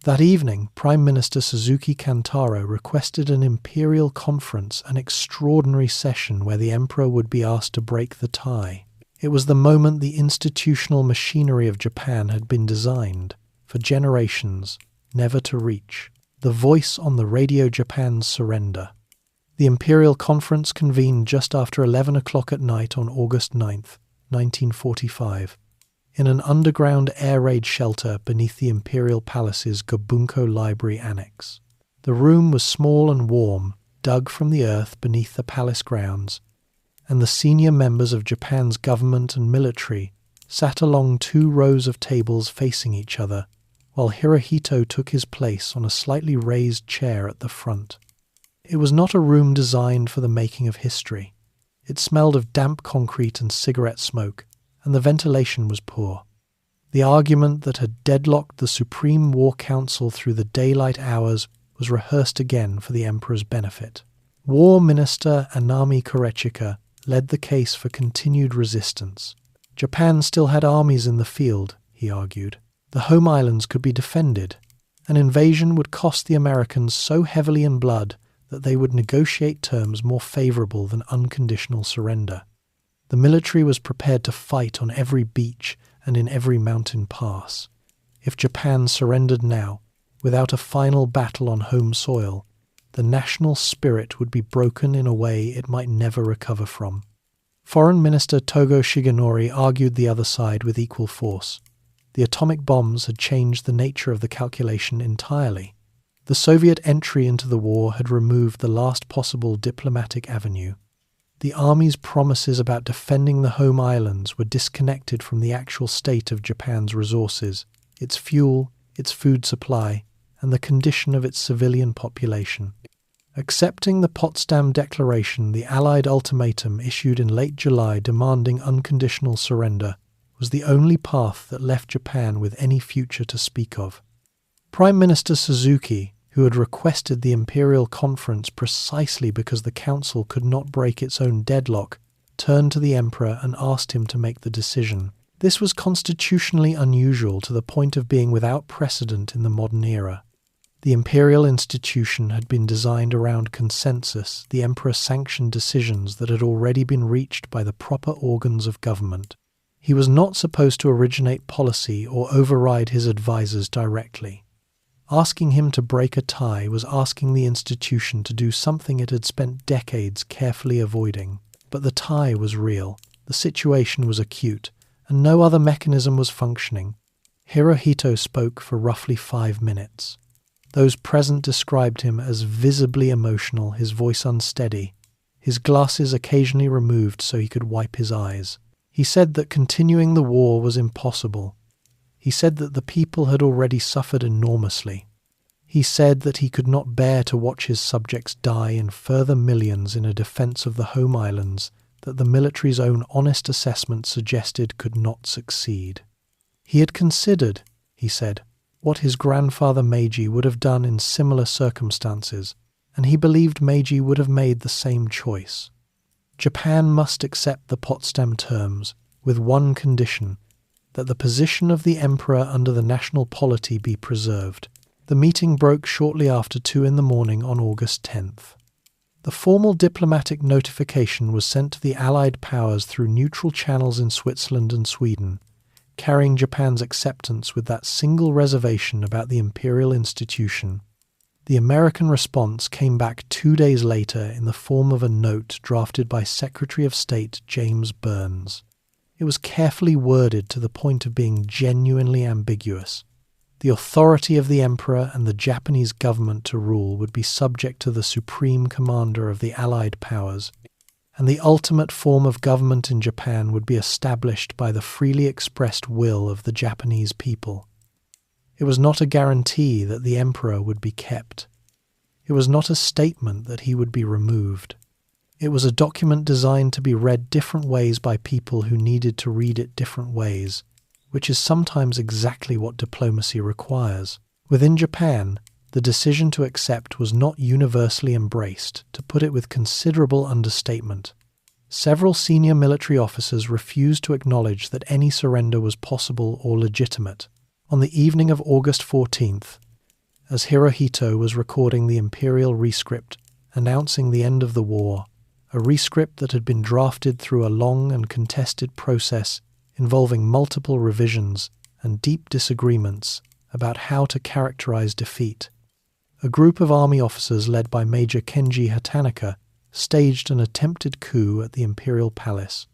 [SPEAKER 1] That evening, Prime Minister Suzuki Kantaro requested an imperial conference, an extraordinary session where the emperor would be asked to break the tie. It was the moment the institutional machinery of Japan had been designed, for generations, never to reach. The voice on the radio Japan's surrender. The imperial conference convened just after 11 o'clock at night on August 9th, 1945. In an underground air raid shelter beneath the Imperial Palace's Gobunko Library Annex. The room was small and warm, dug from the earth beneath the palace grounds, and the senior members of Japan's government and military sat along 2 rows of tables facing each other, while Hirohito took his place on a slightly raised chair at the front. It was not a room designed for the making of history. It smelled of damp concrete and cigarette smoke, and the ventilation was poor. The argument that had deadlocked the Supreme War Council through the daylight hours was rehearsed again for the emperor's benefit. War Minister Anami Korechika led the case for continued resistance. Japan still had armies in the field, he argued. The home islands could be defended. An invasion would cost the Americans so heavily in blood that they would negotiate terms more favorable than unconditional surrender. The military was prepared to fight on every beach and in every mountain pass. If Japan surrendered now, without a final battle on home soil, the national spirit would be broken in a way it might never recover from. Foreign Minister Togo Shigenori argued the other side with equal force. The atomic bombs had changed the nature of the calculation entirely. The Soviet entry into the war had removed the last possible diplomatic avenue. The Army's promises about defending the home islands were disconnected from the actual state of Japan's resources, its fuel, its food supply, and the condition of its civilian population. Accepting the Potsdam Declaration, the Allied ultimatum issued in late July demanding unconditional surrender, was the only path that left Japan with any future to speak of. Prime Minister Suzuki, who had requested the Imperial Conference precisely because the Council could not break its own deadlock, turned to the Emperor and asked him to make the decision. This was constitutionally unusual to the point of being without precedent in the modern era. The imperial institution had been designed around consensus. The Emperor sanctioned decisions that had already been reached by the proper organs of government. He was not supposed to originate policy or override his advisors directly. Asking him to break a tie was asking the institution to do something it had spent decades carefully avoiding. But the tie was real, the situation was acute, and no other mechanism was functioning. Hirohito spoke for roughly 5 minutes. Those present described him as visibly emotional, his voice unsteady, his glasses occasionally removed so he could wipe his eyes. He said that continuing the war was impossible. He said that the people had already suffered enormously. He said that he could not bear to watch his subjects die in further millions in a defense of the home islands that the military's own honest assessment suggested could not succeed. He had considered, he said, what his grandfather Meiji would have done in similar circumstances, and he believed Meiji would have made the same choice. Japan must accept the Potsdam terms, with one condition, that the position of the emperor under the national polity be preserved. The meeting broke shortly after 2 a.m. on August 10th. The formal diplomatic notification was sent to the Allied powers through neutral channels in Switzerland and Sweden, carrying Japan's acceptance with that single reservation about the imperial institution. The American response came back 2 days later in the form of a note drafted by Secretary of State James Burns. It was carefully worded to the point of being genuinely ambiguous. The authority of the emperor and the Japanese government to rule would be subject to the supreme commander of the Allied powers, and the ultimate form of government in Japan would be established by the freely expressed will of the Japanese people. It was not a guarantee that the emperor would be kept. It was not a statement that he would be removed. It was a document designed to be read different ways by people who needed to read it different ways, which is sometimes exactly what diplomacy requires. Within Japan, the decision to accept was not universally embraced, to put it with considerable understatement. Several senior military officers refused to acknowledge that any surrender was possible or legitimate. On the evening of August 14th, as Hirohito was recording the imperial rescript announcing the end of the war, a rescript that had been drafted through a long and contested process involving multiple revisions and deep disagreements about how to characterize defeat, a group of army officers led by Major Kenji Hatanaka staged an attempted coup at the imperial palace.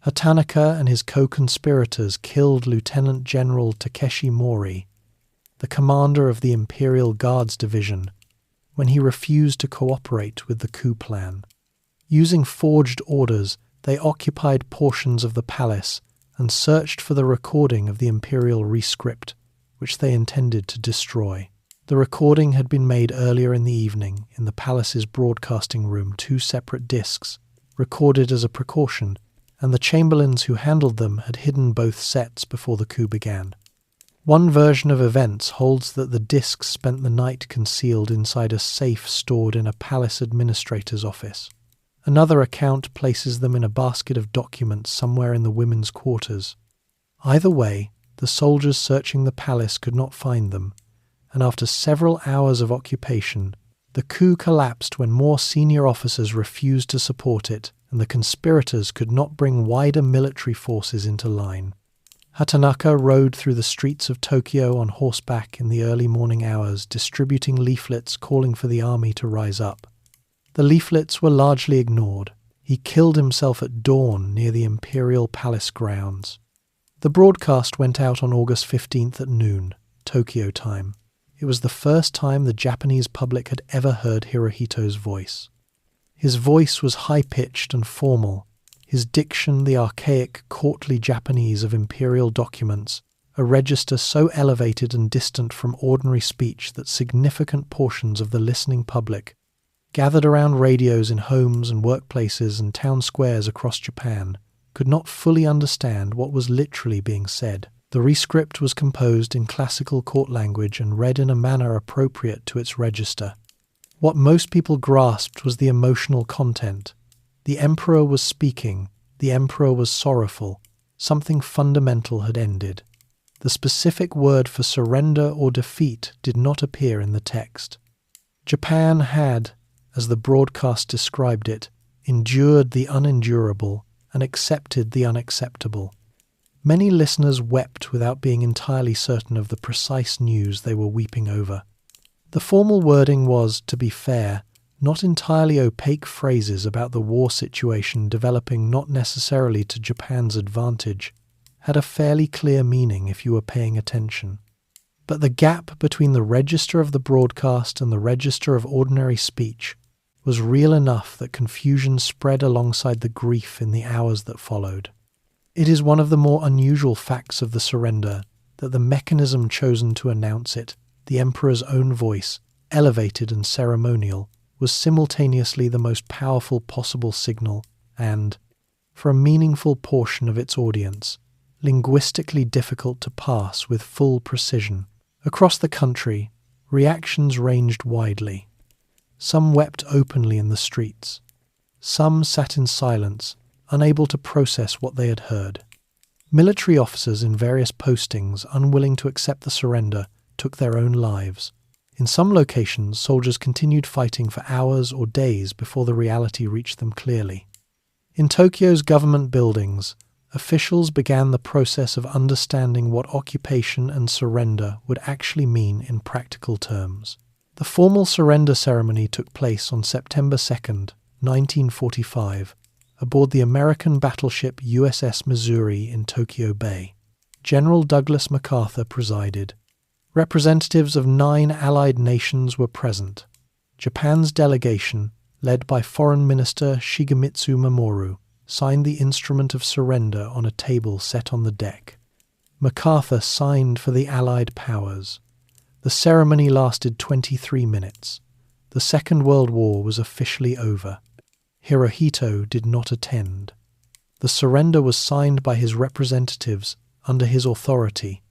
[SPEAKER 1] Hatanaka and his co-conspirators killed Lieutenant General Takeshi Mori, the commander of the Imperial Guards Division, when he refused to cooperate with the coup plan. Using forged orders, they occupied portions of the palace and searched for the recording of the imperial rescript, which they intended to destroy. The recording had been made earlier in the evening in the palace's broadcasting room, 2 separate discs, recorded as a precaution, and the chamberlains who handled them had hidden both sets before the coup began. One version of events holds that the discs spent the night concealed inside a safe stored in a palace administrator's office. Another account places them in a basket of documents somewhere in the women's quarters. Either way, the soldiers searching the palace could not find them, and after several hours of occupation, the coup collapsed when more senior officers refused to support it, and the conspirators could not bring wider military forces into line. Hatanaka rode through the streets of Tokyo on horseback in the early morning hours, distributing leaflets calling for the army to rise up. The leaflets were largely ignored. He killed himself at dawn near the imperial palace grounds. The broadcast went out on August 15th at noon, Tokyo time. It was the first time the Japanese public had ever heard Hirohito's voice. His voice was high-pitched and formal, his diction the archaic, courtly Japanese of imperial documents, a register so elevated and distant from ordinary speech that significant portions of the listening public gathered around radios in homes and workplaces and town squares across Japan, could not fully understand what was literally being said. The rescript was composed in classical court language and read in a manner appropriate to its register. What most people grasped was the emotional content. The emperor was speaking, the emperor was sorrowful, something fundamental had ended. The specific word for surrender or defeat did not appear in the text. Japan had, as the broadcast described it, endured the unendurable and accepted the unacceptable. Many listeners wept without being entirely certain of the precise news they were weeping over. The formal wording was, to be fair, not entirely opaque phrases about the war situation developing not necessarily to Japan's advantage, had a fairly clear meaning if you were paying attention. But the gap between the register of the broadcast and the register of ordinary speech was real enough that confusion spread alongside the grief in the hours that followed. It is one of the more unusual facts of the surrender that the mechanism chosen to announce it, the emperor's own voice, elevated and ceremonial, was simultaneously the most powerful possible signal and, for a meaningful portion of its audience, linguistically difficult to pass with full precision. Across the country, reactions ranged widely. Some wept openly in the streets. Some sat in silence, unable to process what they had heard. Military officers in various postings, unwilling to accept the surrender, took their own lives. In some locations, soldiers continued fighting for hours or days before the reality reached them clearly. In Tokyo's government buildings, officials began the process of understanding what occupation and surrender would actually mean in practical terms. The formal surrender ceremony took place on September 2nd, 1945, aboard the American battleship USS Missouri in Tokyo Bay. General Douglas MacArthur presided. Representatives of 9 Allied nations were present. Japan's delegation, led by Foreign Minister Shigemitsu Mamoru, signed the instrument of surrender on a table set on the deck. MacArthur signed for the Allied powers. The ceremony lasted 23 minutes. The Second World War was officially over. Hirohito did not attend. The surrender was signed by his representatives under his authority,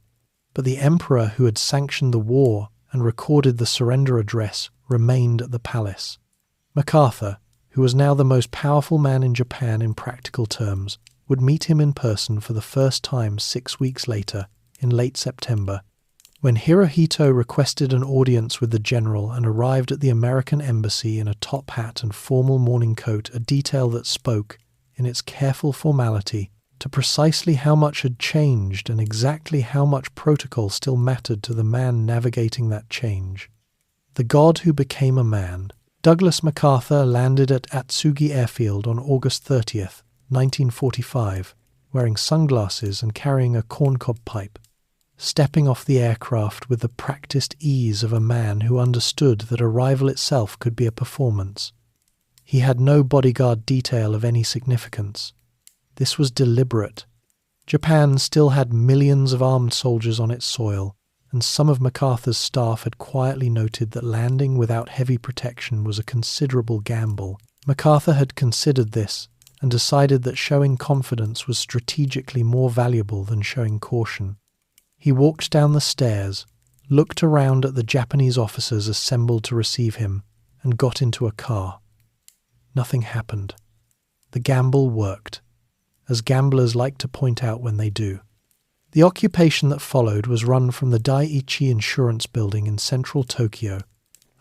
[SPEAKER 1] but the emperor who had sanctioned the war and recorded the surrender address remained at the palace. MacArthur, who was now the most powerful man in Japan in practical terms, would meet him in person for the first time 6 weeks later, in late September. When Hirohito requested an audience with the general and arrived at the American embassy in a top hat and formal morning coat, a detail that spoke, in its careful formality, to precisely how much had changed and exactly how much protocol still mattered to the man navigating that change. The god who became a man. Douglas MacArthur landed at Atsugi Airfield on August 30th, 1945, wearing sunglasses and carrying a corncob pipe, stepping off the aircraft with the practiced ease of a man who understood that arrival itself could be a performance. He had no bodyguard detail of any significance. This was deliberate. Japan still had millions of armed soldiers on its soil, and some of MacArthur's staff had quietly noted that landing without heavy protection was a considerable gamble. MacArthur had considered this and decided that showing confidence was strategically more valuable than showing caution. He walked down the stairs, looked around at the Japanese officers assembled to receive him, and got into a car. Nothing happened. The gamble worked, as gamblers like to point out when they do. The occupation that followed was run from the Daiichi Insurance Building in central Tokyo,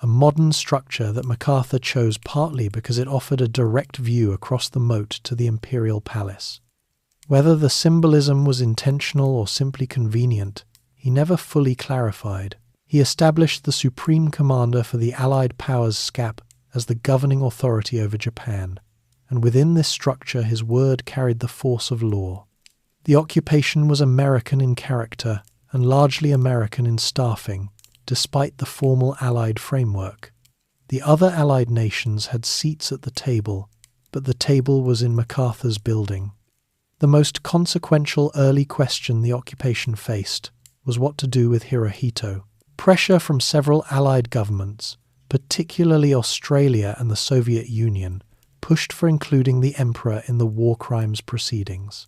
[SPEAKER 1] a modern structure that MacArthur chose partly because it offered a direct view across the moat to the imperial palace. Whether the symbolism was intentional or simply convenient, he never fully clarified. He established the supreme commander for the Allied powers SCAP as the governing authority over Japan, and within this structure his word carried the force of law. The occupation was American in character and largely American in staffing, despite the formal Allied framework. The other Allied nations had seats at the table, but the table was in MacArthur's building. The most consequential early question the occupation faced was what to do with Hirohito. Pressure from several Allied governments, particularly Australia and the Soviet Union, pushed for including the emperor in the war crimes proceedings.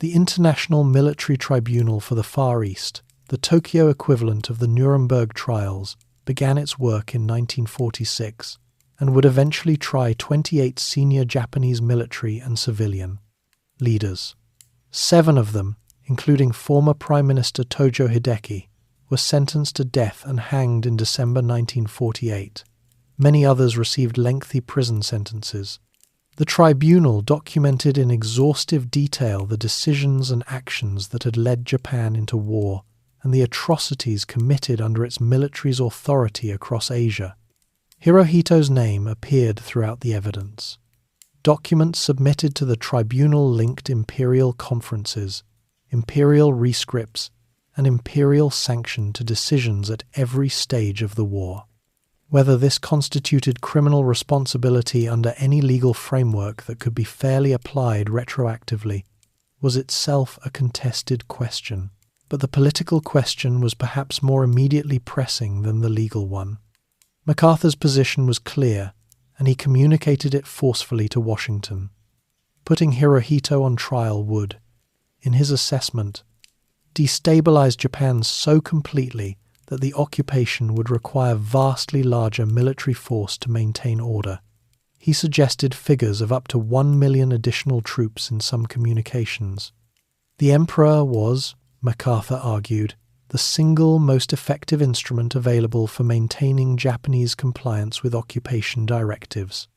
[SPEAKER 1] The International Military Tribunal for the Far East, the Tokyo equivalent of the Nuremberg trials, began its work in 1946 and would eventually try 28 senior Japanese military and civilian leaders. 7 of them, including former Prime Minister Tojo Hideki, were sentenced to death and hanged in December 1948. Many others received lengthy prison sentences. The tribunal documented in exhaustive detail the decisions and actions that had led Japan into war and the atrocities committed under its military's authority across Asia. Hirohito's name appeared throughout the evidence. Documents submitted to the tribunal linked imperial conferences, imperial rescripts, and imperial sanction to decisions at every stage of the war. Whether this constituted criminal responsibility under any legal framework that could be fairly applied retroactively was itself a contested question. But the political question was perhaps more immediately pressing than the legal one. MacArthur's position was clear, and he communicated it forcefully to Washington. Putting Hirohito on trial would, in his assessment, destabilize Japan so completely that the occupation would require vastly larger military force to maintain order. He suggested figures of up to 1 million additional troops in some communications. The emperor was, MacArthur argued, the single most effective instrument available for maintaining Japanese compliance with occupation directives.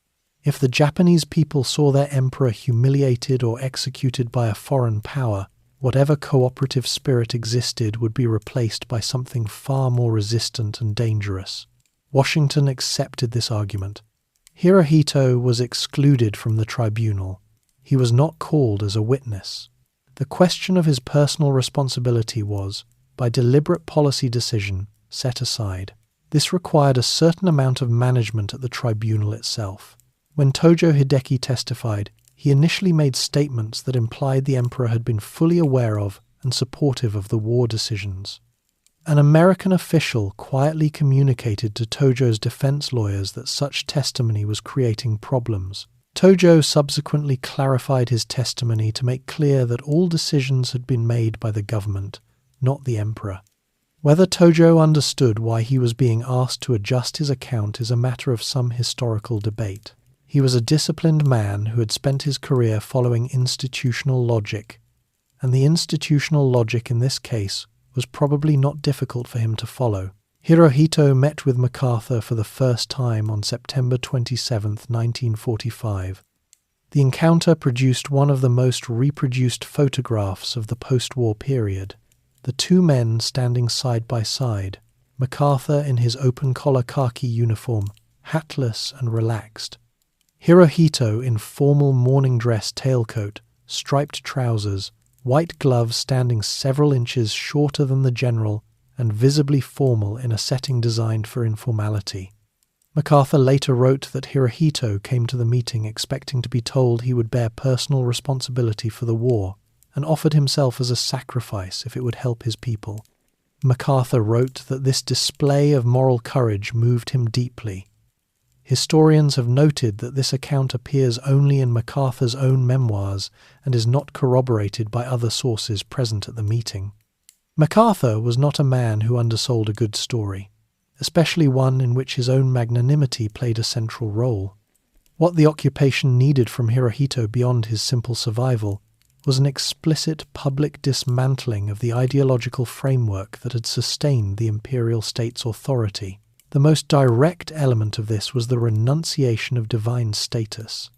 [SPEAKER 1] If the Japanese people saw their emperor humiliated or executed by a foreign power, whatever cooperative spirit existed would be replaced by something far more resistant and dangerous. Washington accepted this argument. Hirohito was excluded from the tribunal. He was not called as a witness. The question of his personal responsibility was, by deliberate policy decision, set aside. This required a certain amount of management at the tribunal itself. When Tojo Hideki testified, he initially made statements that implied the emperor had been fully aware of and supportive of the war decisions. An American official quietly communicated to Tojo's defense lawyers that such testimony was creating problems. Tojo subsequently clarified his testimony to make clear that all decisions had been made by the government, not the emperor. Whether Tojo understood why he was being asked to adjust his account is a matter of some historical debate. He was a disciplined man who had spent his career following institutional logic, and the institutional logic in this case was probably not difficult for him to follow. Hirohito met with MacArthur for the first time on September 27, 1945. The encounter produced one of the most reproduced photographs of the post-war period. The two men standing side by side, MacArthur in his open-collar khaki uniform, hatless and relaxed. Hirohito in formal morning dress tailcoat, striped trousers, white gloves standing several inches shorter than the general, and visibly formal in a setting designed for informality. MacArthur later wrote that Hirohito came to the meeting expecting to be told he would bear personal responsibility for the war, and offered himself as a sacrifice if it would help his people. MacArthur wrote that this display of moral courage moved him deeply. Historians have noted that this account appears only in MacArthur's own memoirs and is not corroborated by other sources present at the meeting. MacArthur was not a man who undersold a good story, especially one in which his own magnanimity played a central role. What the occupation needed from Hirohito beyond his simple survival was an explicit public dismantling of the ideological framework that had sustained the imperial state's authority. The most direct element of this was the renunciation of divine status.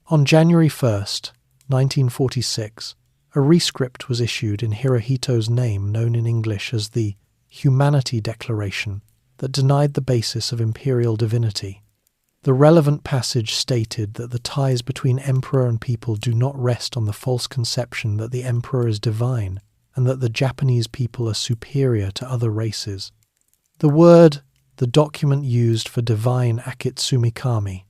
[SPEAKER 1] On January 1st, 1946, a rescript was issued in Hirohito's name known in English as the Humanity Declaration that denied the basis of imperial divinity. The relevant passage stated that the ties between emperor and people do not rest on the false conception that the emperor is divine and that the Japanese people are superior to other races. The document used for divine Akitsumikami,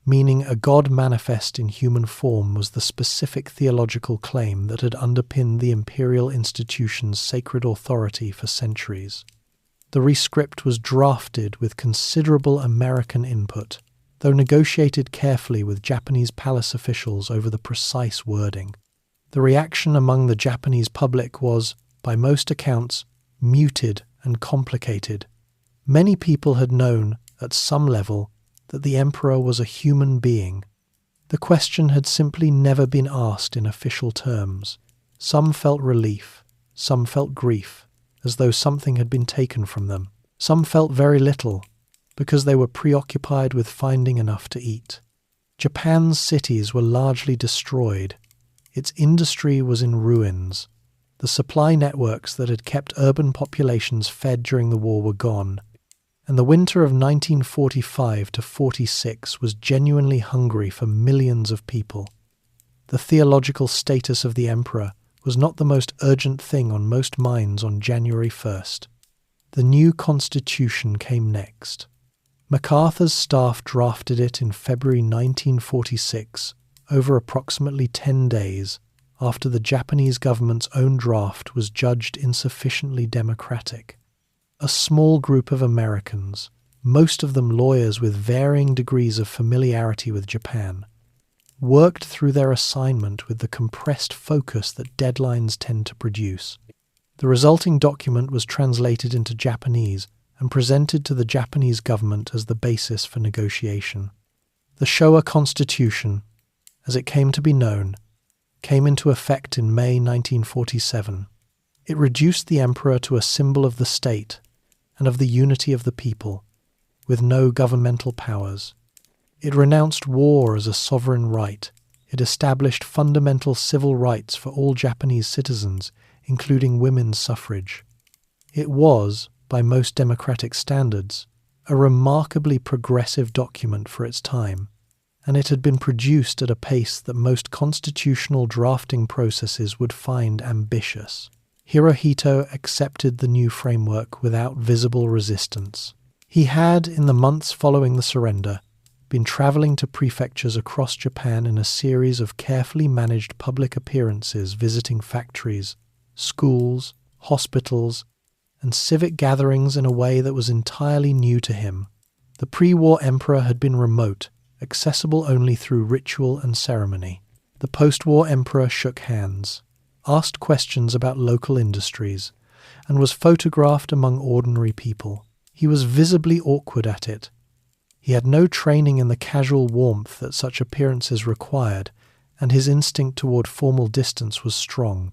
[SPEAKER 1] meaning a god manifest in human form, was the specific theological claim that had underpinned the imperial institution's sacred authority for centuries. The rescript was drafted with considerable American input, though negotiated carefully with Japanese palace officials over the precise wording. The reaction among the Japanese public was, by most accounts, muted and complicated. Many people had known, at some level, that the emperor was a human being. The question had simply never been asked in official terms. Some felt relief, some felt grief, as though something had been taken from them. Some felt very little, because they were preoccupied with finding enough to eat. Japan's cities were largely destroyed. Its industry was in ruins. The supply networks that had kept urban populations fed during the war were gone, and the winter of 1945 to 46 was genuinely hungry for millions of people. The theological status of the emperor was not the most urgent thing on most minds on January 1st. The new constitution came next. MacArthur's staff drafted it in February 1946, over approximately 10 days, after the Japanese government's own draft was judged insufficiently democratic. A small group of Americans, most of them lawyers with varying degrees of familiarity with Japan, worked through their assignment with the compressed focus that deadlines tend to produce. The resulting document was translated into Japanese and presented to the Japanese government as the basis for negotiation. The Showa Constitution, as it came to be known, came into effect in May 1947. It reduced the emperor to a symbol of the state and of the unity of the people, with no governmental powers. It renounced war as a sovereign right. It established fundamental civil rights for all Japanese citizens, including women's suffrage. It was, by most democratic standards, a remarkably progressive document for its time, and it had been produced at a pace that most constitutional drafting processes would find ambitious. Hirohito accepted the new framework without visible resistance. He had, in the months following the surrender, been travelling to prefectures across Japan in a series of carefully managed public appearances visiting factories, schools, hospitals, and civic gatherings in a way that was entirely new to him. The pre-war emperor had been remote, accessible only through ritual and ceremony. The post-war emperor shook hands, asked questions about local industries, and was photographed among ordinary people. He was visibly awkward at it. He had no training in the casual warmth that such appearances required, and his instinct toward formal distance was strong.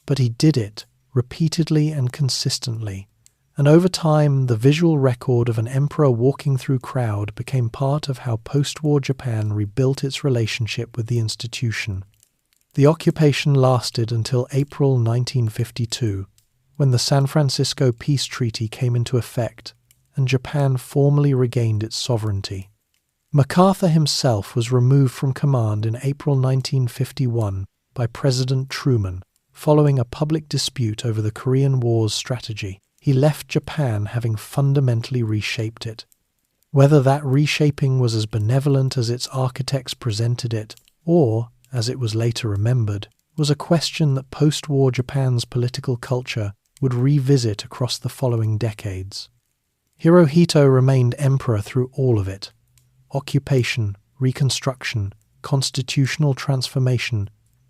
[SPEAKER 1] But he did it, repeatedly and consistently, and over time the visual record of an emperor walking through crowd became part of how post-war Japan rebuilt its relationship with the institution. The occupation lasted until April 1952, when the San Francisco Peace Treaty came into effect, and Japan formally regained its sovereignty. MacArthur himself was removed from command in April 1951 by President Truman, following a public dispute over the Korean War's strategy. He left Japan having fundamentally reshaped it. Whether that reshaping was as benevolent as its architects presented it, or, as it was later remembered, was a question that post-war Japan's political culture would revisit across the following decades. Hirohito remained emperor through all of it: occupation, reconstruction, constitutional transformation,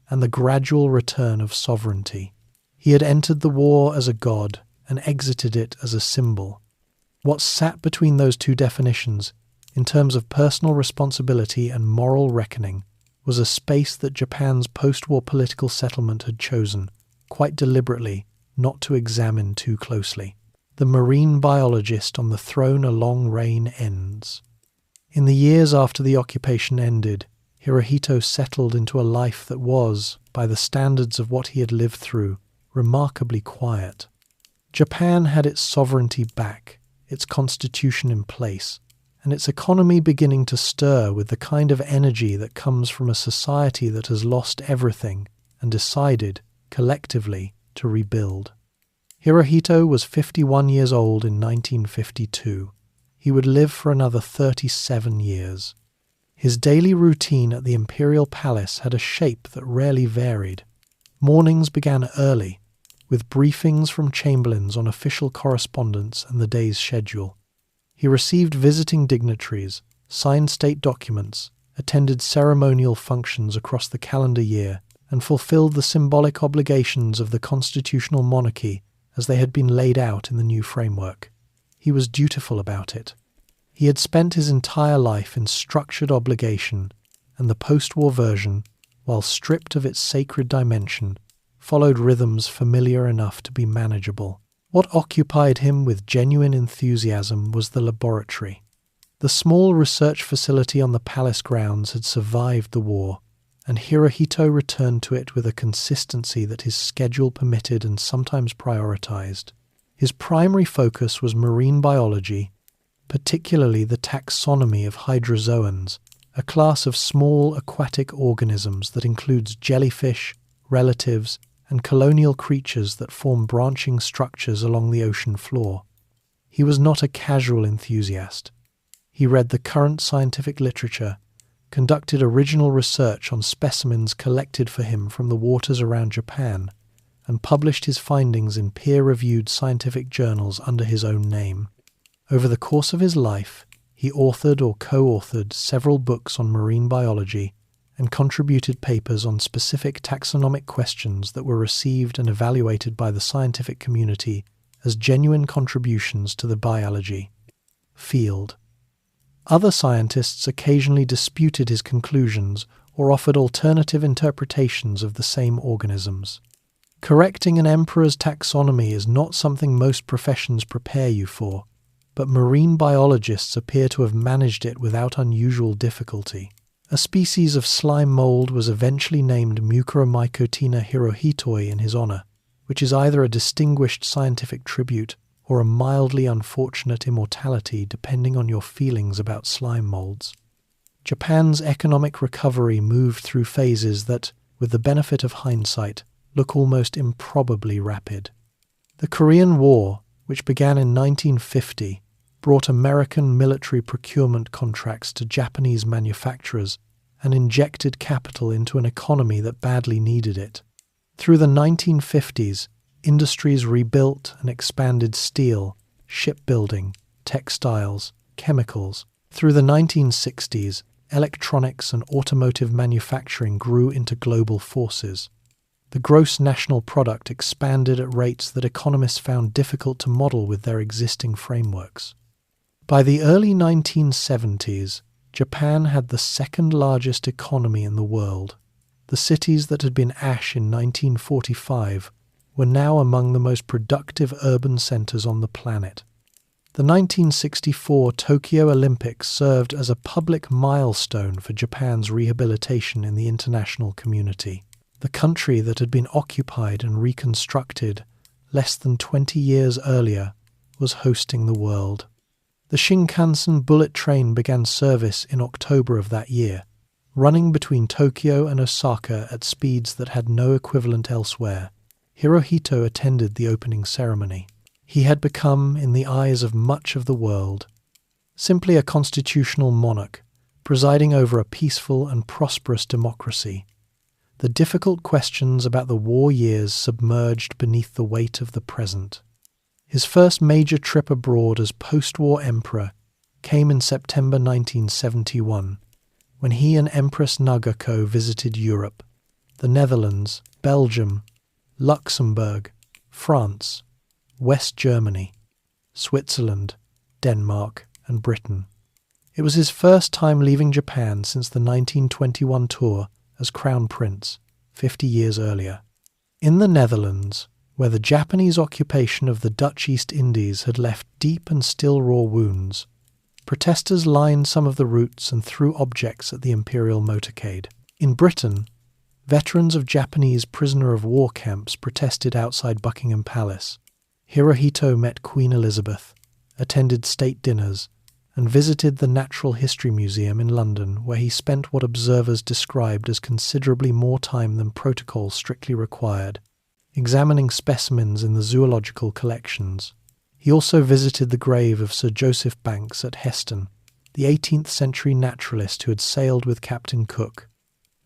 [SPEAKER 1] and the gradual return of sovereignty. He had entered the war as a god and exited it as a symbol. What sat between those two definitions, in terms of personal responsibility and moral reckoning, was a space that Japan's post-war political settlement had chosen, quite deliberately, not to examine too closely. The marine biologist on the throne a long reign ends. In the years after the occupation ended, Hirohito settled into a life that was, by the standards of what he had lived through, remarkably quiet. Japan had its sovereignty back, its constitution in place, and its economy beginning to stir with the kind of energy that comes from a society that has lost everything and decided, collectively, to rebuild. Hirohito was 51 years old in 1952. He would live for another 37 years. His daily routine at the imperial palace had a shape that rarely varied. Mornings began early, with briefings from chamberlains on official correspondence and the day's schedule. He received visiting dignitaries, signed state documents, attended ceremonial functions across the calendar year, and fulfilled the symbolic obligations of the constitutional monarchy as they had been laid out in the new framework. He was dutiful about it. He had spent his entire life in structured obligation, and the post-war version, while stripped of its sacred dimension, followed rhythms familiar enough to be manageable. What occupied him with genuine enthusiasm was the laboratory. The small research facility on the palace grounds had survived the war, and Hirohito returned to it with a consistency that his schedule permitted and sometimes prioritized. His primary focus was marine biology, particularly the taxonomy of hydrozoans, a class of small aquatic organisms that includes jellyfish, relatives, and colonial creatures that form branching structures along the ocean floor. He was not a casual enthusiast. He read the current scientific literature, conducted original research on specimens collected for him from the waters around Japan, and published his findings in peer-reviewed scientific journals under his own name. Over the course of his life, he authored or co-authored several books on marine biology and contributed papers on specific taxonomic questions that were received and evaluated by the scientific community as genuine contributions to the biology field. Other scientists occasionally disputed his conclusions or offered alternative interpretations of the same organisms. Correcting an emperor's taxonomy is not something most professions prepare you for. but marine biologists appear to have managed it without unusual difficulty. A species of slime mold was eventually named Mucoromycotina hirohitoi in his honor, which is either a distinguished scientific tribute or a mildly unfortunate immortality depending on your feelings about slime molds. Japan's economic recovery moved through phases that, with the benefit of hindsight, look almost improbably rapid. The Korean War, which began in 1950, brought American military procurement contracts to Japanese manufacturers and injected capital into an economy that badly needed it. Through the 1950s, industries rebuilt and expanded steel, shipbuilding, textiles, chemicals. Through the 1960s, electronics and automotive manufacturing grew into global forces. The gross national product expanded at rates that economists found difficult to model with their existing frameworks. By the early 1970s, Japan had the second largest economy in the world. The cities that had been ash in 1945 were now among the most productive urban centers on the planet. The 1964 Tokyo Olympics served as a public milestone for Japan's rehabilitation in the international community. The country that had been occupied and reconstructed less than 20 years earlier was hosting the world. The Shinkansen bullet train began service in October of that year, running between Tokyo and Osaka at speeds that had no equivalent elsewhere. Hirohito attended the opening ceremony. He had become, in the eyes of much of the world, simply a constitutional monarch, presiding over a peaceful and prosperous democracy. The difficult questions about the war years submerged beneath the weight of the present. His first major trip abroad as post-war emperor came in September 1971, when he and Empress Nagako visited Europe, the Netherlands, Belgium, Luxembourg, France, West Germany, Switzerland, Denmark, and Britain. It was his first time leaving Japan since the 1921 tour as Crown Prince, 50 years earlier. In the Netherlands, where the Japanese occupation of the Dutch East Indies had left deep and still raw wounds, protesters lined some of the routes and threw objects at the imperial motorcade. In Britain, veterans of Japanese prisoner of war camps protested outside Buckingham Palace. Hirohito met Queen Elizabeth, attended state dinners, and visited the Natural History Museum in London, where he spent what observers described as considerably more time than protocol strictly required, examining specimens in the zoological collections. He also visited the grave of Sir Joseph Banks at Heston, the 18th century naturalist who had sailed with Captain Cook.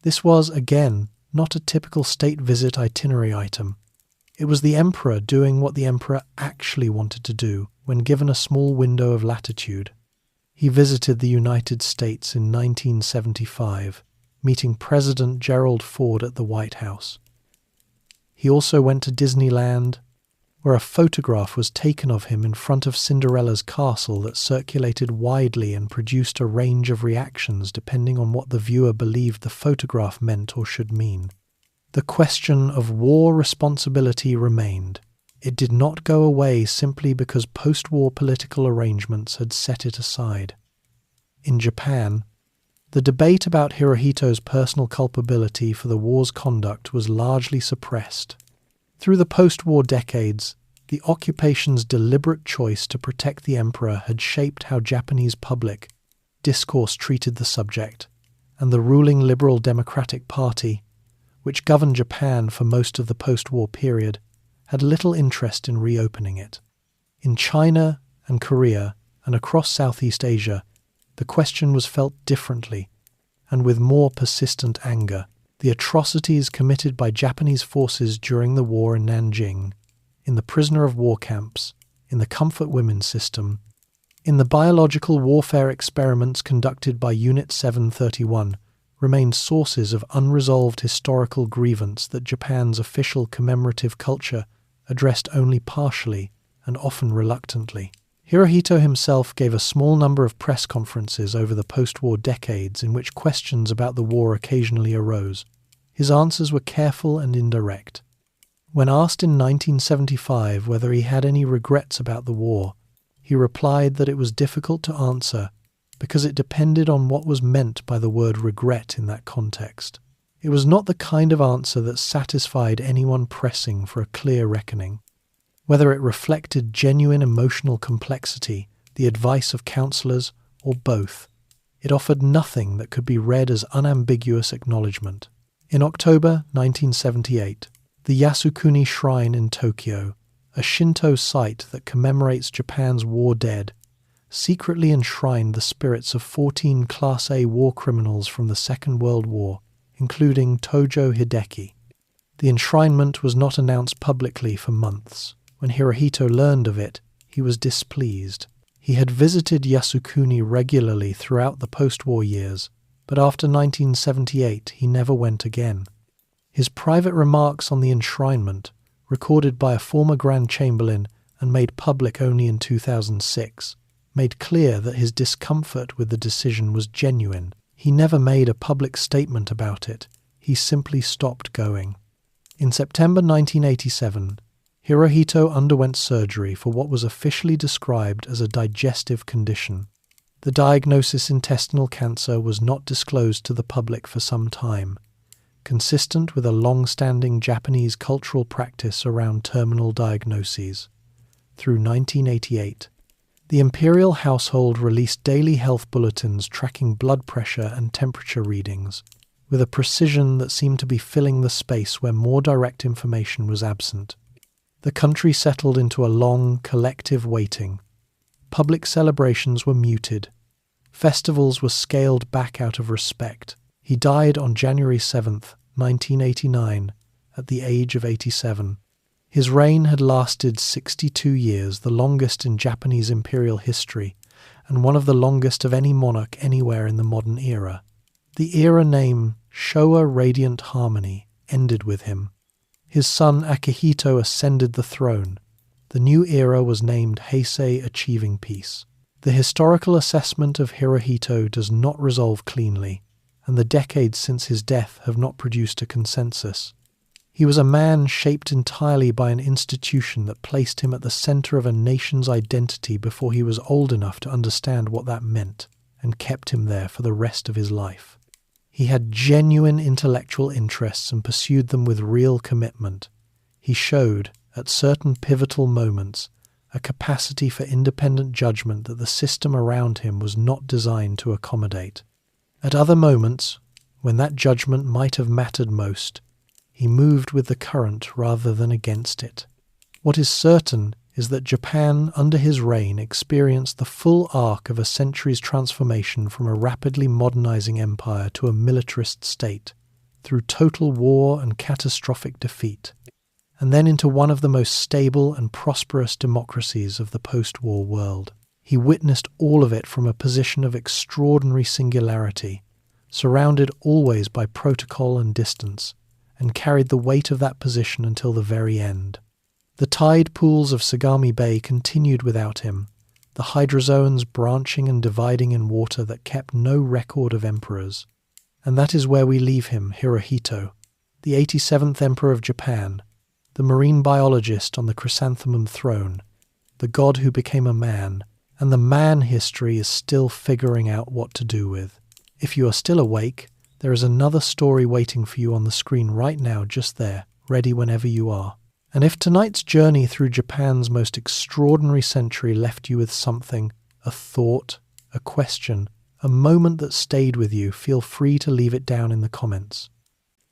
[SPEAKER 1] This was, again, not a typical state visit itinerary item. It was the emperor doing what the emperor actually wanted to do when given a small window of latitude. He visited the United States in 1975, meeting President Gerald Ford at the White House. He also went to Disneyland, where a photograph was taken of him in front of Cinderella's castle that circulated widely and produced a range of reactions depending on what the viewer believed the photograph meant or should mean. The question of war responsibility remained. It did not go away simply because post-war political arrangements had set it aside. In Japan, the debate about Hirohito's personal culpability for the war's conduct was largely suppressed. Through the post-war decades, the occupation's deliberate choice to protect the emperor had shaped how Japanese public discourse treated the subject, and the ruling Liberal Democratic Party, which governed Japan for most of the post-war period, had little interest in reopening it. In China and Korea and across Southeast Asia, the question was felt differently and with more persistent anger. The atrocities committed by Japanese forces during the war in Nanjing, in the prisoner of war camps, in the comfort women system, in the biological warfare experiments conducted by Unit 731, remained sources of unresolved historical grievance that Japan's official commemorative culture addressed only partially and often reluctantly. Hirohito himself gave a small number of press conferences over the post-war decades in which questions about the war occasionally arose. His answers were careful and indirect. When asked in 1975 whether he had any regrets about the war, He replied that it was difficult to answer because it depended on what was meant by the word regret in that context. It was not the kind of answer that satisfied anyone pressing for a clear reckoning. Whether it reflected genuine emotional complexity, the advice of counselors, or both, it offered nothing that could be read as unambiguous acknowledgement. In October 1978, the Yasukuni Shrine in Tokyo, a Shinto site that commemorates Japan's war dead, secretly enshrined the spirits of 14 Class A war criminals from the Second World War, including Tojo Hideki. The enshrinement was not announced publicly for months. When Hirohito learned of it, he was displeased. He had visited Yasukuni regularly throughout the post-war years, but after 1978 he never went again. His private remarks on the enshrinement, recorded by a former Grand Chamberlain and made public only in 2006, made clear that his discomfort with the decision was genuine. He never made a public statement about it. He simply stopped going. In September 1987, Hirohito underwent surgery for what was officially described as a digestive condition. The diagnosis, intestinal cancer, was not disclosed to the public for some time, consistent with a long-standing Japanese cultural practice around terminal diagnoses. Through 1988, the imperial household released daily health bulletins tracking blood pressure and temperature readings, with a precision that seemed to be filling the space where more direct information was absent. The country settled into a long, collective waiting. Public celebrations were muted. Festivals were scaled back out of respect. He died on January 7th, 1989, at the age of 87. His reign had lasted 62 years, the longest in Japanese imperial history, and one of the longest of any monarch anywhere in the modern era. The era name Showa Radiant Harmony ended with him. His son Akihito ascended the throne. The new era was named Heisei Achieving Peace. The historical assessment of Hirohito does not resolve cleanly, and the decades since his death have not produced a consensus. He was a man shaped entirely by an institution that placed him at the center of a nation's identity before he was old enough to understand what that meant, and kept him there for the rest of his life. He had genuine intellectual interests and pursued them with real commitment. He showed, at certain pivotal moments, a capacity for independent judgment that the system around him was not designed to accommodate. At other moments, when that judgment might have mattered most, he moved with the current rather than against it. What is certain is that Japan, under his reign, experienced the full arc of a century's transformation from a rapidly modernizing empire to a militarist state, through total war and catastrophic defeat, and then into one of the most stable and prosperous democracies of the post-war world. He witnessed all of it from a position of extraordinary singularity, surrounded always by protocol and distance, and carried the weight of that position until the very end. The tide pools of Sagami Bay continued without him, the hydrozoans branching and dividing in water that kept no record of emperors. And that is where we leave him, Hirohito, the 87th Emperor of Japan, the marine biologist on the chrysanthemum throne, the god who became a man, and the man history is still figuring out what to do with. If you are still awake, there is another story waiting for you on the screen right now, just there, ready whenever you are. And if tonight's journey through Japan's most extraordinary century left you with something, a thought, a question, a moment that stayed with you, feel free to leave it down in the comments.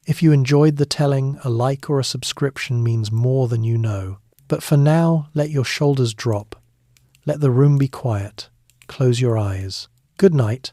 [SPEAKER 1] If you enjoyed the telling, a like or a subscription means more than you know. But for now, let your shoulders drop. Let the room be quiet. Close your eyes. Good night.